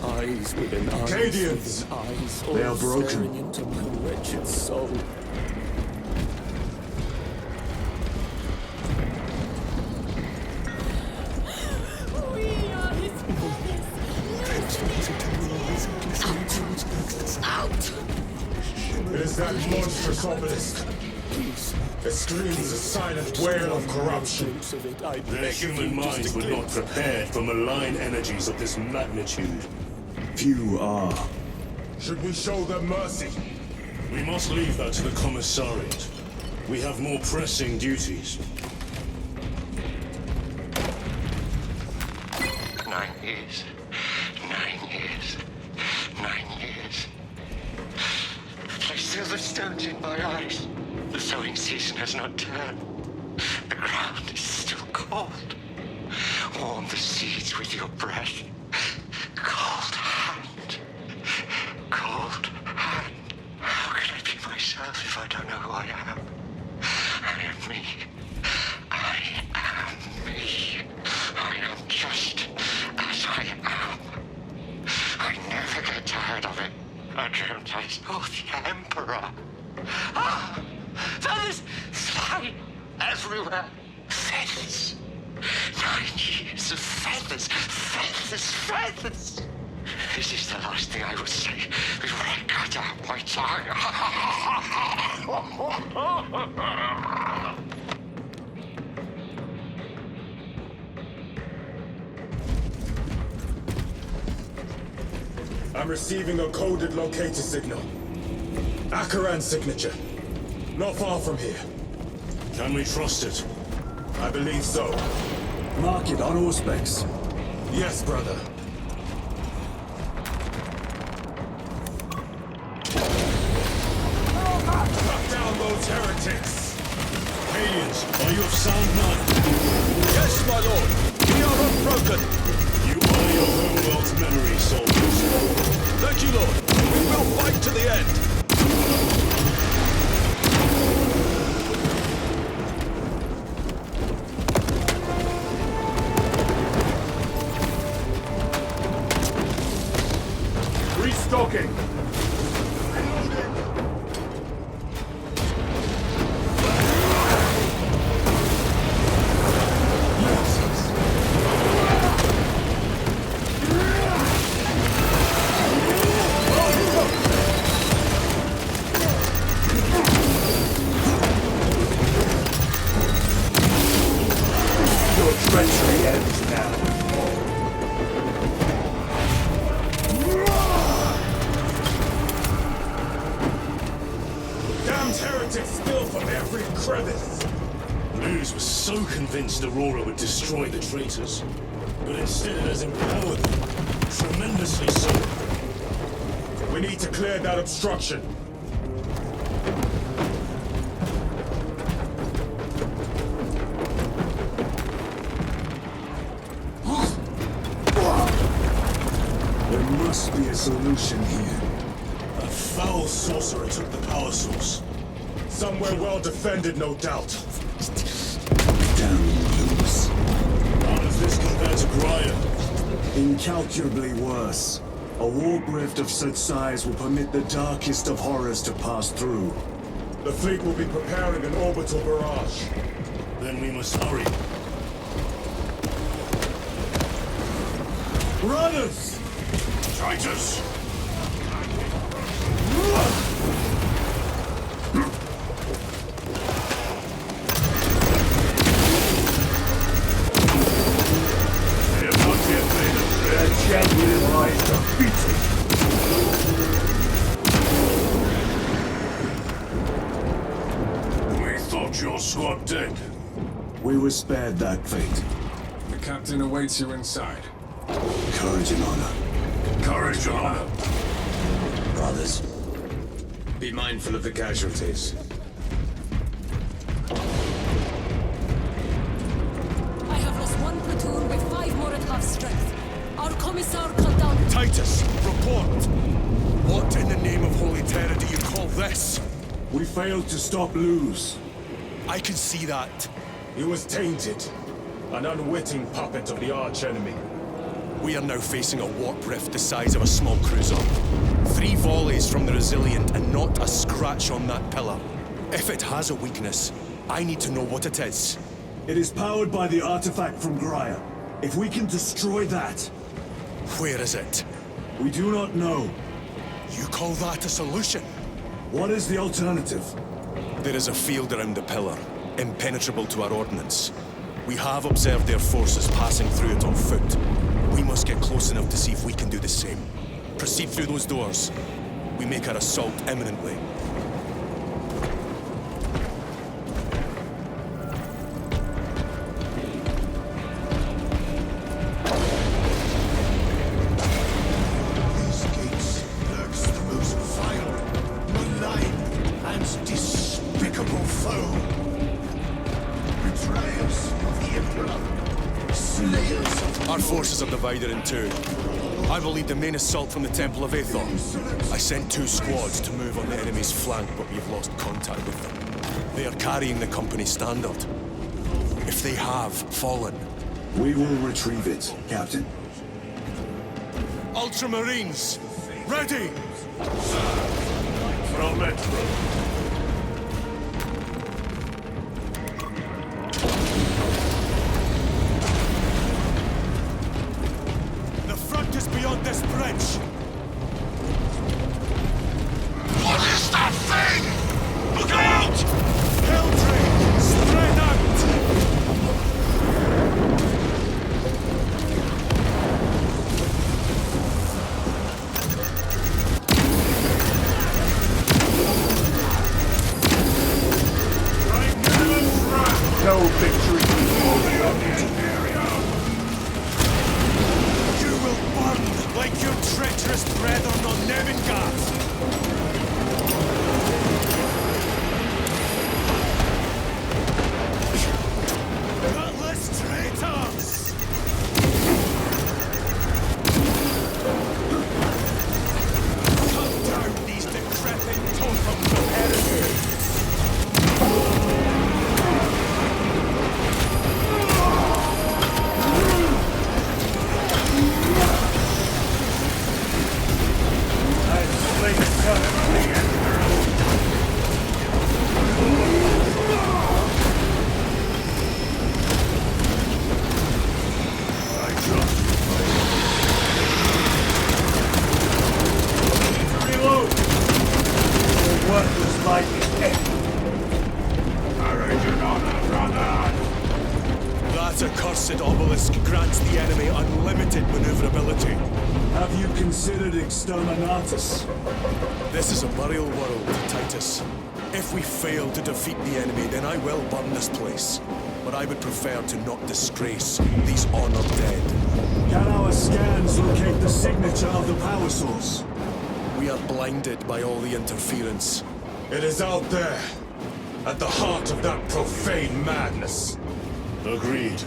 Eyes within eyes, Cadians! within eyes, They are all broken. staring into my wretched soul. It is that monstrous obelisk. It screams a silent wail of corruption. Their human minds were not prepared for malign energies of this magnitude. Few are. Should we show them mercy? We must leave that to the commissariat. We have more pressing duties. 9 years. 9 years. 9 years. Place silver stones in my eyes. The sowing season has not turned. The ground is still cold. Warm the seeds with your breath. Cold hand. Cold hand. How can I be myself if I don't know who I am? I am me. I am me. I am just as I am. I never get tired of it. I dreamt I saw the Emperor. Ah! Feathers flying everywhere. Feathers. 9 years of feathers. Feathers, feathers. This is the last thing I would say before I cut out my tongue. I'm receiving a coded locator signal. Acheran's signature. Not far from here. Can we trust it? I believe so. Mark it on Auspex. Yes, brother. Cut down those heretics! Aliens, are you of sound mind? Yes, my lord. We are unbroken. You are your homeworld's memory, soldiers. Thank you, lord. We will fight to the end. Restocking! Treachery ends now. Damned heretics spill from every crevice! Luz was so convinced Aurora would destroy the traitors. But instead it has empowered them. Tremendously so. We need to clear that obstruction. There must be a solution here. A foul sorcerer took the power source. Somewhere well defended, no doubt. Damn Luz. How does this compare to Brian? Incalculably worse. A warp rift of such size will permit the darkest of horrors to pass through. The fleet will be preparing an orbital barrage. Then we must hurry. Runners! Titus! They have not yet made a fair champion lies defeated. We thought your squad dead. We were spared that fate. The captain awaits you inside. Courage and honor. Courage and honor. Brothers, be mindful of the casualties. I have lost one platoon with 5 more at half strength. Our commissar cut down... Titus, report! What in the name of Holy Terror do you call this? We failed to stop Luz. I can see that. He was tainted. An unwitting puppet of the arch-enemy. We are now facing a warp rift the size of a small cruiser. 3 volleys from the Resilient and not a scratch on that pillar. If it has a weakness, I need to know what it is. It is powered by the artifact from Graia. If we can destroy that... Where is it? We do not know. You call that a solution? What is the alternative? There is a field around the pillar, impenetrable to our ordnance. We have observed their forces passing through it on foot. We must get close enough to see if we can do the same. Proceed through those doors. We make our assault imminently. These gates lurks the most vile, malign, and despicable foe. Betrayers of the Emperor. Slayers of... Our forces are divided in 2. I will lead the main assault from the Temple of Aethon. I sent 2 squads to move on the enemy's flank, but we've lost contact with them. They are carrying the company standard. If they have fallen... We will retrieve it, Captain. Ultramarines! Ready! From Metro. Just beyond this bridge. What is that thing? Look out! Hell train! Spread out! No victory before the objective area. Like your treacherous brethren on Nevengard! Gutless traitors! Cut down these decrepit totems of heresy! That accursed obelisk grants the enemy unlimited maneuverability. Have you considered Exterminatus? This is a burial world, Titus. If we fail to defeat the enemy, then I will burn this place. But I would prefer to not disgrace these honored dead. Can our scans locate the signature of the power source? We are blinded by all the interference. It is out there, at the heart of that profane madness. Agreed.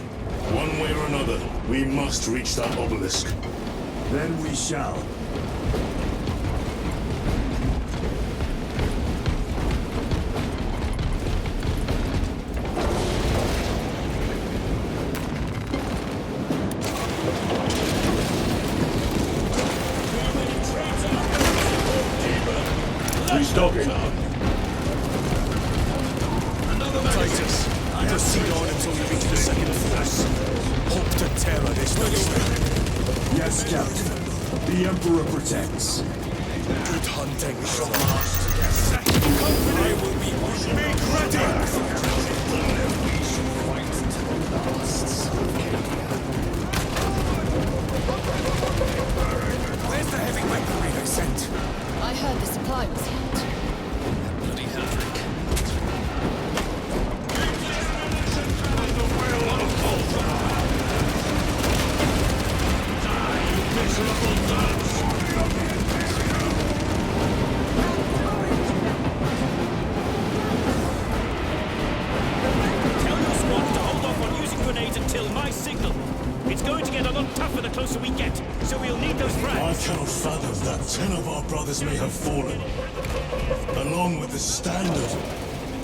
One way or another, we must reach that obelisk. Then we shall. Proceed on until you reach the second force. Hope to terror this place. Yes, Captain. The Emperor protects. Good hunting, brother. Second company! I will be on. Make ready! Where's the heavyweight parade I sent? I heard the supply was hit. Bloody Hendrik. Tell your squad to hold off on using grenades until my signal. It's going to get a lot tougher the closer we get, so we'll need those I frags. cannot fathom that 10 of our brothers may have fallen, along with the Standard.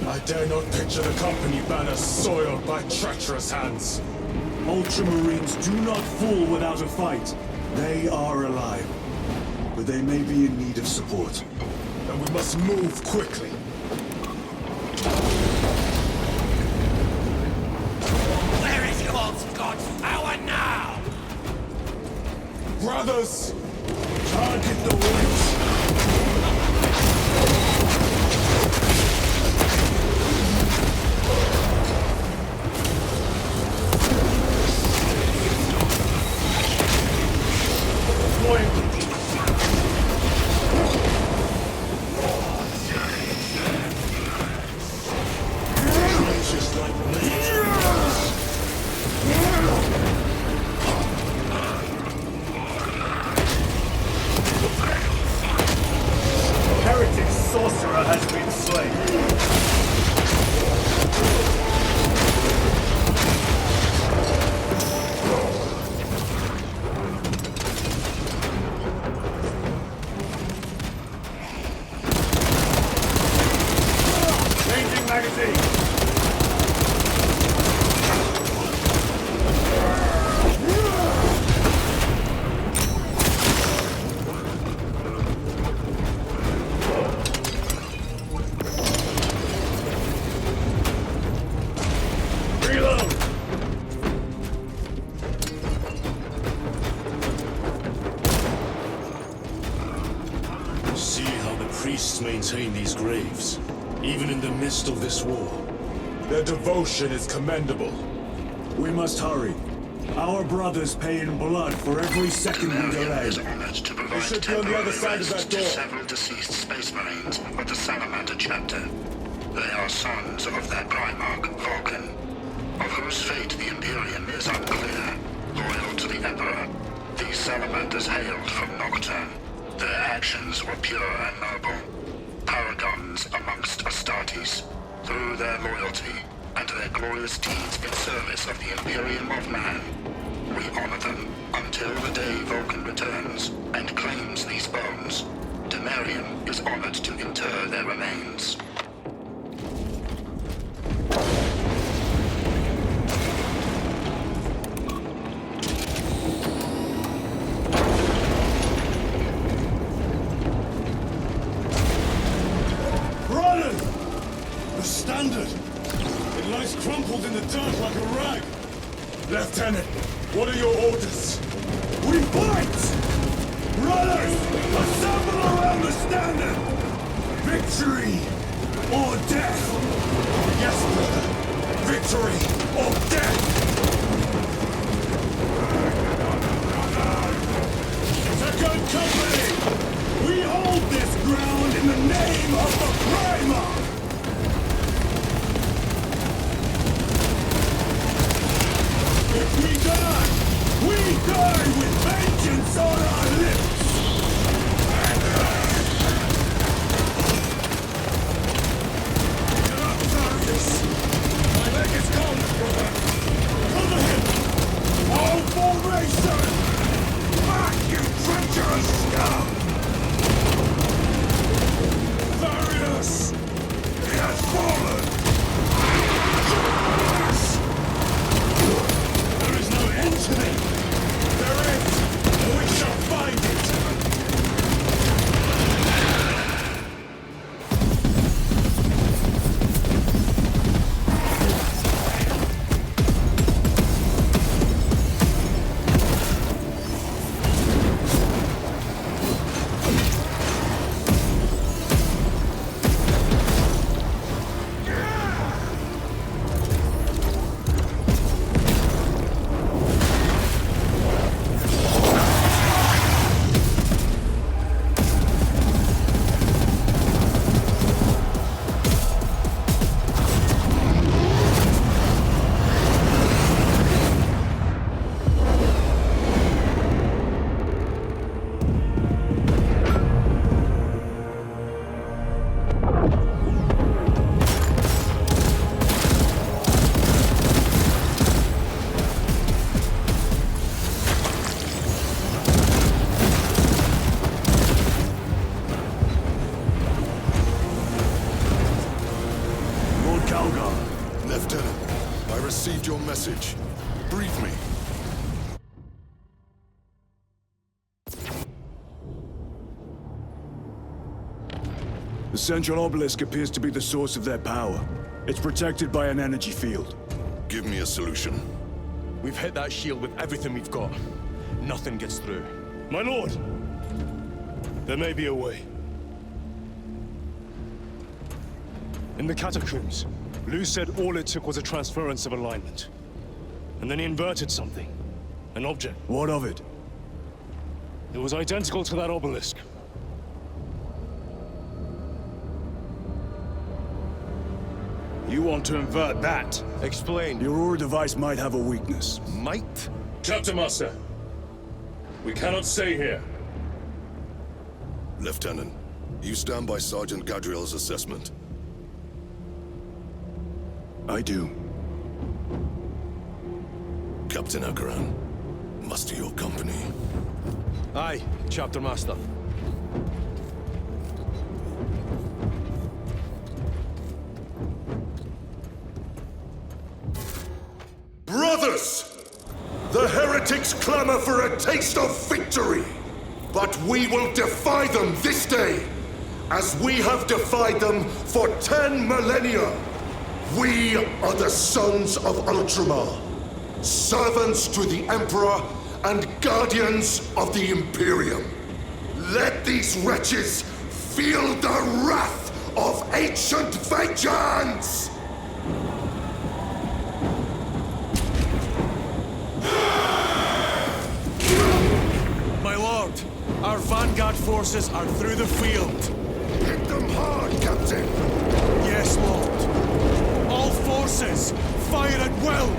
I dare not picture the company banner soiled by treacherous hands. Ultramarines do not fall without a fight. They are alive. But they may be in need of support. And we must move quickly. Where is God's power now? Brothers! Target the witch! Heretic Sorcerer has been slain. Changing magazine. See how the priests maintain these graves, even in the midst of this war. Their devotion is commendable. We must hurry. Our brothers pay in blood for every second we delay. Is honored to provide should be on the other side of rest that door. to several deceased space marines of the Salamander chapter. They are sons of their Primarch, Vulcan, of whose fate the Imperium is unclear. Loyal to the Emperor, these Salamanders hailed from Nocturne. Their actions were pure and noble, paragons amongst Astartes. Through their loyalty and their glorious deeds in service of the Imperium of Man, we honor them until the day Vulcan returns and claims these bones. Demarium is honored to inter their remains. Brothers! The Standard! It lies crumpled in the dirt like a rag! Lieutenant, what are your orders? We fight! Brothers, assemble around the Standard! Victory or death! Yes, brother! Victory or death! Second Company! We hold this ground in the name of the Primarch! If we die with vengeance on our lips! Atreus! My leg is gone, brother! Cover him! All formation! Back, you treacherous scum! Darius! Calgar. Lieutenant, I received your message. Brief me. The central obelisk appears to be the source of their power. It's protected by an energy field. Give me a solution. We've hit that shield with everything we've got. Nothing gets through. My lord! There may be a way. In the catacombs, Lou said all it took was a transference of alignment. And then he inverted something. An object. What of it? It was identical to that obelisk. You want to invert that? Explain. The Aurora device might have a weakness. Might? Chapter Master. We cannot stay here. Lieutenant, you stand by Sergeant Gadriel's assessment. I do. Captain Akaran, muster your company. Aye, Chapter Master. Brothers! The heretics clamor for a taste of victory! But we will defy them this day, as we have defied them for 10 millennia! We are the sons of Ultramar, servants to the Emperor and guardians of the Imperium. Let these wretches feel the wrath of ancient vengeance! My lord, our vanguard forces are through the field. Hit them hard, Captain! Yes, Lord. All forces, fire at will!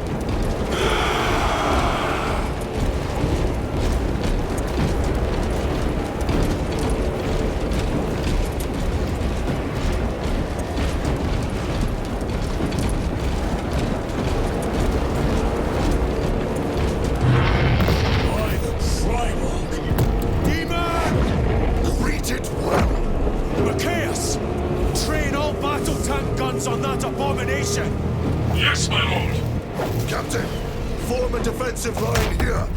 On that abomination! Yes, my lord! Captain, form a defensive line here!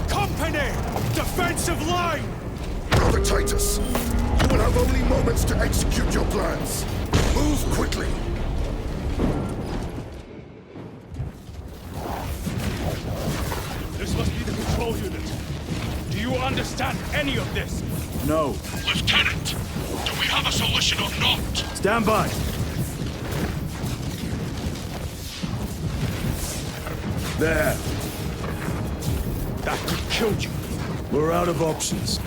Company! Defensive line! Brother Titus, you will have only moments to execute your plans. Move quickly! This must be the control unit. Do you understand any of this? No. Lieutenant, do we have a solution or not? Stand by! There. That could kill you. We're out of options.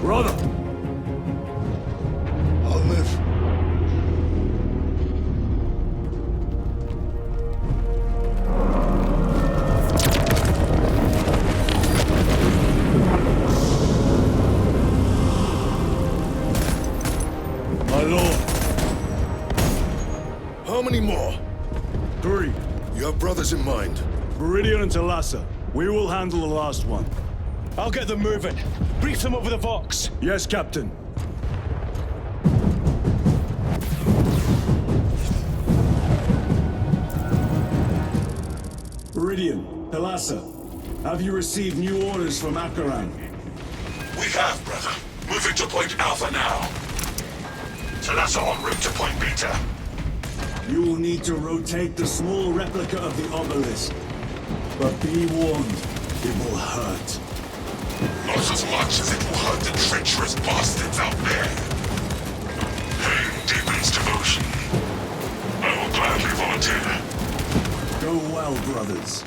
Brother! I'll live. How many more? 3. You have brothers in mind? Viridian and Talassa. We will handle the last one. I'll get them moving. Brief them over the Vox. Yes, Captain. Viridian, Talassa, have you received new orders from Akaran? We have, brother. Moving to Point Alpha now. Talassa en route to Point Beta. You will need to rotate the small replica of the obelisk. But be warned, it will hurt. Not as much as it will hurt the treacherous bastards out there. Paying deepens devotion. I will gladly volunteer. Go well, brothers.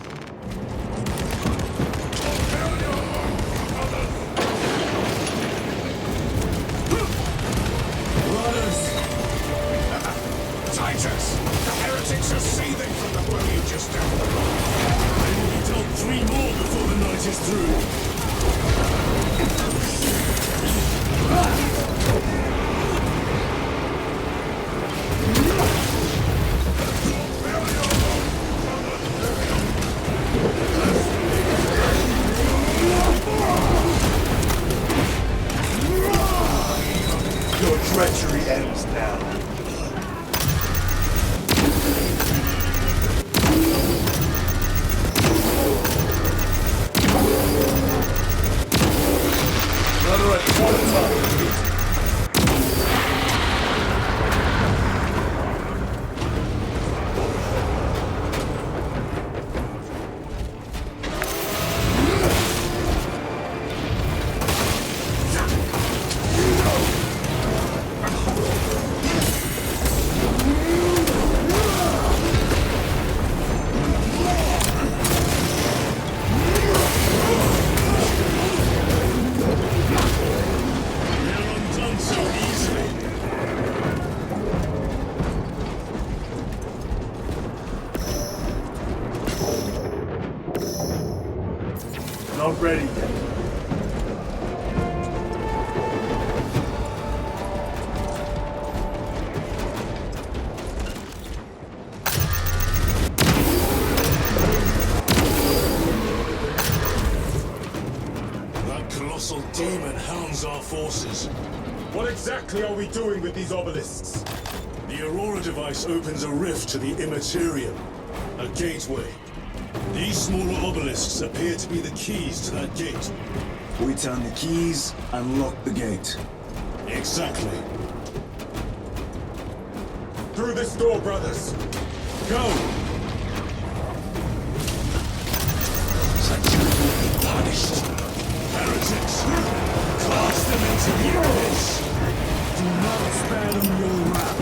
Titus, the heretics are seething from the blow you just did. I will be told 3 more before the night is through. Your treachery ends now. Another automaton. Not ready yet. That colossal demon hounds our forces. What exactly are we doing with these obelisks? The Aurora device opens a rift to the Immaterium, a gateway. These smaller obelisks appear to be the keys to that gate. We turn the keys and lock the gate. Exactly. Through this door, brothers. Go! Such will be punished. Heretics! Cast them into the abyss! Do not spare them your wrath.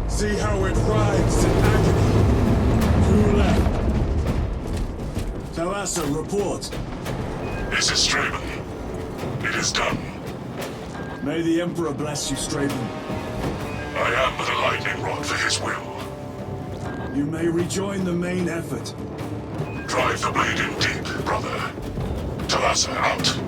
See how it writhes in agony. Who left? Thalassa, report. This is Straben. It is done. May the Emperor bless you, Straben. I am but a lightning rod for his will. You may rejoin the main effort. Drive the blade in deep, brother. Thalassa out.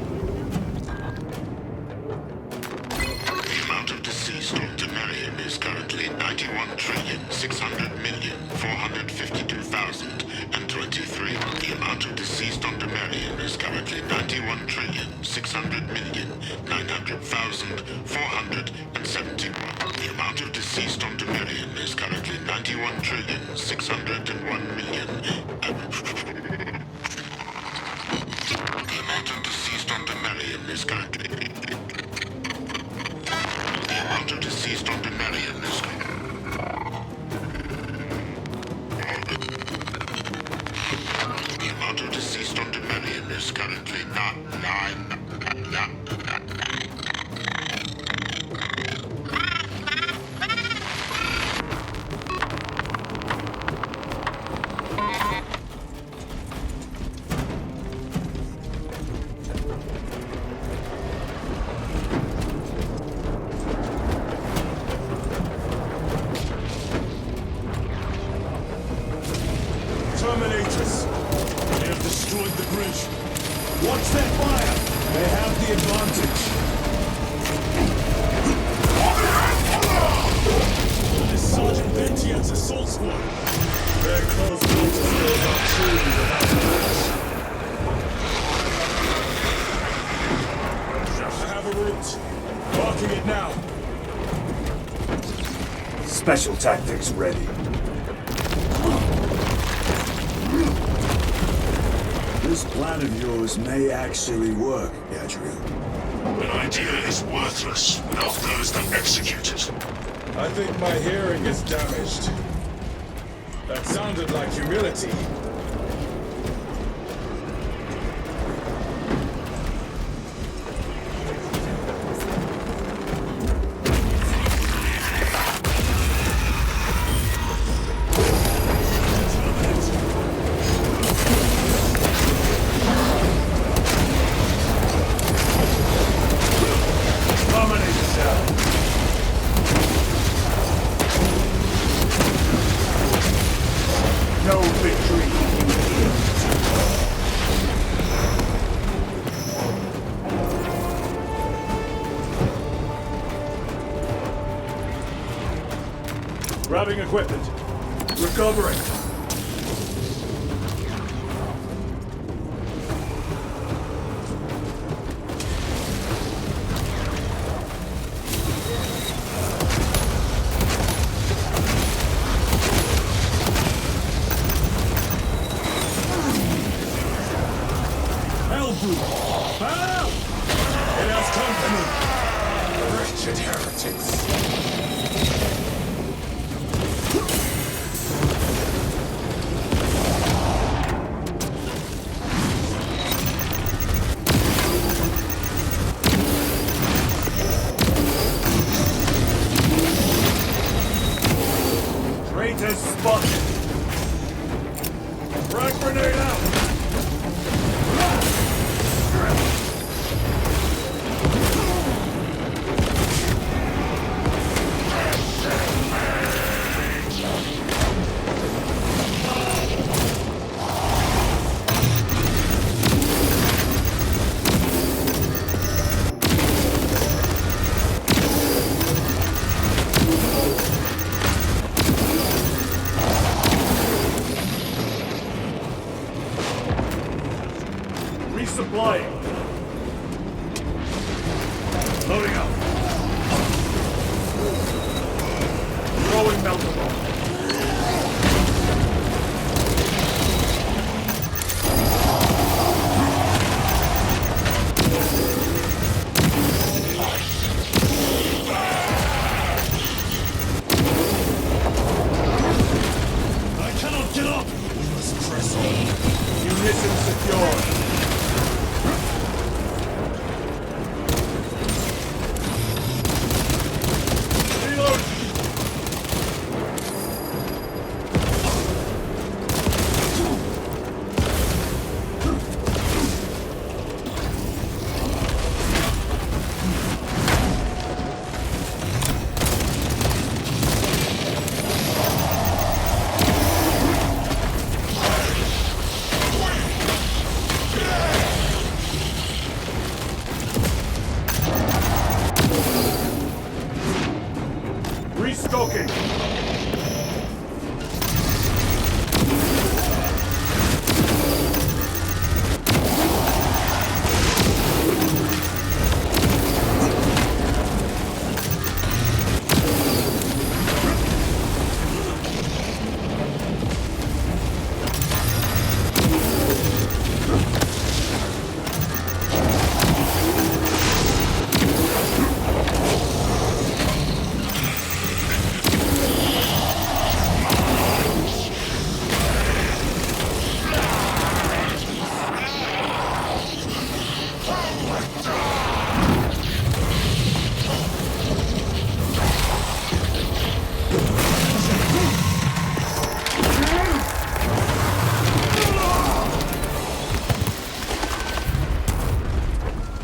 The amount of deceased on Demarium is currently 91,600,452,023. The amount of deceased on Demarium is currently 91,600,900,471. The amount of deceased on Demarium is currently 91,601,000,000. The amount of deceased on Demarium is currently... The amount of deceased on Demarium is... The amount of deceased on Demarium is currently not 9... Terminators! They have destroyed the bridge. Watch their fire! They have the advantage. This Sergeant Ventiat's assault squad. Their close quarters skills are truly without match. I have a route. Marking it now. Special tactics ready. This plan of yours may actually work, Atreus. An idea is worthless without those that execute it. I think my hearing is damaged. That sounded like humility. No victory. Grabbing equipment. Recovering. Resupplying. Loading up. Throwing meltable. I cannot get up! We must press on. Munitions secure. Restocking.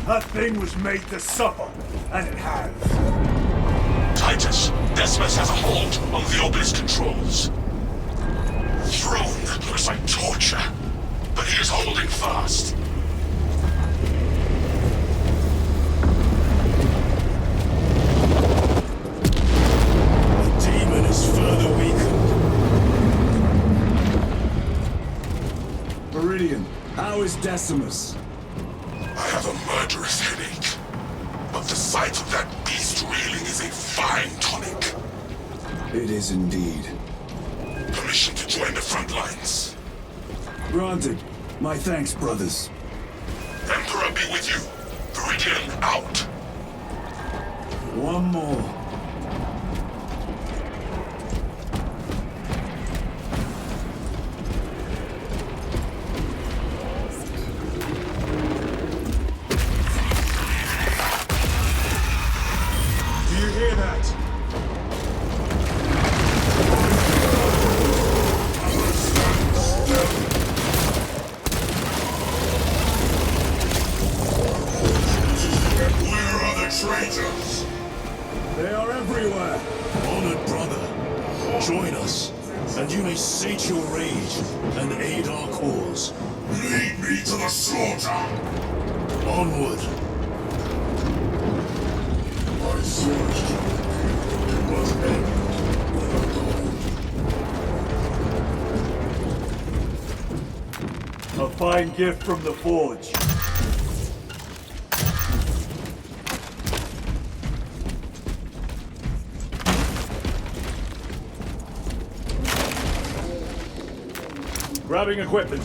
That thing was made to suffer, and it has. Titus, Decimus has a hold on the obelisk controls. Throne looks like torture, but he is holding fast. The demon is further weakened. Meridian, how is Decimus? I have a murderous headache, but the sight of that beast reeling is a fine tonic. It is indeed. Permission to join the front lines. Granted. My thanks, brothers. Emperor be with you. Meridian out. One more. Hear that? They your rage and aid our cause. Lead me to the slaughter! Onward! My sword must end with a goal. A fine gift from the Forge. Grabbing equipment.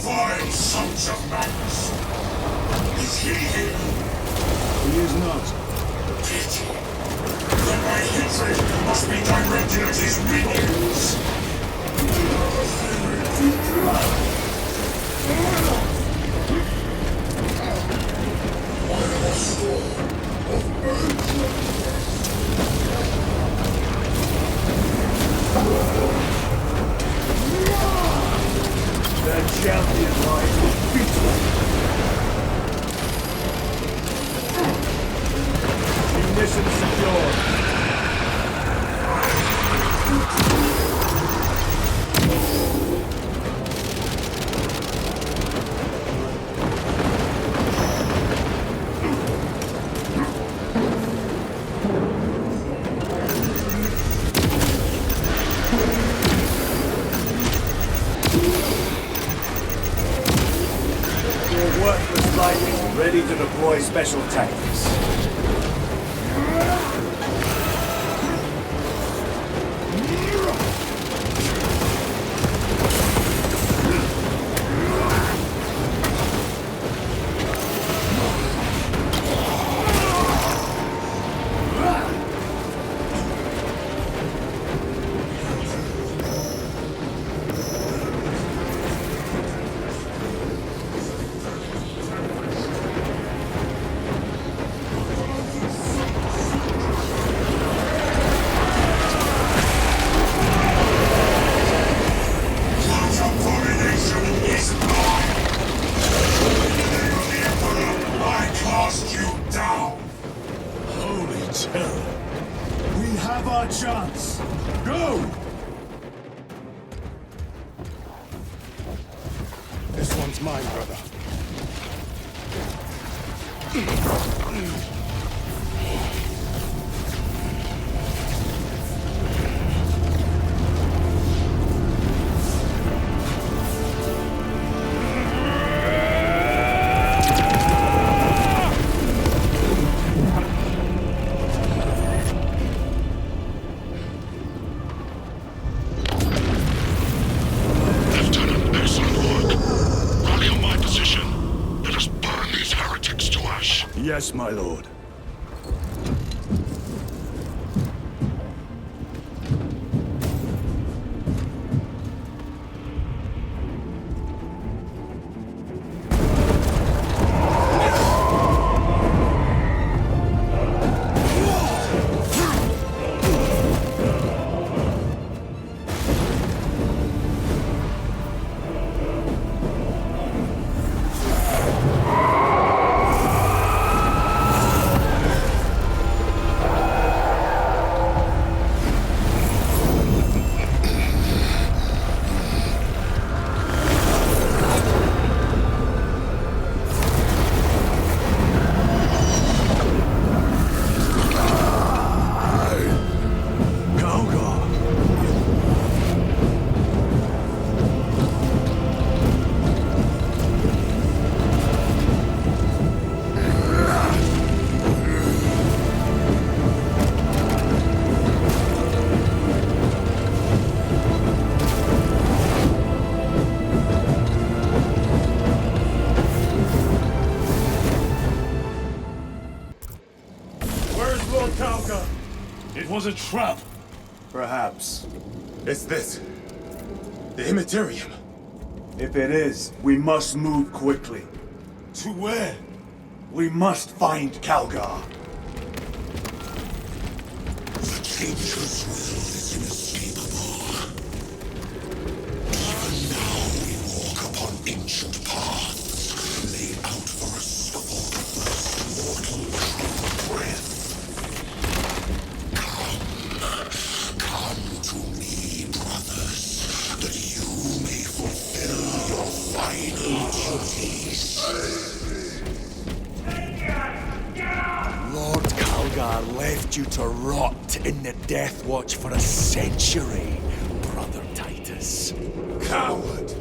Fine sons of madness! Is he here? He is not. Pity. Then my hatred must be directed at his minions! That champion lies defeated. Munitions secure. Your worthless lightning ready to deploy special tactics. Chance! Go! This one's mine, brother. Yes, my lord. It was a trap. Perhaps. It's this. The Immaterium. If it is, we must move quickly. To where? We must find Calgar. Nature's will is inescapable. Even now we walk upon ancient paths, laid out for us of all the first mortal true breath. Come to me, brothers, that you may fulfill your final duties. Lord Calgar left you to rot in the Death Watch for a century, Brother Titus. Coward!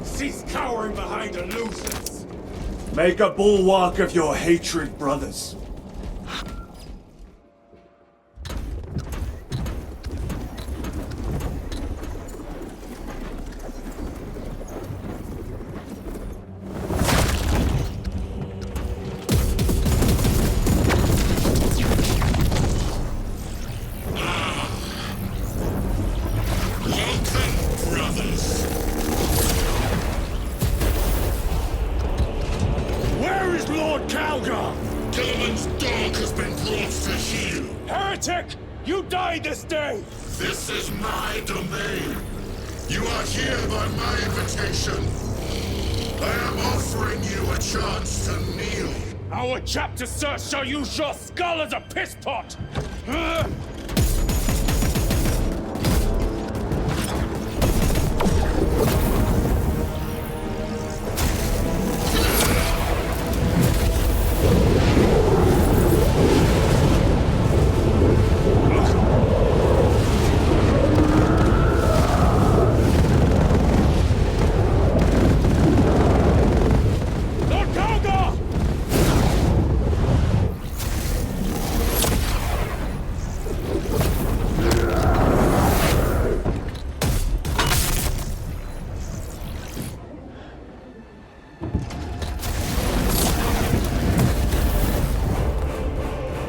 Cease cowering behind illusions! Make a bulwark of your hatred, brothers. This is my domain. You are here by my invitation. I am offering you a chance to kneel. Our chapter, sir, shall use your skull as a piss pot!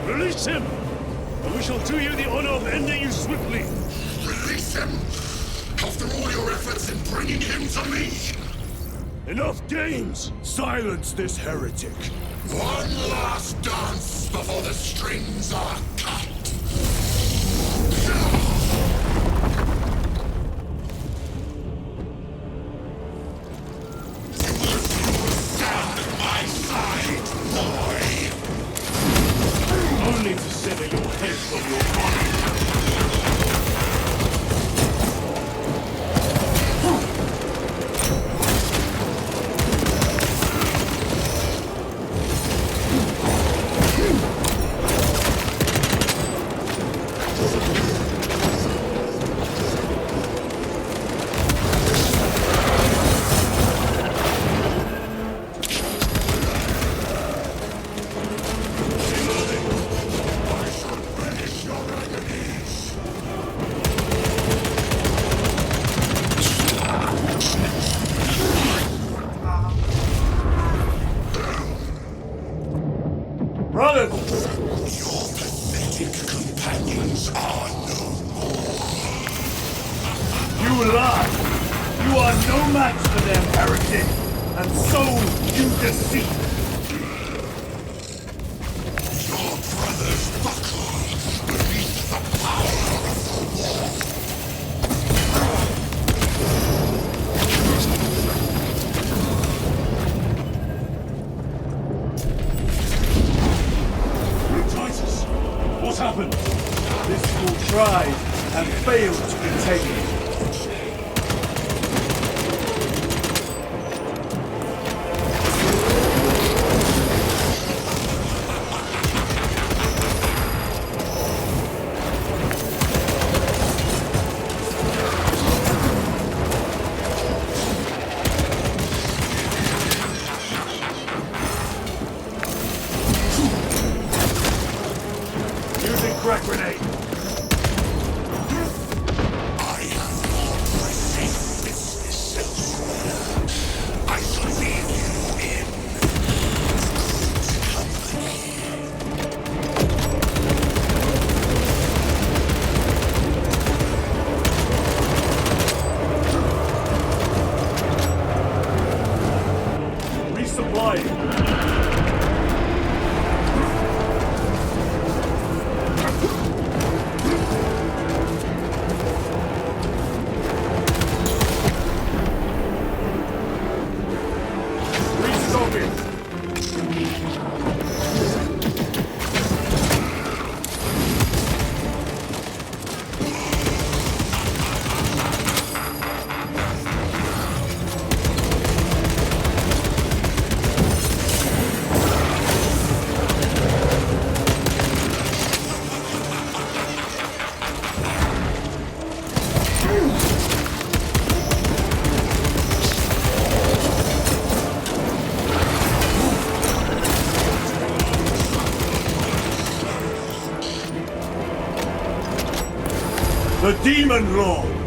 Release him! And we shall do you the honor of ending you swiftly. Release him! After all your efforts in bringing him to me! Enough games! Silence this heretic. One last dance before the strings are cut. Stand at my side, boy! Only to sever your head from your body. The Demon Lord!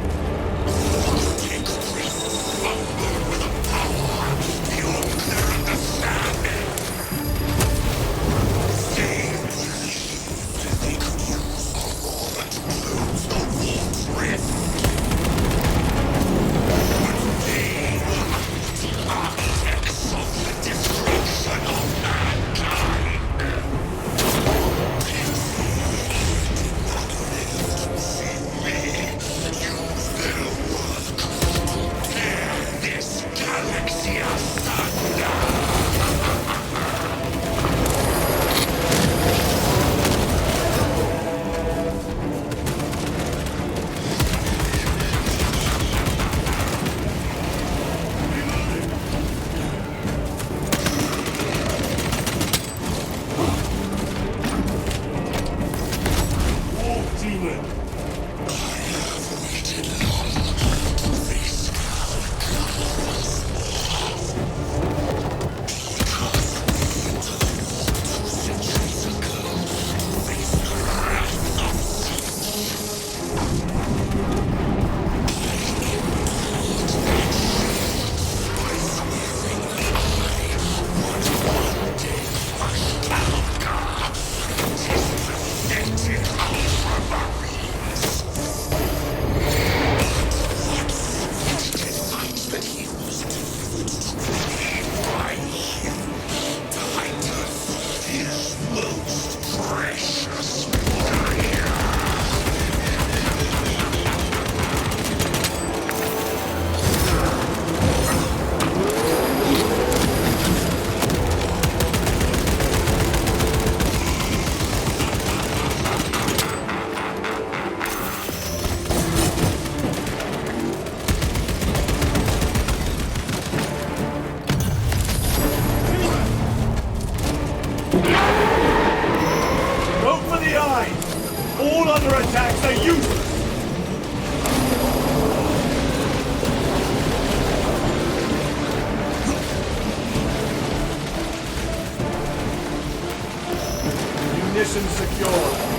Mission secure.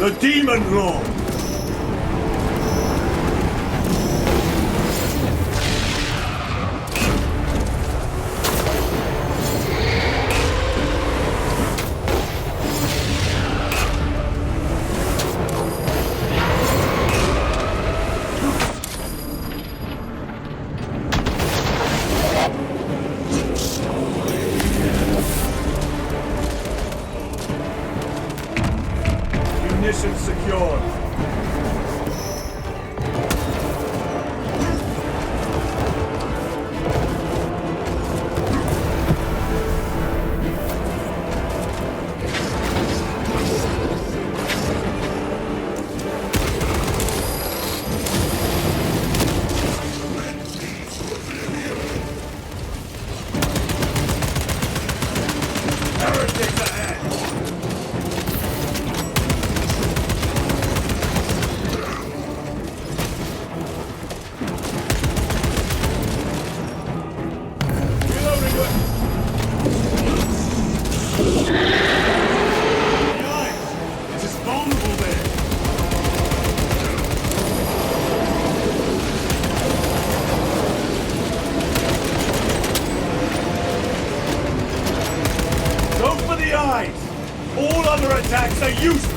The Demon Lord! Munitions secured. Heretics ahead! Go for the eyes! All other attacks are useless!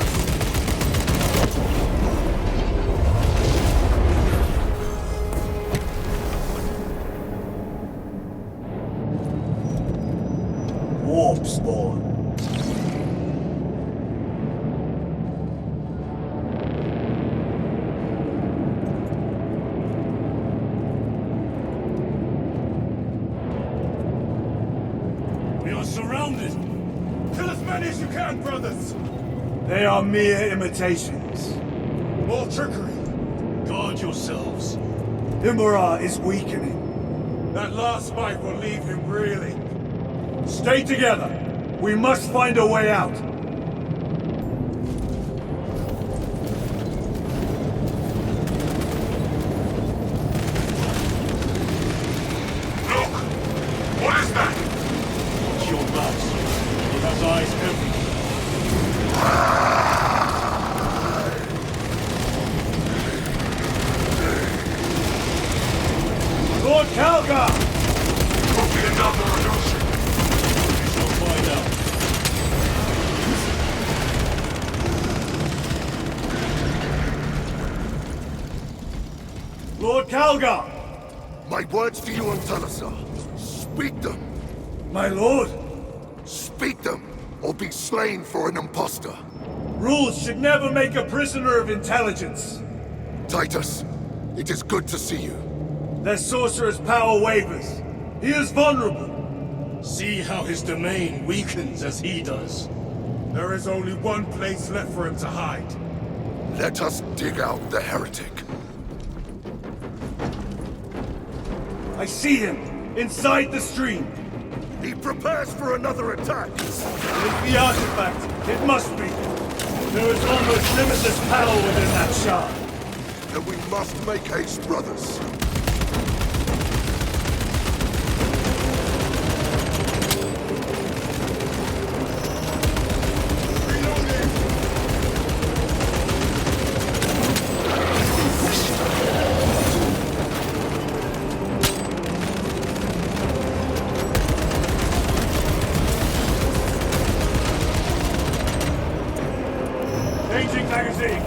Warp spawn. We are surrounded! Kill as many as you can, brothers! They are mere imitations. More trickery! Guard yourselves. Imara is weakening. That last fight will leave him reeling. Stay together. We must find a way out. Look! What is that? Watch your backs. He has eyes everywhere. Lord Calgar! Could be another illusion. We shall find out. Lord Calgar! My words to you, Untitled. Speak them. My lord? Speak them, or be slain for an impostor. Rules should never make a prisoner of intelligence. Titus, it is good to see you. Their sorcerer's power wavers. He is vulnerable. See how his domain weakens as he does. There is only one place left for him to hide. Let us dig out the heretic. I see him, inside the stream. He prepares for another attack. It is the artifact. It must be. There is almost limitless power within that shard. Then we must make haste, brothers. Changing magazine.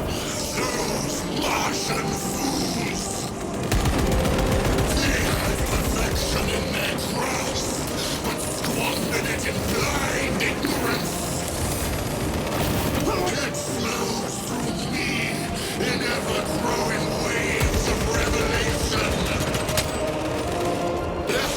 Those Martian fools! They had perfection in their grasp, but squandered it in blind ignorance. It flows through me in ever-growing waves of revelation. Yes!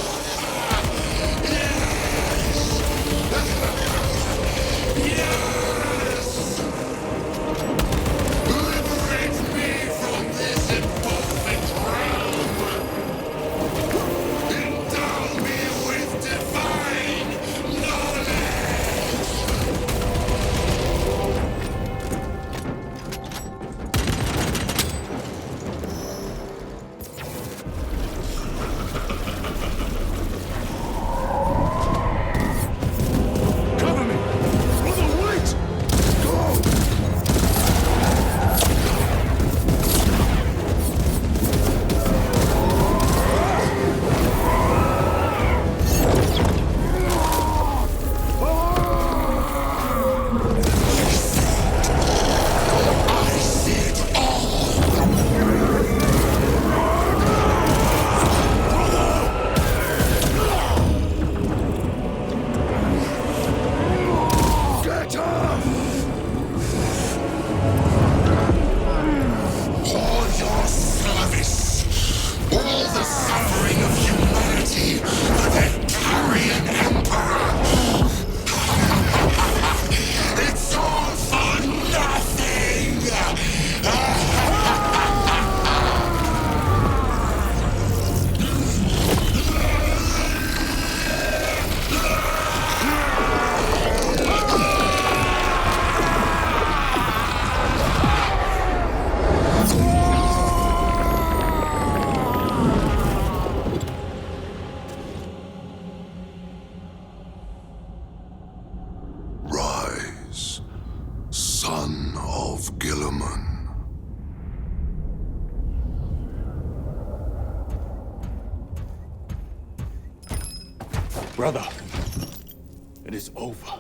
Brother, it is over.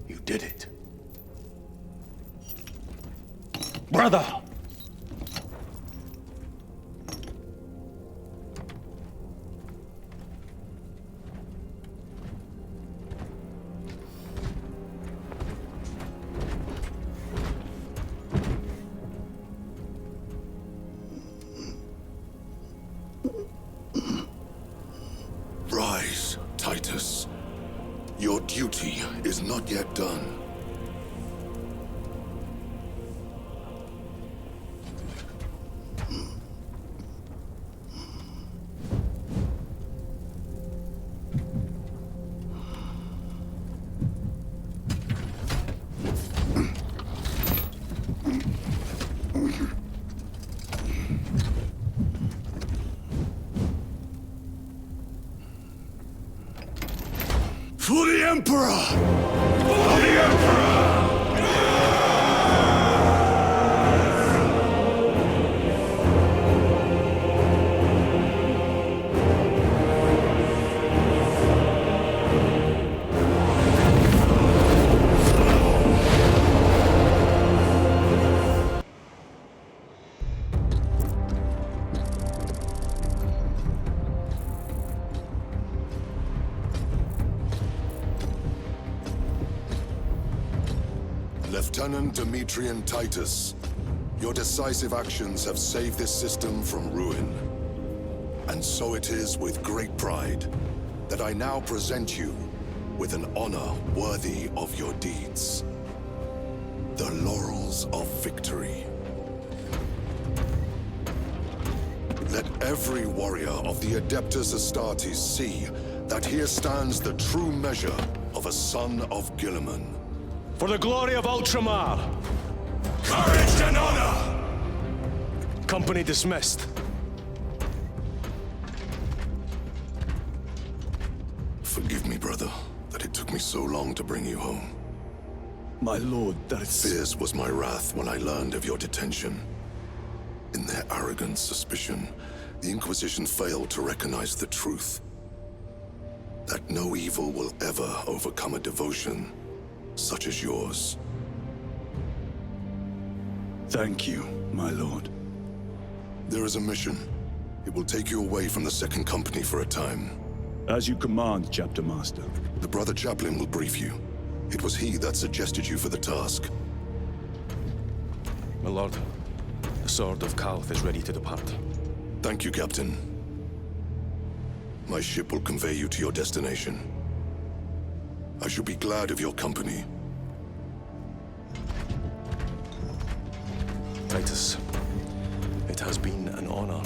You did it. Brother! Rise, Titus. Your duty is not yet done. For the Emperor! For the Emperor! Lieutenant Demetrian Titus, your decisive actions have saved this system from ruin. And so it is with great pride that I now present you with an honor worthy of your deeds. The Laurels of Victory. Let every warrior of the Adeptus Astartes see that here stands the true measure of a son of Guilliman. For the glory of Ultramar! Courage and honor! Company dismissed. Forgive me, brother, that it took me so long to bring you home. My lord, Fierce was my wrath when I learned of your detention. In their arrogant suspicion, the Inquisition failed to recognize the truth. That no evil will ever overcome a devotion such as yours. Thank you, my lord. There is a mission. It will take you away from the Second Company for a time. As you command, Chapter Master. The Brother Chaplain will brief you. It was he that suggested you for the task. My lord, the Sword of Kalth is ready to depart. Thank you, Captain. My ship will convey you to your destination. I shall be glad of your company. Titus, it has been an honor.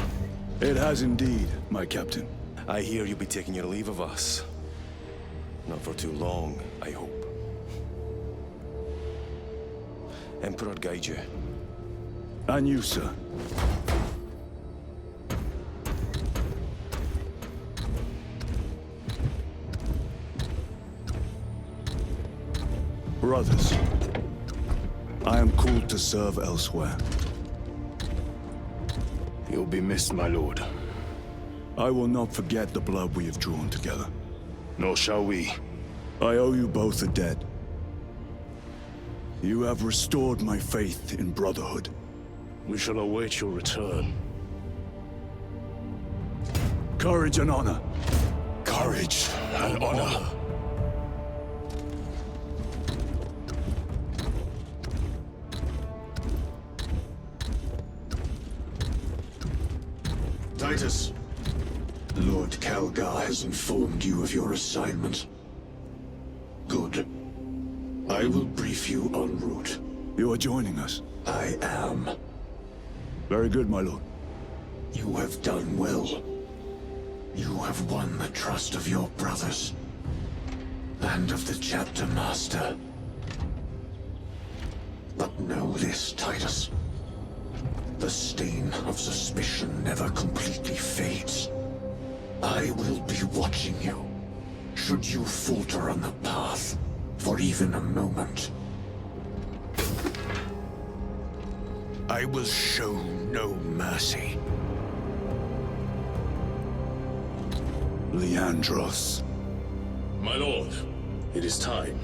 It has indeed, my captain. I hear you'll be taking your leave of us. Not for too long, I hope. Emperor guide you. And you, sir. Brothers, I am called to serve elsewhere. You'll be missed, my lord. I will not forget the blood we have drawn together. Nor shall we. I owe you both a debt. You have restored my faith in brotherhood. We shall await your return. Courage and honor. Courage and honor. Titus, Lord Calgar has informed you of your assignment. Good. I will brief you en route. You are joining us? I am. Very good, my lord. You have done well. You have won the trust of your brothers. And of the Chapter Master. But know this, Titus. The stain of suspicion never completely fades. I will be watching you. Should you falter on the path, for even a moment. I will show no mercy. Leandros. My lord, it is time.